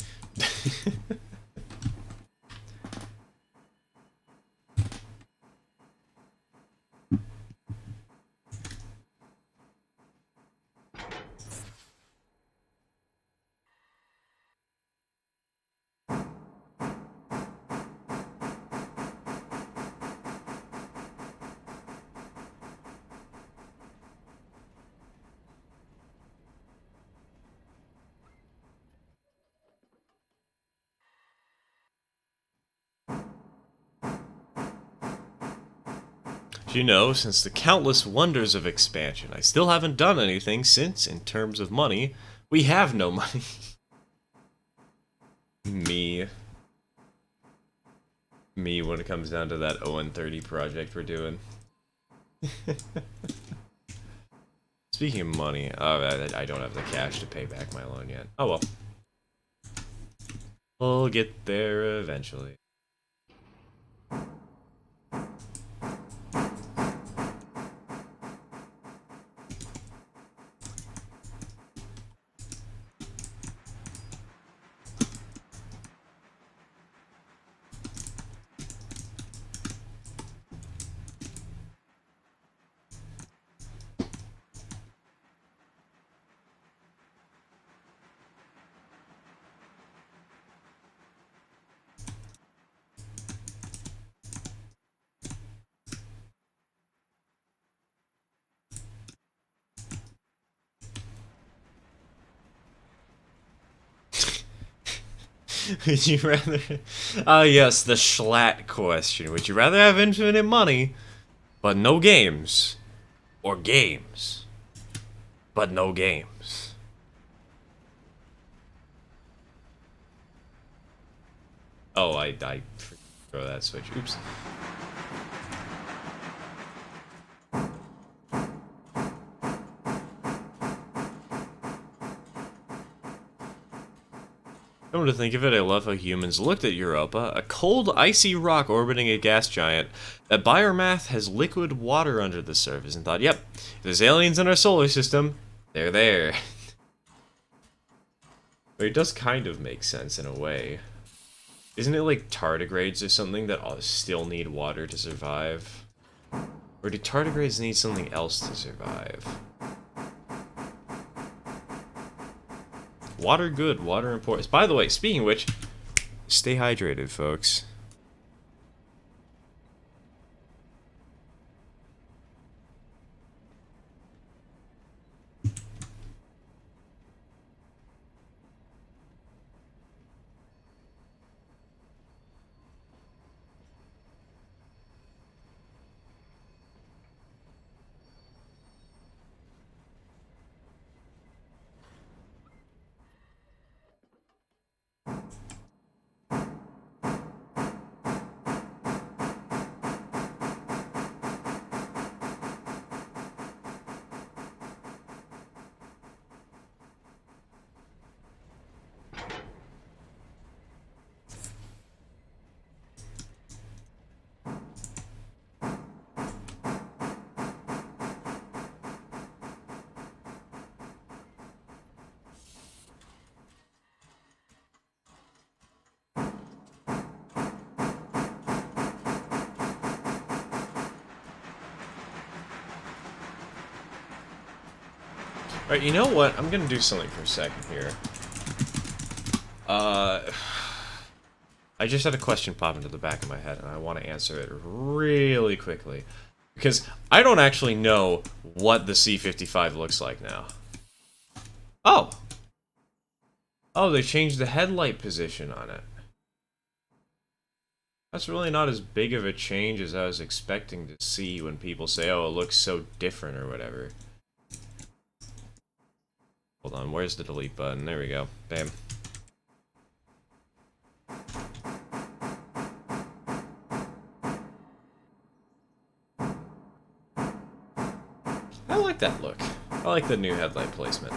You know, since the countless wonders of expansion, I still haven't done anything since, in terms of money, we have no money. Me when it comes down to that ON30 project we're doing. Speaking of money, I don't have the cash to pay back my loan yet. Oh well. We'll get there eventually. Would you rather... yes, the Schlatt question. Would you rather have infinite money, but no games? Or games, but no games? Oh, I throw that switch. Oops. Come to think of it, I love how humans looked at Europa, a cold, icy rock orbiting a gas giant, that by our math has liquid water under the surface, and thought, yep, if there's aliens in our solar system, they're there. But it does kind of make sense in a way. Isn't it like tardigrades or something that still need water to survive? Or do tardigrades need something else to survive? Water good, water important. By the way, speaking of which, stay hydrated, folks. Alright, you know what? I'm gonna do something for a second here. I just had a question pop into the back of my head, and I want to answer it really quickly. Because I don't actually know what the C-55 looks like now. Oh! Oh, they changed the headlight position on it. That's really not as big of a change as I was expecting to see when people say, oh, it looks so different or whatever. Hold on, where's the delete button? There we go. Bam. I like that look. I like the new headlight placement.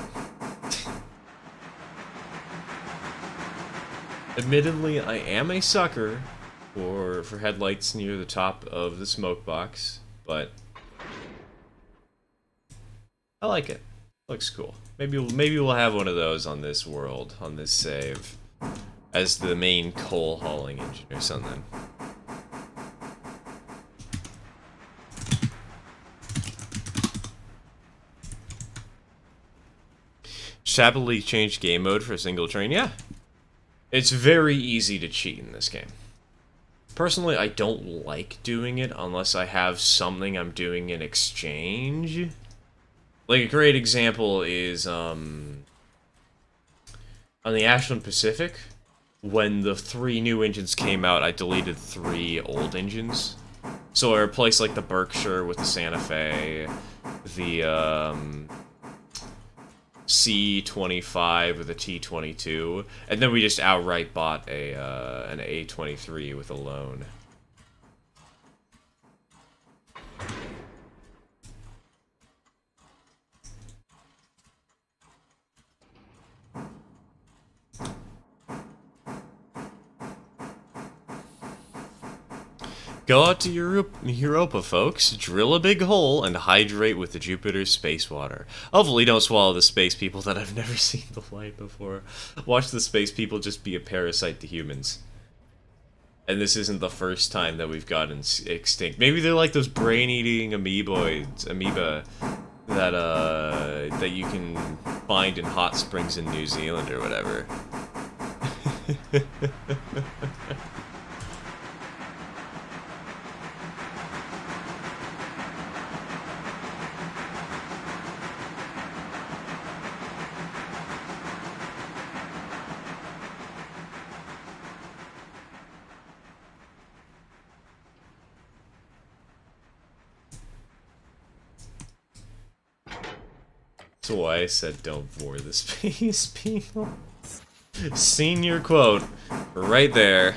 Admittedly, I am a sucker for headlights near the top of the smoke box, but I like it. Looks cool. Maybe we'll have one of those on this world, on this save, as the main coal hauling engine or something. Shabbily changed game mode for a single train. Yeah, it's very easy to cheat in this game. Personally, I don't like doing it unless I have something I'm doing in exchange. Like, a great example is, on the Ashland Pacific, when the 3 new engines came out, I deleted 3 old engines. So I replaced, like, the Berkshire with the Santa Fe, the, C25 with a T22, and then we just outright bought an A23 with a loan. Go out to Europa, folks, drill a big hole, and hydrate with the Jupiter space water. Hopefully don't swallow the space people that have never seen the light before. Watch the space people just be a parasite to humans. And this isn't the first time that we've gotten extinct. Maybe they're like those brain-eating amoeba that you can find in hot springs in New Zealand or whatever. That's why I said don't bore the space people. Senior quote, right there.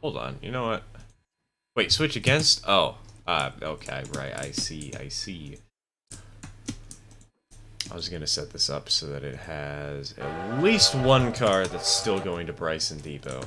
Hold on, you know what? Wait, switch against? Oh. Okay, right, I see, I see. I was gonna set this up so that it has at least one card that's still going to Bryson Depot.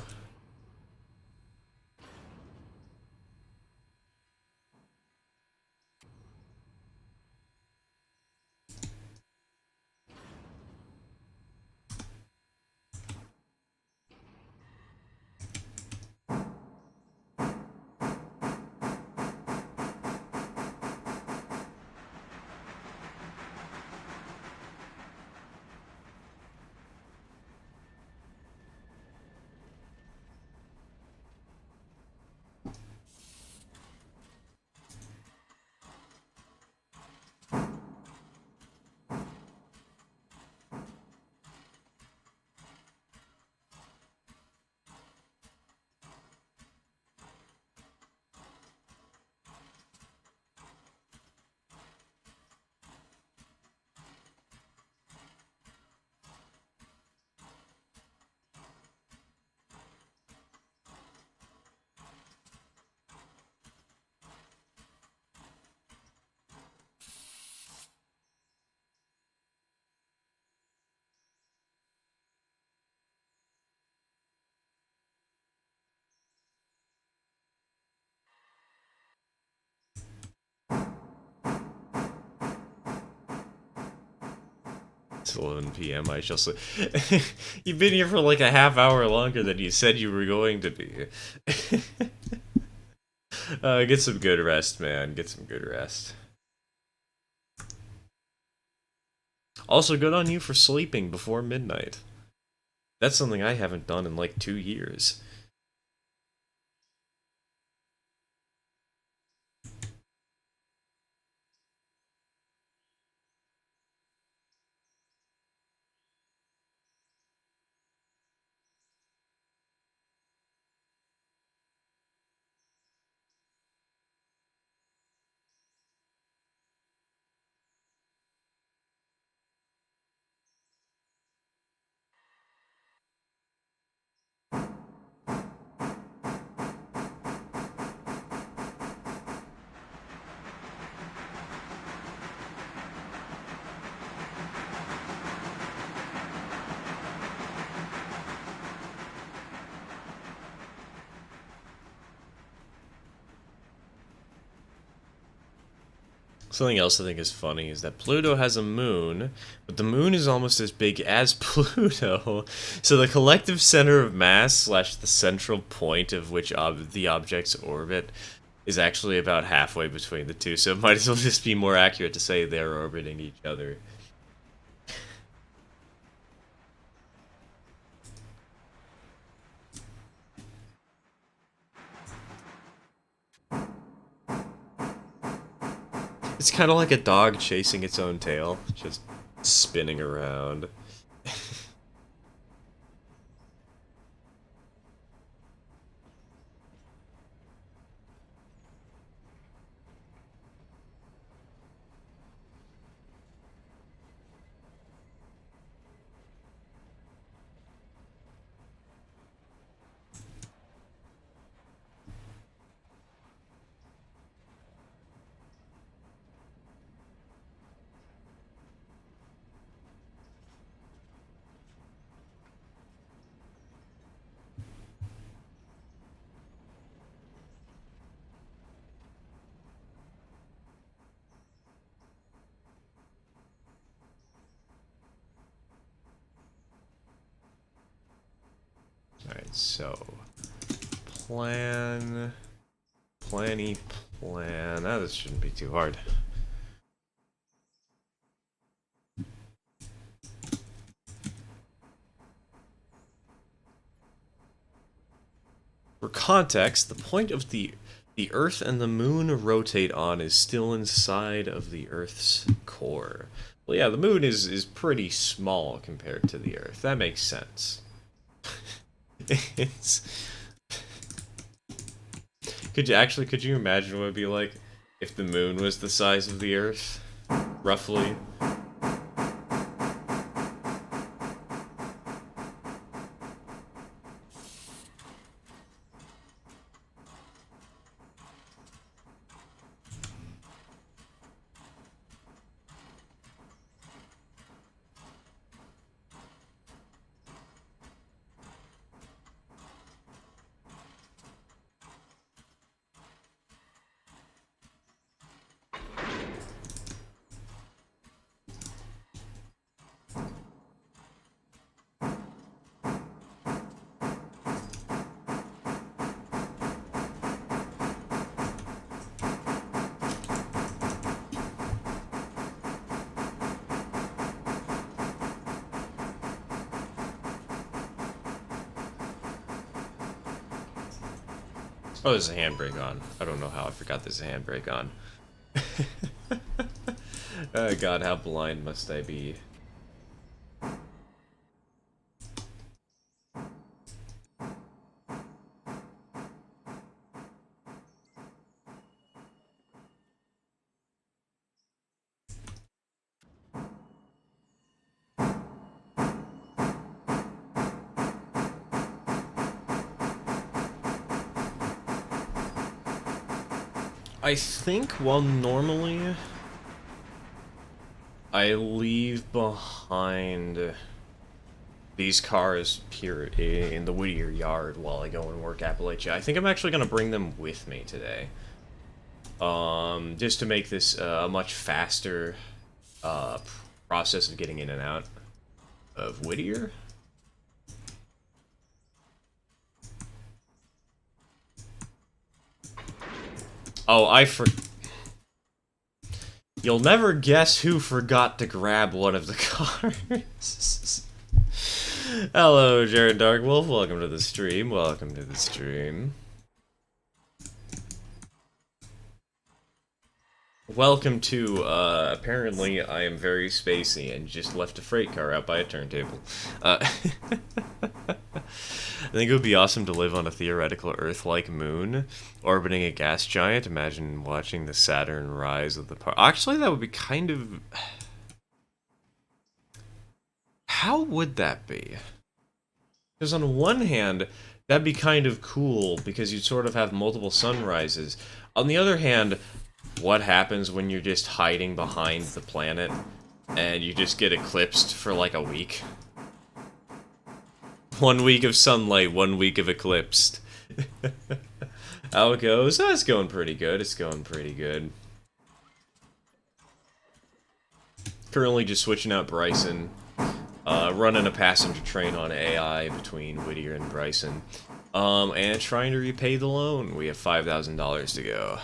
It's 11 p.m. I shall say. You've been here for like a half hour longer than you said you were going to be. Get some good rest, man. Get some good rest. Also, good on you for sleeping before midnight. That's something I haven't done in like 2 years. Something else I think is funny is that Pluto has a moon, but the moon is almost as big as Pluto. So the collective center of mass slash the central point of which the object's orbit is actually about halfway between the two. So it might as well just be more accurate to say they're orbiting each other. It's kind of like a dog chasing its own tail, just spinning around. Alright, so plan, planny, plan. Oh, this shouldn't be too hard. For context, the point of the Earth and the Moon rotate on is still inside of the Earth's core. Well, yeah, the Moon is pretty small compared to the Earth. That makes sense. It's. Could you imagine what it'd be like if the Moon was the size of the Earth, roughly? Oh, there's a handbrake on. I don't know how I forgot there's a handbrake on. Oh god, how blind must I be? I think, well, normally I leave behind these cars here in the Whittier yard while I go and work Appalachia. I think I'm actually going to bring them with me today. Just to make this a much faster process of getting in and out of Whittier. Oh, You'll never guess who forgot to grab one of the cars. Hello, Jared Darkwolf. Welcome to the stream. Welcome to the stream. Welcome to, apparently I am very spacey and just left a freight car out by a turntable. I think it would be awesome to live on a theoretical Earth-like moon, orbiting a gas giant. Imagine watching the Saturn rise of the Actually, that would be kind of... How would that be? Because on one hand, that'd be kind of cool, because you'd sort of have multiple sunrises. On the other hand, what happens when you're just hiding behind the planet, and you just get eclipsed for like a week? 1 week of sunlight, 1 week of eclipsed. How it goes? Oh, it's going pretty good. It's going pretty good. Currently just switching out Bryson. Running a passenger train on AI between Whittier and Bryson. And trying to repay the loan. We have $5,000 to go.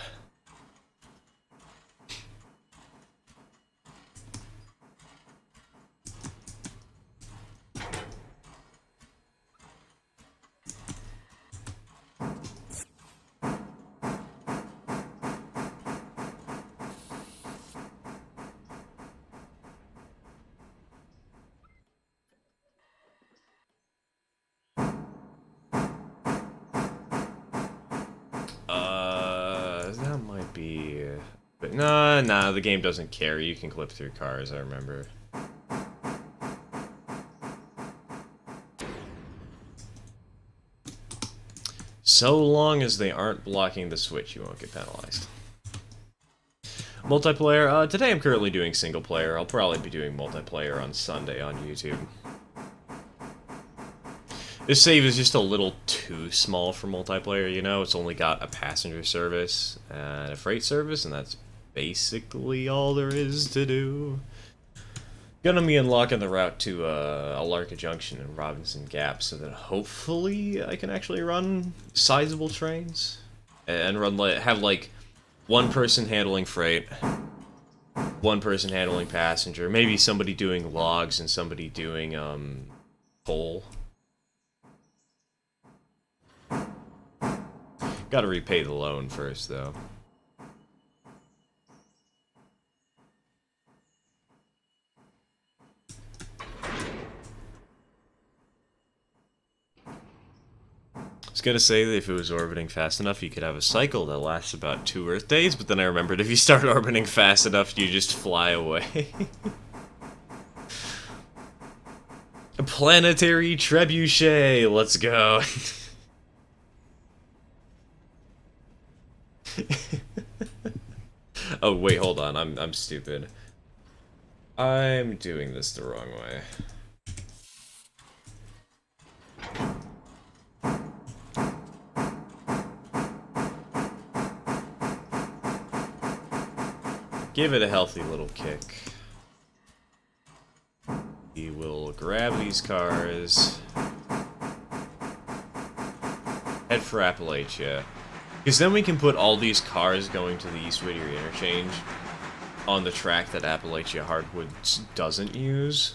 That might be... But nah, the game doesn't care. You can clip through cars, I remember. So long as they aren't blocking the switch, you won't get penalized. Multiplayer, today I'm currently doing single player. I'll probably be doing multiplayer on Sunday on YouTube. This save is just a little too small for multiplayer, you know? It's only got a passenger service and a freight service, and that's basically all there is to do. Gonna be unlocking the route to Alarka Junction and Robinson Gap so that hopefully I can actually run sizable trains. And have like one person handling freight, one person handling passenger, maybe somebody doing logs and somebody doing coal. Gotta repay the loan first, though. I was gonna say that if it was orbiting fast enough, you could have a cycle that lasts about 2 Earth days, but then I remembered if you start orbiting fast enough, you just fly away. A planetary trebuchet, let's go. Oh wait, hold on. I'm stupid. I'm doing this the wrong way. Give it a healthy little kick. We will grab these cars. Head for Appalachia. Because then we can put all these cars going to the East Whittier interchange on the track that Appalachia Hardwoods doesn't use.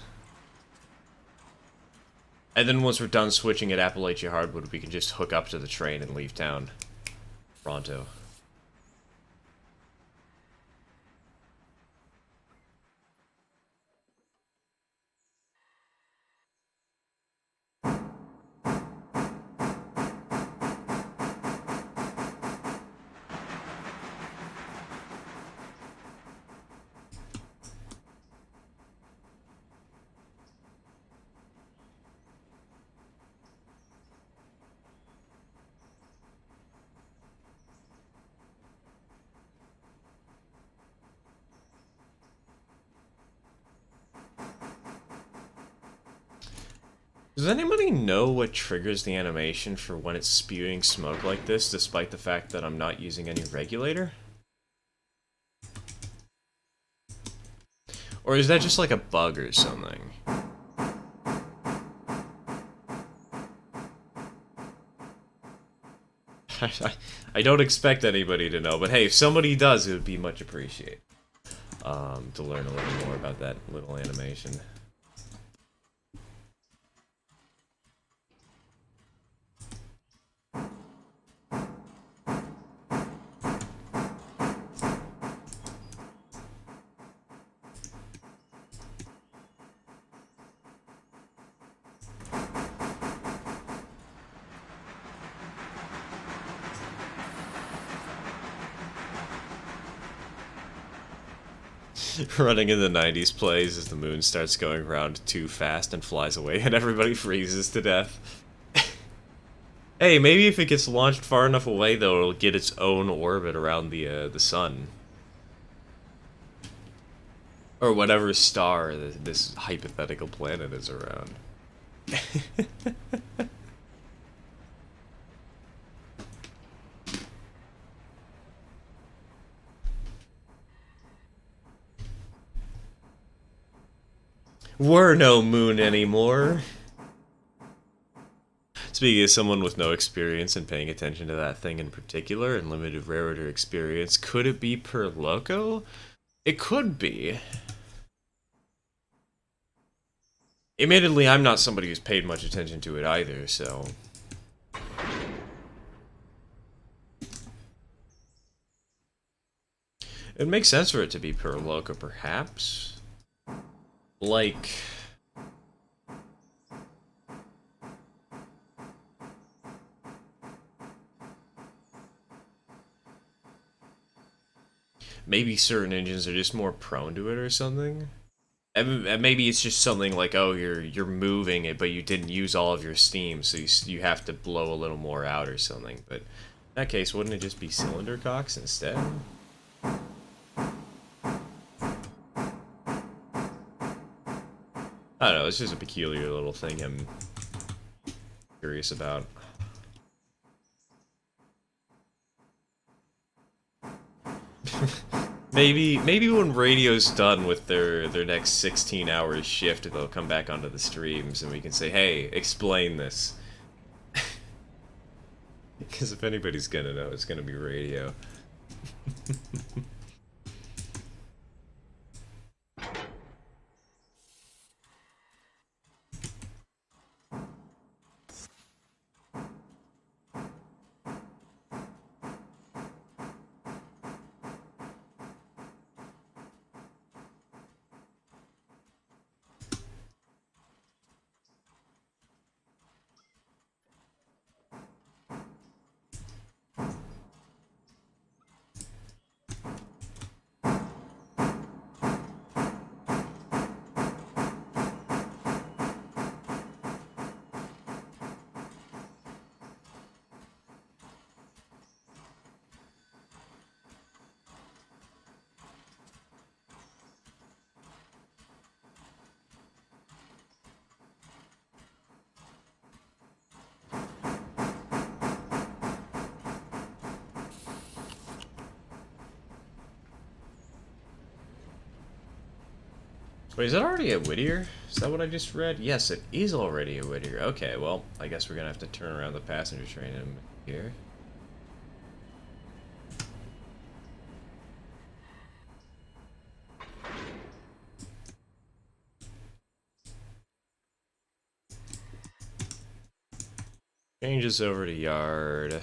And then once we're done switching at Appalachia Hardwood, we can just hook up to the train and leave town. Pronto. Does anybody know what triggers the animation for when it's spewing smoke like this, despite the fact that I'm not using any regulator? Or is that just like a bug or something? I don't expect anybody to know, but hey, if somebody does, it would be much appreciated. To learn a little more about that little animation. Running in the 90s plays as the moon starts going around too fast and flies away and everybody freezes to death. Hey, maybe if it gets launched far enough away though, it'll get its own orbit around the sun. Or whatever star this hypothetical planet is around. We're no moon anymore. Speaking as someone with no experience in paying attention to that thing in particular and limited rarity experience, could it be per loco? It could be. Admittedly, I'm not somebody who's paid much attention to it either, so... It makes sense for it to be per loco, perhaps. Like... maybe certain engines are just more prone to it or something? And maybe it's just something like, oh, you're moving it, but you didn't use all of your steam, so you have to blow a little more out or something. But in that case, wouldn't it just be cylinder cocks instead? I don't know, it's just a peculiar little thing I'm curious about. Maybe when radio's done with their next 16 hours shift, they'll come back onto the streams and we can say, hey, explain this. Because if anybody's gonna know, it's gonna be radio. Wait, is that already at Whittier? Is that what I just read? Yes, it is already at Whittier. Okay, well, I guess we're gonna have to turn around the passenger train in here. Changes over to yard.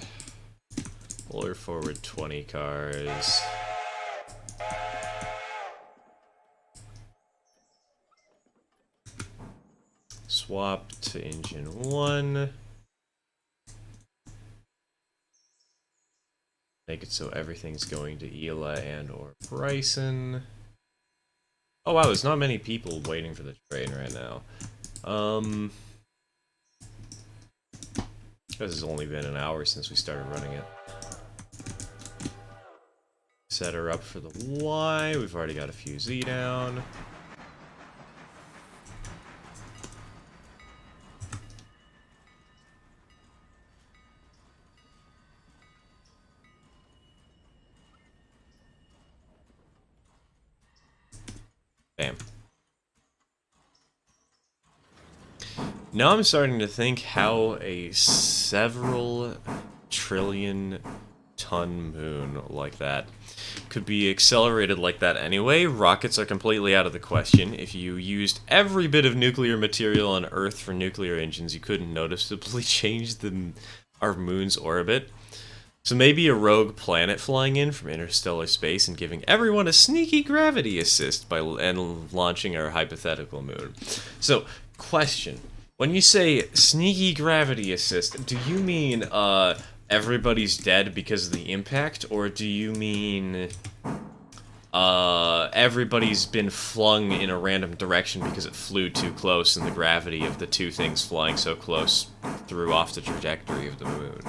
Pull her forward 20 cars. Swap to engine 1. Make it so everything's going to Ela and or Bryson. Oh wow, there's not many people waiting for the train right now. This has only been an hour since we started running it. Set her up for the Y. We've already got a few Z down. Bam. Now I'm starting to think how a several trillion ton moon like that could be accelerated like that anyway. Rockets are completely out of the question. If you used every bit of nuclear material on Earth for nuclear engines, you couldn't noticeably change our moon's orbit. So maybe a rogue planet flying in from interstellar space and giving everyone a sneaky gravity assist and launching our hypothetical moon. So, question. When you say sneaky gravity assist, do you mean everybody's dead because of the impact, or do you mean everybody's been flung in a random direction because it flew too close and the gravity of the two things flying so close threw off the trajectory of the moon?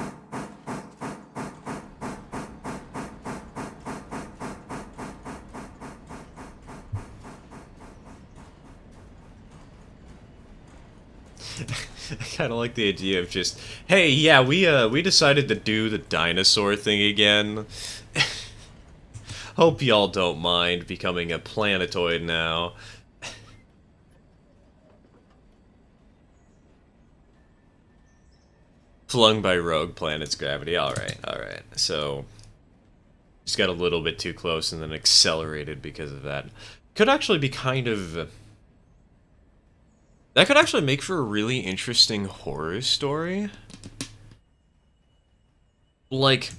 I kind of like the idea of just, hey, yeah, we decided to do the dinosaur thing again. Hope y'all don't mind becoming a planetoid now. Flung by rogue planet's gravity. Alright, alright. So, just got a little bit too close and then accelerated because of that. Could actually be kind of... That could actually make for a really interesting horror story. Like,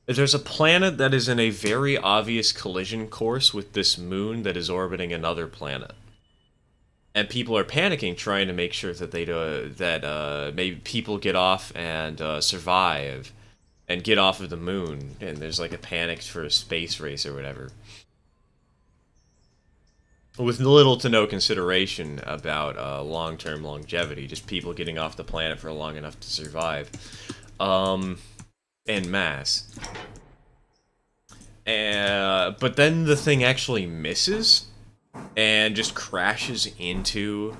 there's a planet that is in a very obvious collision course with this moon that is orbiting another planet. And people are panicking, trying to make sure that maybe people get off and survive and get off of the moon. And there's like a panic for a space race or whatever, with little to no consideration about long-term longevity. Just people getting off the planet for long enough to survive, en masse. But then the thing actually misses and just crashes into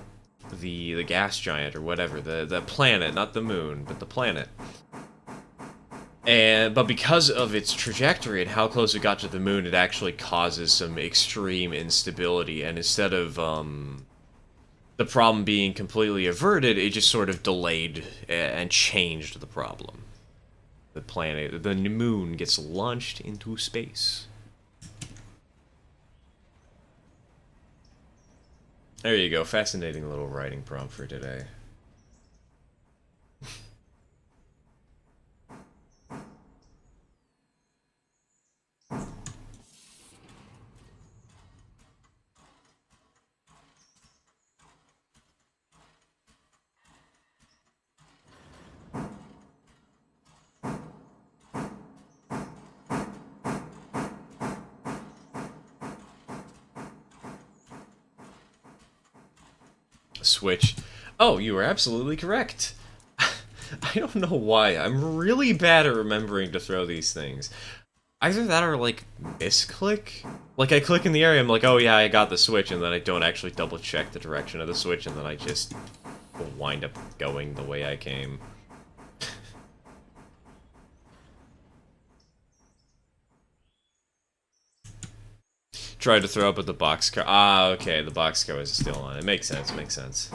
the gas giant or whatever, the planet, not the moon, but the planet. But because of its trajectory and how close it got to the moon, it actually causes some extreme instability, and instead of the problem being completely averted, it just sort of delayed and changed the problem. The moon gets launched into space. There you go, fascinating little writing prompt for today. Switch. Oh, you were absolutely correct. I don't know why. I'm really bad at remembering to throw these things. Either that or, like, misclick? Like, I click in the area, I'm like, oh yeah, I got the switch, and then I don't actually double-check the direction of the switch, and then I just wind up going the way I came. Tried to throw up at the boxcar. Ah, okay, the boxcar was still on. It makes sense, makes sense.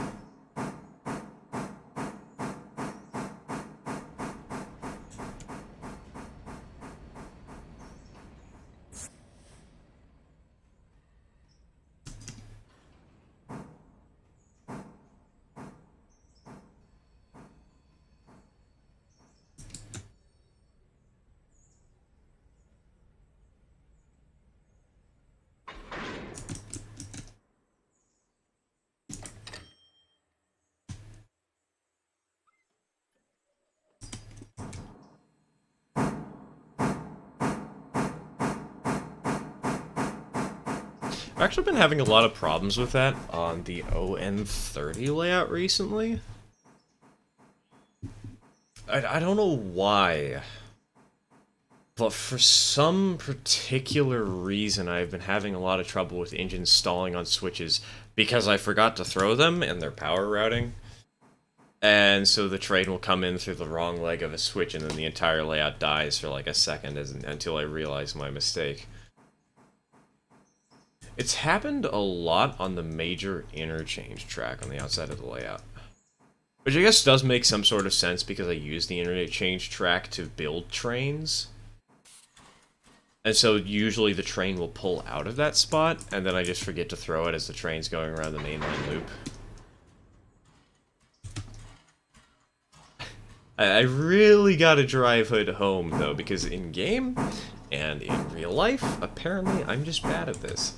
I've actually been having a lot of problems with that on the ON30 layout recently. I don't know why, but for some particular reason I've been having a lot of trouble with engines stalling on switches because I forgot to throw them in their power routing. And so the train will come in through the wrong leg of a switch and then the entire layout dies for like a second until I realize my mistake. It's happened a lot on the major interchange track on the outside of the layout. Which I guess does make some sort of sense because I use the interchange track to build trains. And so usually the train will pull out of that spot, and then I just forget to throw it as the train's going around the mainline loop. I really gotta drive it home, though, because in-game and in real life, apparently I'm just bad at this.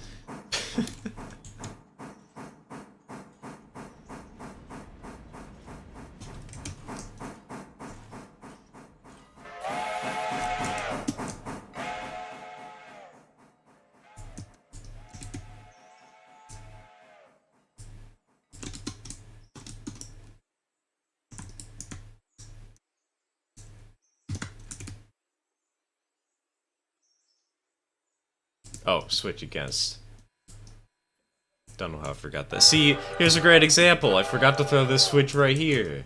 Oh, switch against. Don't know how I forgot that. See, here's a great example. I forgot to throw this switch right here.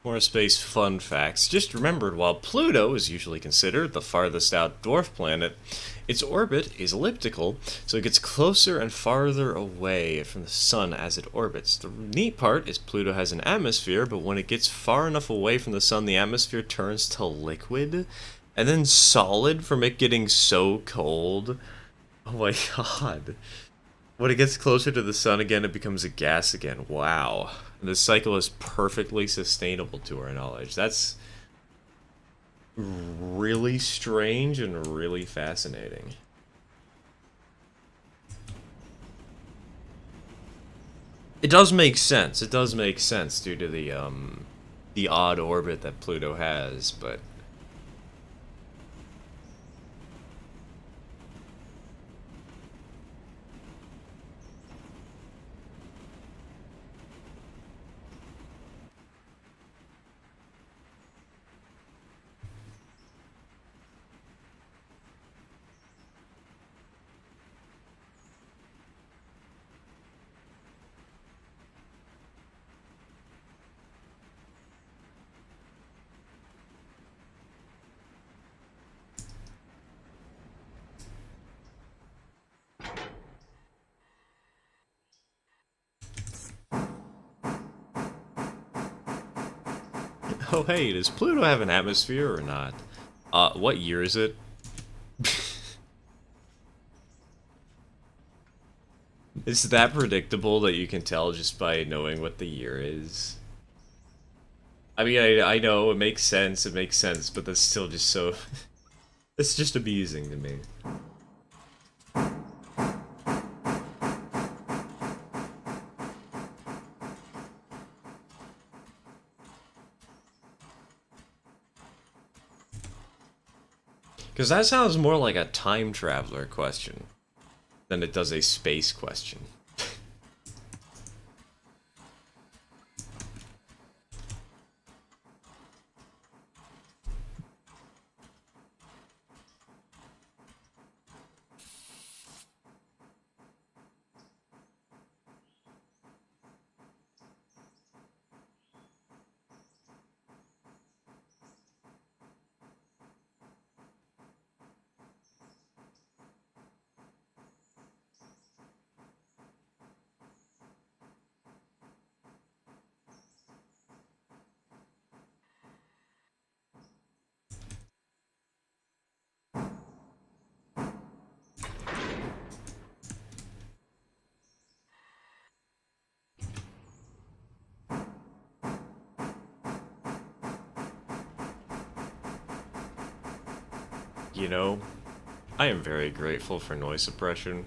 More space fun facts. Just remembered, while Pluto is usually considered the farthest out dwarf planet, its orbit is elliptical, so it gets closer and farther away from the sun as it orbits. The neat part is Pluto has an atmosphere, but when it gets far enough away from the sun, the atmosphere turns to liquid, and then solid from it getting so cold. Oh my god. When it gets closer to the sun again, it becomes a gas again. Wow. And this cycle is perfectly sustainable to our knowledge. That's really strange and really fascinating. It does make sense. It does make sense due to the odd orbit that Pluto has, but oh hey, does Pluto have an atmosphere or not? What year is it? It's that predictable that you can tell just by knowing what the year is. I mean, I know, it makes sense, but that's still just so... it's just amusing to me. Oh, Because that sounds more like a time traveler question than it does a space question. You know, I am very grateful for noise suppression.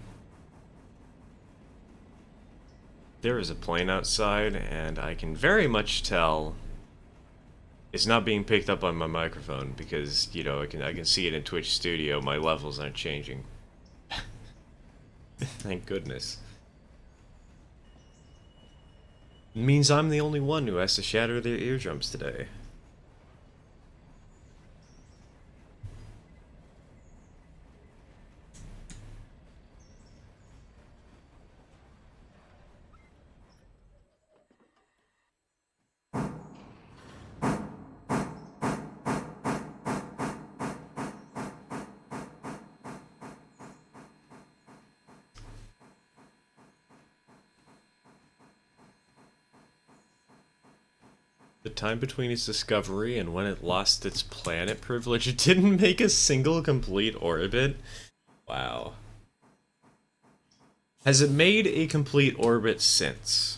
There is a plane outside, and I can very much tell it's not being picked up on my microphone because, you know, I can see it in Twitch Studio. My levels aren't changing. Thank goodness. It means I'm the only one who has to shatter their eardrums today. The time between its discovery and when it lost its planet privilege, it didn't make a single complete orbit? Wow. Has it made a complete orbit since?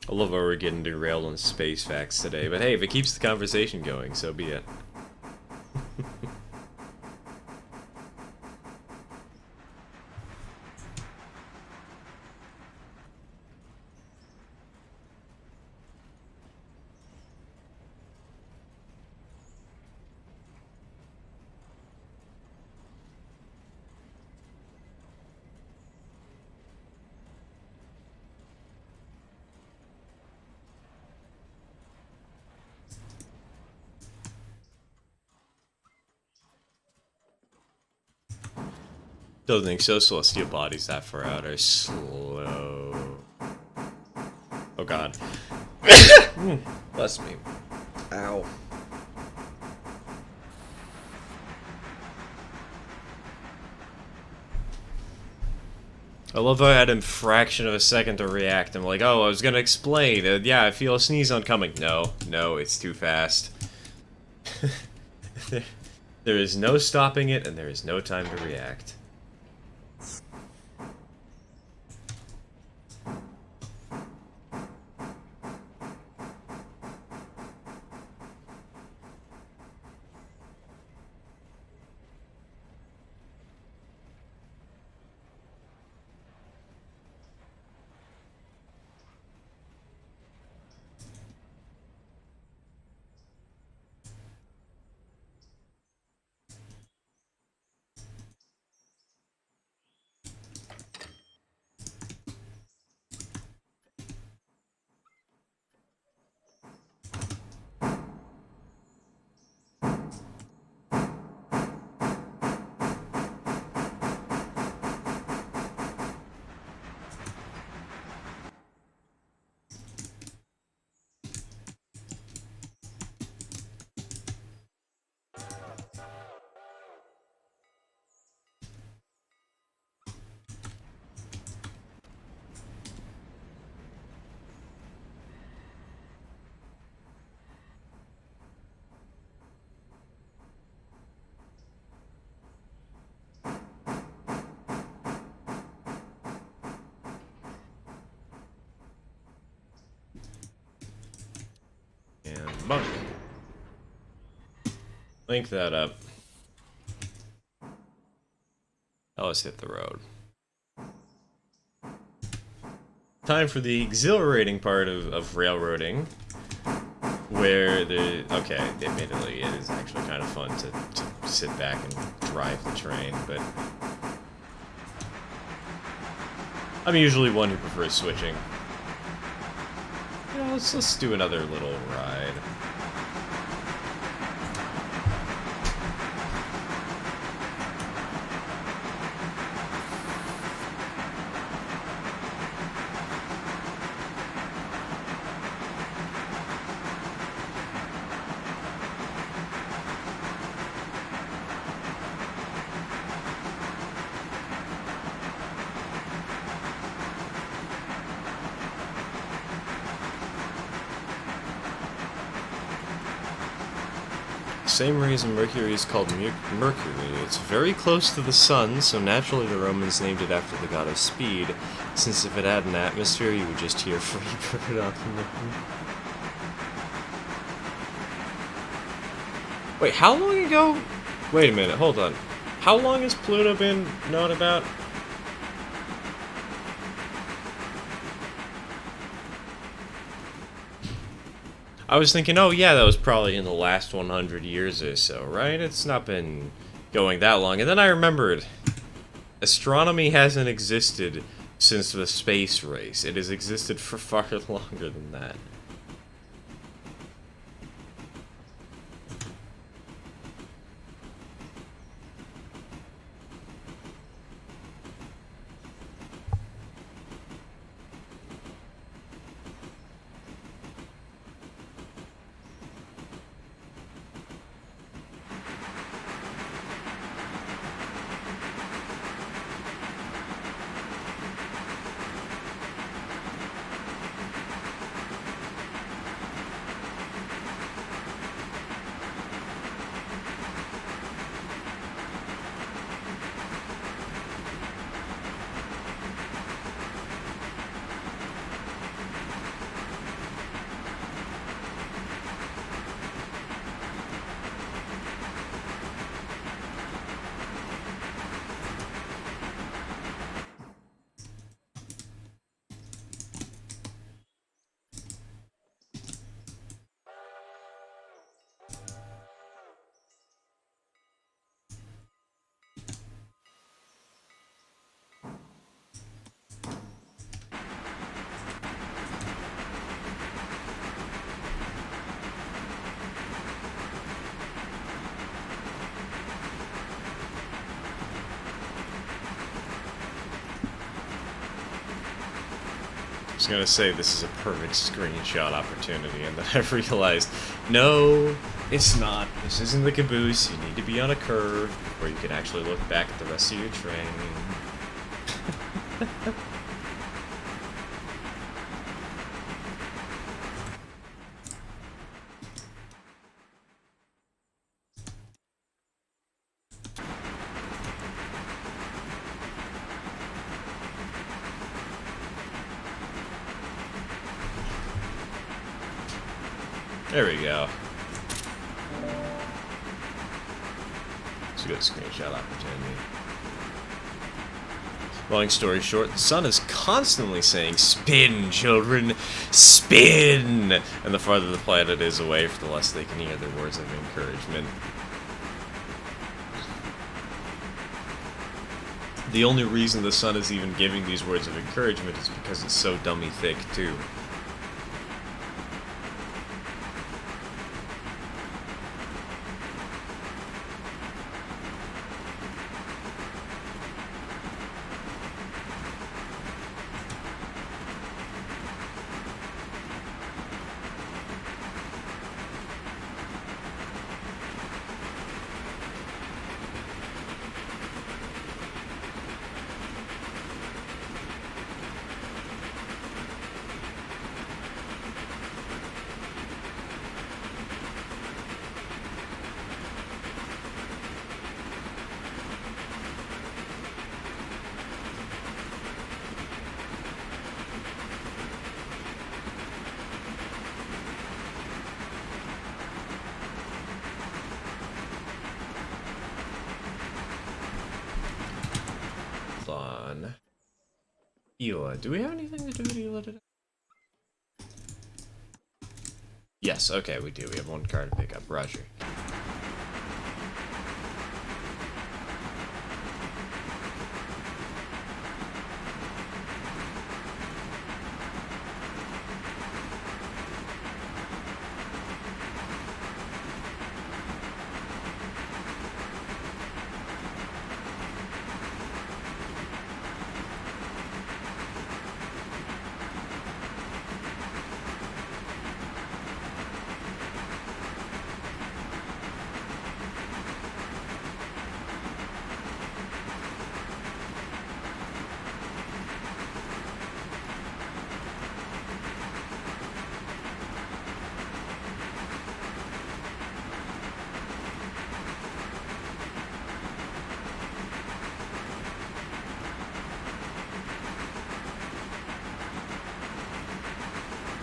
I love how we're getting derailed on space facts today, but hey, if it keeps the conversation going, so be it. Don't think so. Celestial bodies that far out are slow. Oh god. Bless me. Ow. I love how I had a fraction of a second to react. I'm like, oh, I was gonna explain. Yeah, I feel a sneeze oncoming. No, no, it's too fast. There is no stopping it, and there is no time to react. And monk. Link that up. let's hit the road. Time for the exhilarating part of railroading, where okay, admittedly, it is actually kind of fun to sit back and drive the train, but I'm usually one who prefers switching. You know, let's do another little ride. Same reason Mercury is called Mercury. It's very close to the sun, so naturally the Romans named it after the god of speed, since if it had an atmosphere, you would just hear Freebird on the moon. Wait, how long ago? Wait a minute, hold on. How long has Pluto been known about? I was thinking, oh yeah, that was probably in the last 100 years or so, right? It's not been going that long. And then I remembered, astronomy hasn't existed since the space race. It has existed for far longer than that. I was gonna say this is a perfect screenshot opportunity, and then I realized, no, it's not. This isn't the caboose. You need to be on a curve where you can actually look back at the rest of your train. There we go. It's a good screenshot opportunity. Long story short, the sun is constantly saying, "Spin, children, spin!" And the farther the planet is away, the less they can hear their words of encouragement. The only reason the sun is even giving these words of encouragement is because it's so dummy thick, too. on Ela. Do we have anything to do with Ela today? Yes, okay, we do. We have one card to pick up. Roger.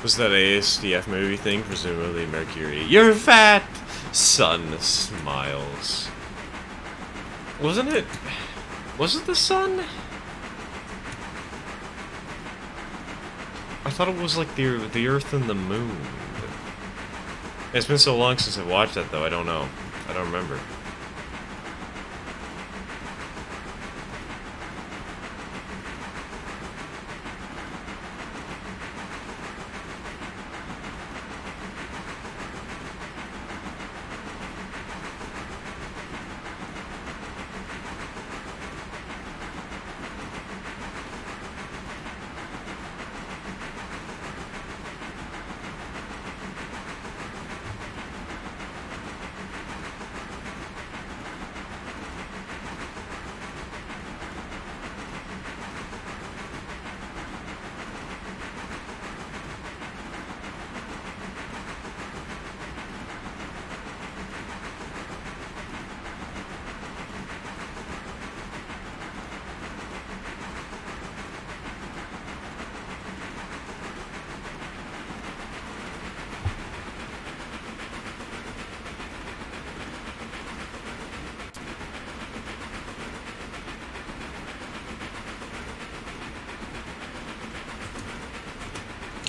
Was that ASDF movie thing? Presumably Mercury. You're fat! Sun smiles. Wasn't it? Was it the sun? I thought it was like the Earth and the Moon. It's been so long since I watched that though, I don't know. I don't remember.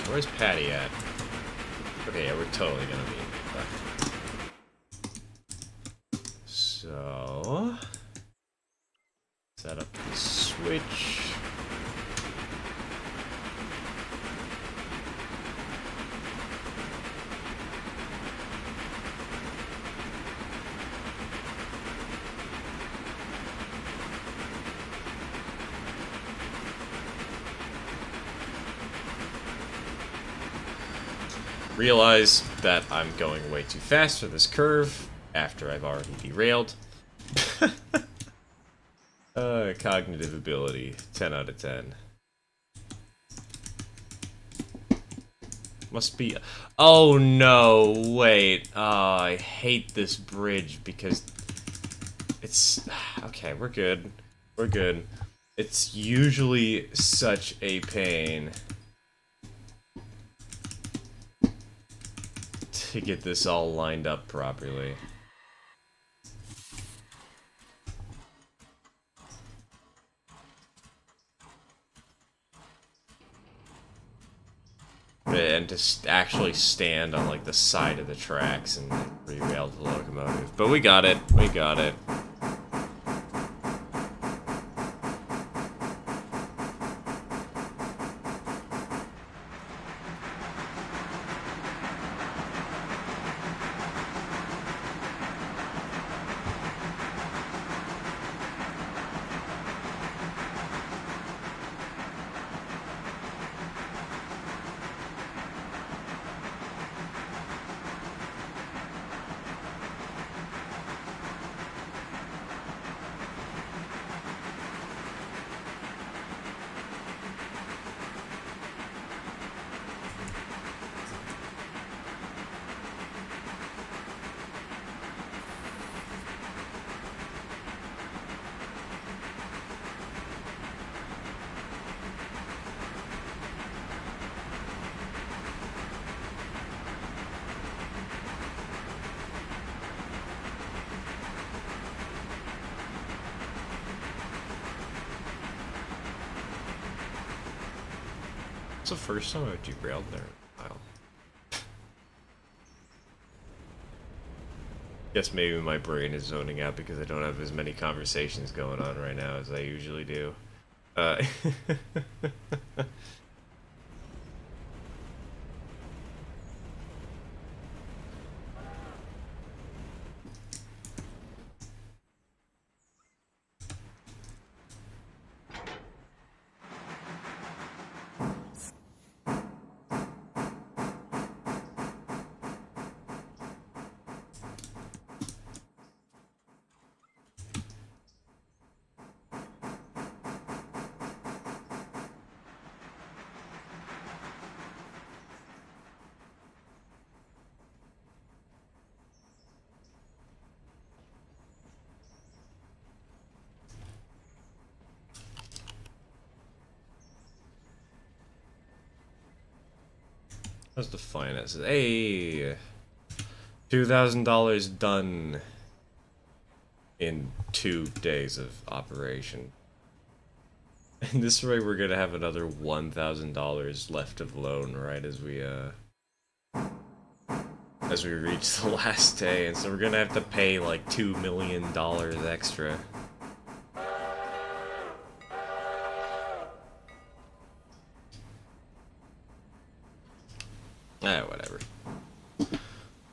Where's Patty at? Okay, yeah, we're totally gonna be back. So set up the switch. Realize that I'm going way too fast for this curve after I've already derailed. Cognitive ability, 10 out of 10. Must be... Oh no, wait. Oh, I hate this bridge because it's... Okay, we're good. We're good. It's usually such a pain to get this all lined up properly. And to actually stand on like the side of the tracks and derail the locomotive. But we got it. We got it. It's the first time I've derailed there. Wow. Guess maybe my brain is zoning out because I don't have as many conversations going on right now as I usually do. How's the finances? Hey, $2,000 done in 2 days of operation. And this way we're gonna have another $1,000 left of loan right as we reach the last day, and so we're gonna have to pay like $2 million extra. Whatever.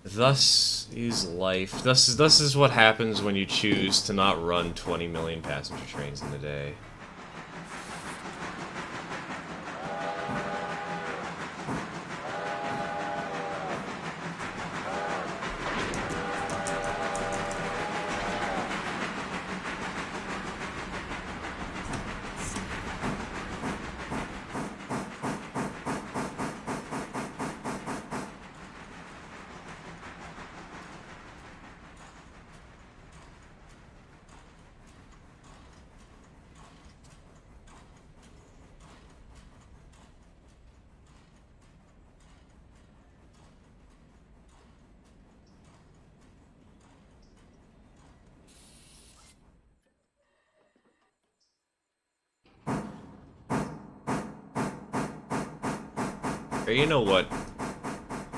Thus is life. Thus is what happens when you choose to not run 20 million passenger trains in a day. You know what?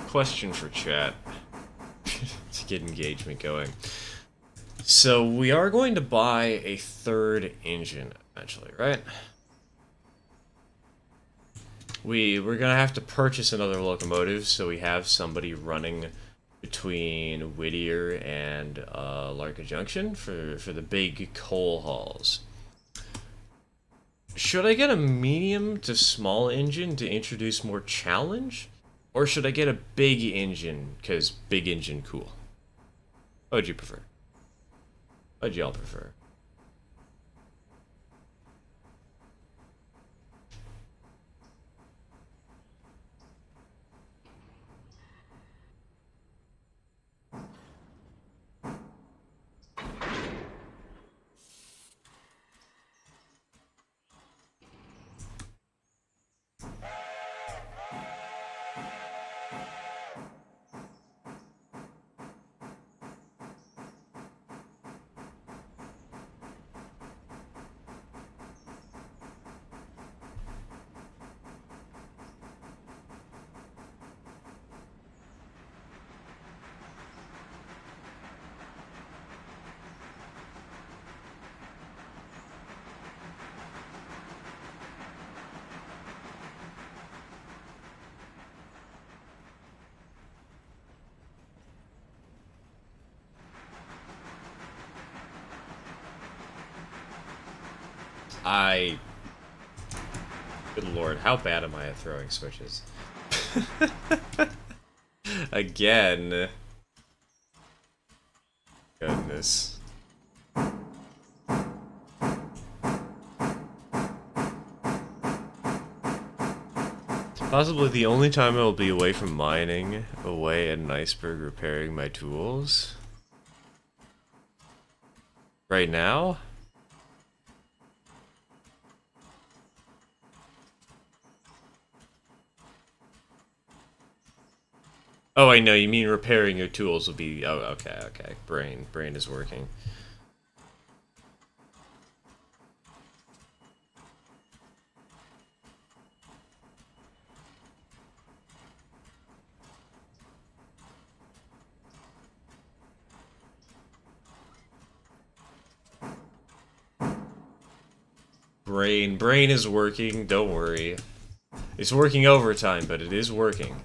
Question for chat to get engagement going. So we are going to buy a third engine eventually, right? We're gonna have to purchase another locomotive, so we have somebody running between Whittier and Larka Junction for the big coal hauls. Should I get a medium to small engine to introduce more challenge? Or should I get a big engine, because big engine cool? What would you prefer? What would y'all prefer? Good lord, how bad am I at throwing switches? Again. Goodness. Possibly the only time I will be away from mining, away at an iceberg repairing my tools. Right now? Oh, I know, you mean repairing your tools will be... Oh, okay. Brain is working. Brain is working, don't worry. It's working overtime, but it is working.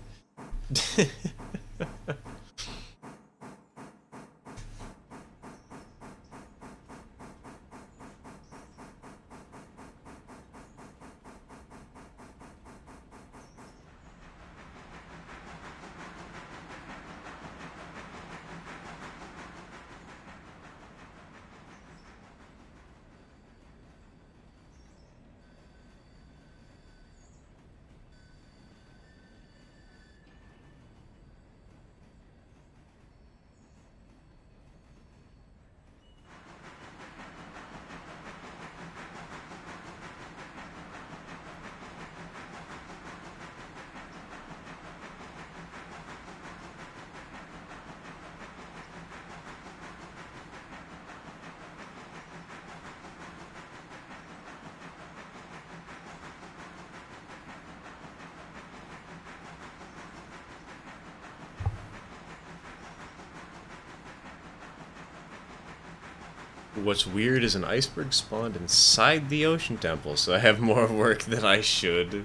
What's weird is an iceberg spawned inside the ocean temple, so I have more work than I should.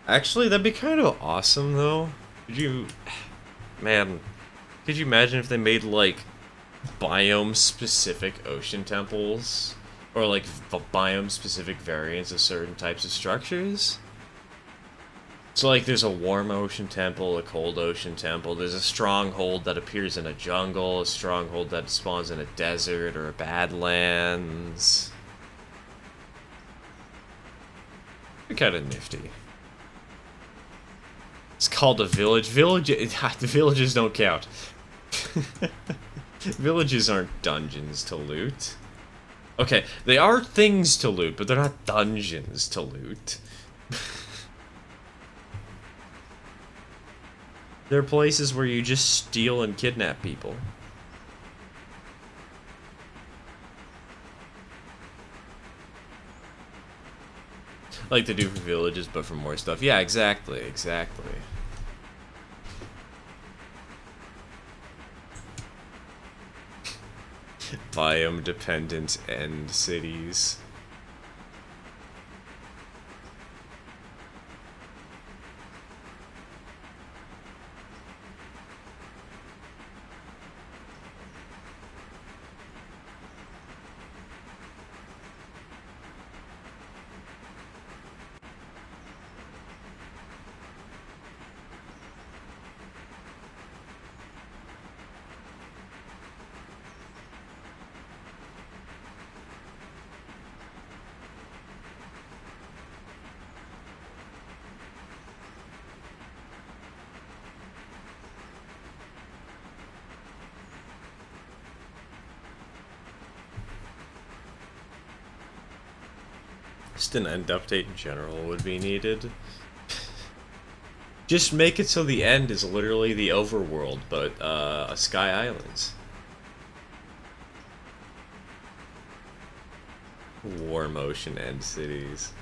Actually, that'd be kind of awesome, though. Could you... Man, could you imagine if they made, like, biome-specific ocean temples? Or, like, biome-specific variants of certain types of structures? So, like, there's a warm ocean temple, a cold ocean temple, there's a stronghold that appears in a jungle, a stronghold that spawns in a desert or a badlands. They're kind of nifty. It's called a village. The villages don't count. Villages aren't dungeons to loot. Okay, they are things to loot, but they're not dungeons to loot. They're places where you just steal and kidnap people. Like they do for villages, but for more stuff. Yeah, exactly, exactly. Biome-dependent end cities. Just an end update in general would be needed. Just make it so the end is literally the overworld, but Sky Islands. Warm ocean end cities.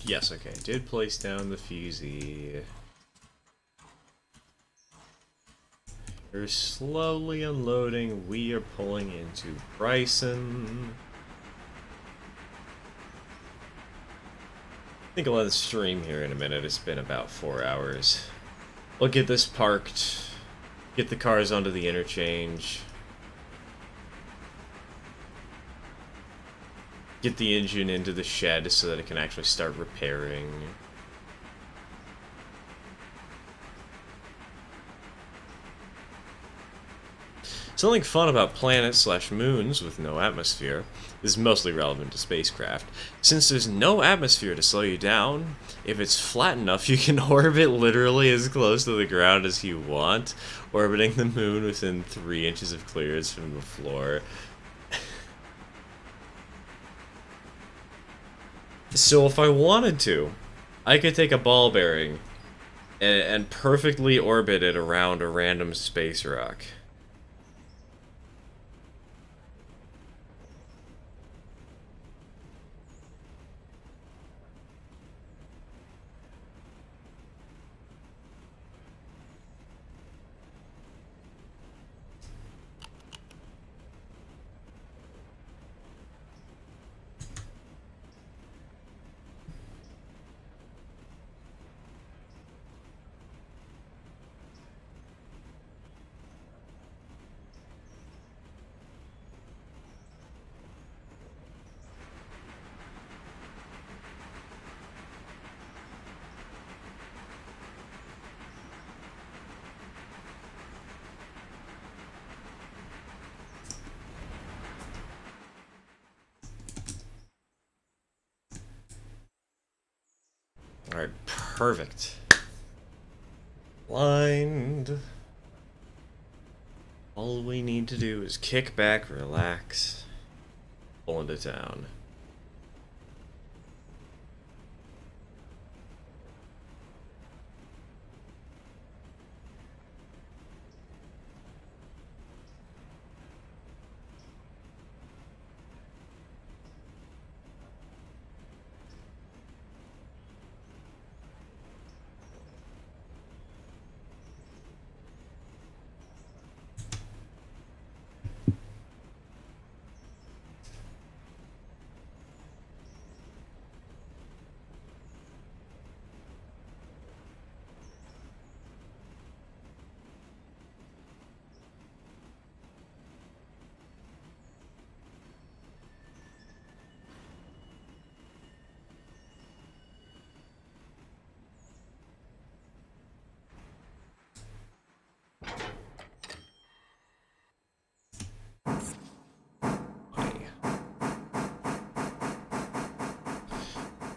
Yes, okay. Did place down the fusee. You're slowly unloading. We are pulling into Bryson. think I'll end the stream here in a minute. It's been about 4 hours. We'll get this parked, get the cars onto the interchange, get the engine into the shed so that it can actually start repairing. Something fun about planets/moons with no atmosphere is mostly relevant to spacecraft. Since there's no atmosphere to slow you down, if it's flat enough, you can orbit literally as close to the ground as you want, orbiting the moon within 3 inches of clearance from the floor. So if I wanted to, I could take a ball bearing and perfectly orbit it around a random space rock. Alright, perfect. Lined. All we need to do is kick back, relax, pull into town.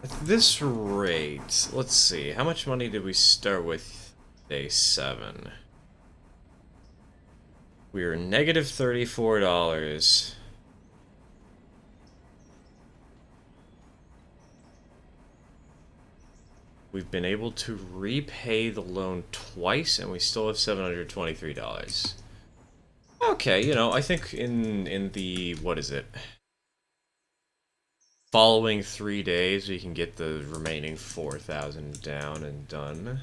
At this rate, let's see, how much money did we start with day 7? We were negative $34. We've been able to repay the loan twice, and we still have $723. Okay, you know, I think in the, what is it? Following 3 days, we can get the remaining 4,000 down and done.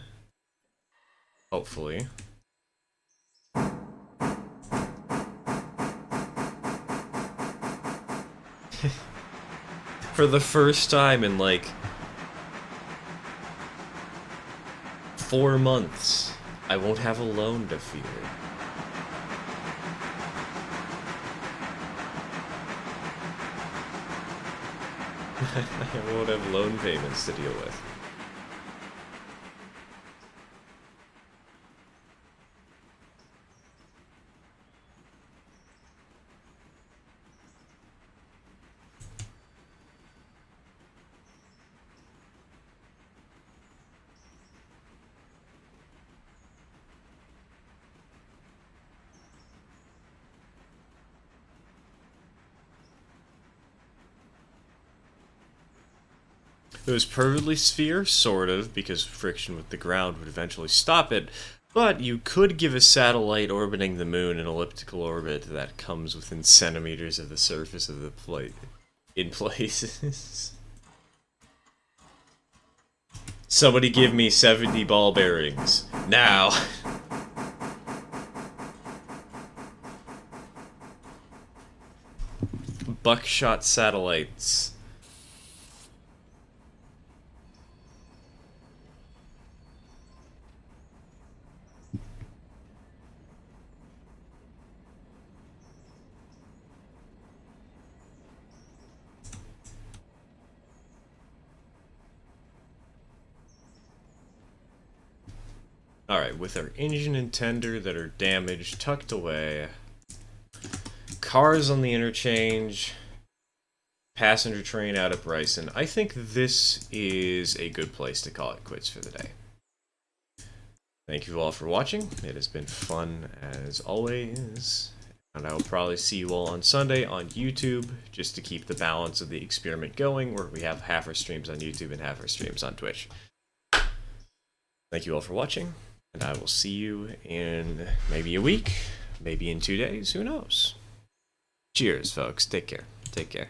Hopefully. For the first time in, like, 4 months, I won't have a loan to fear. I won't have loan payments to deal with. It was perfectly sphere, sort of, because friction with the ground would eventually stop it, but you could give a satellite orbiting the moon an elliptical orbit that comes within centimeters of the surface of the plate in places. Somebody give me 70 ball bearings. Now! Buckshot satellites. Alright, with our engine and tender that are damaged, tucked away, cars on the interchange, passenger train out of Bryson, I think this is a good place to call it quits for the day. Thank you all for watching. It has been fun as always. And I will probably see you all on Sunday on YouTube, just to keep the balance of the experiment going, where we have half our streams on YouTube and half our streams on Twitch. Thank you all for watching, and I will see you in maybe a week, maybe in 2 days, who knows. Cheers, folks. Take care. Take care.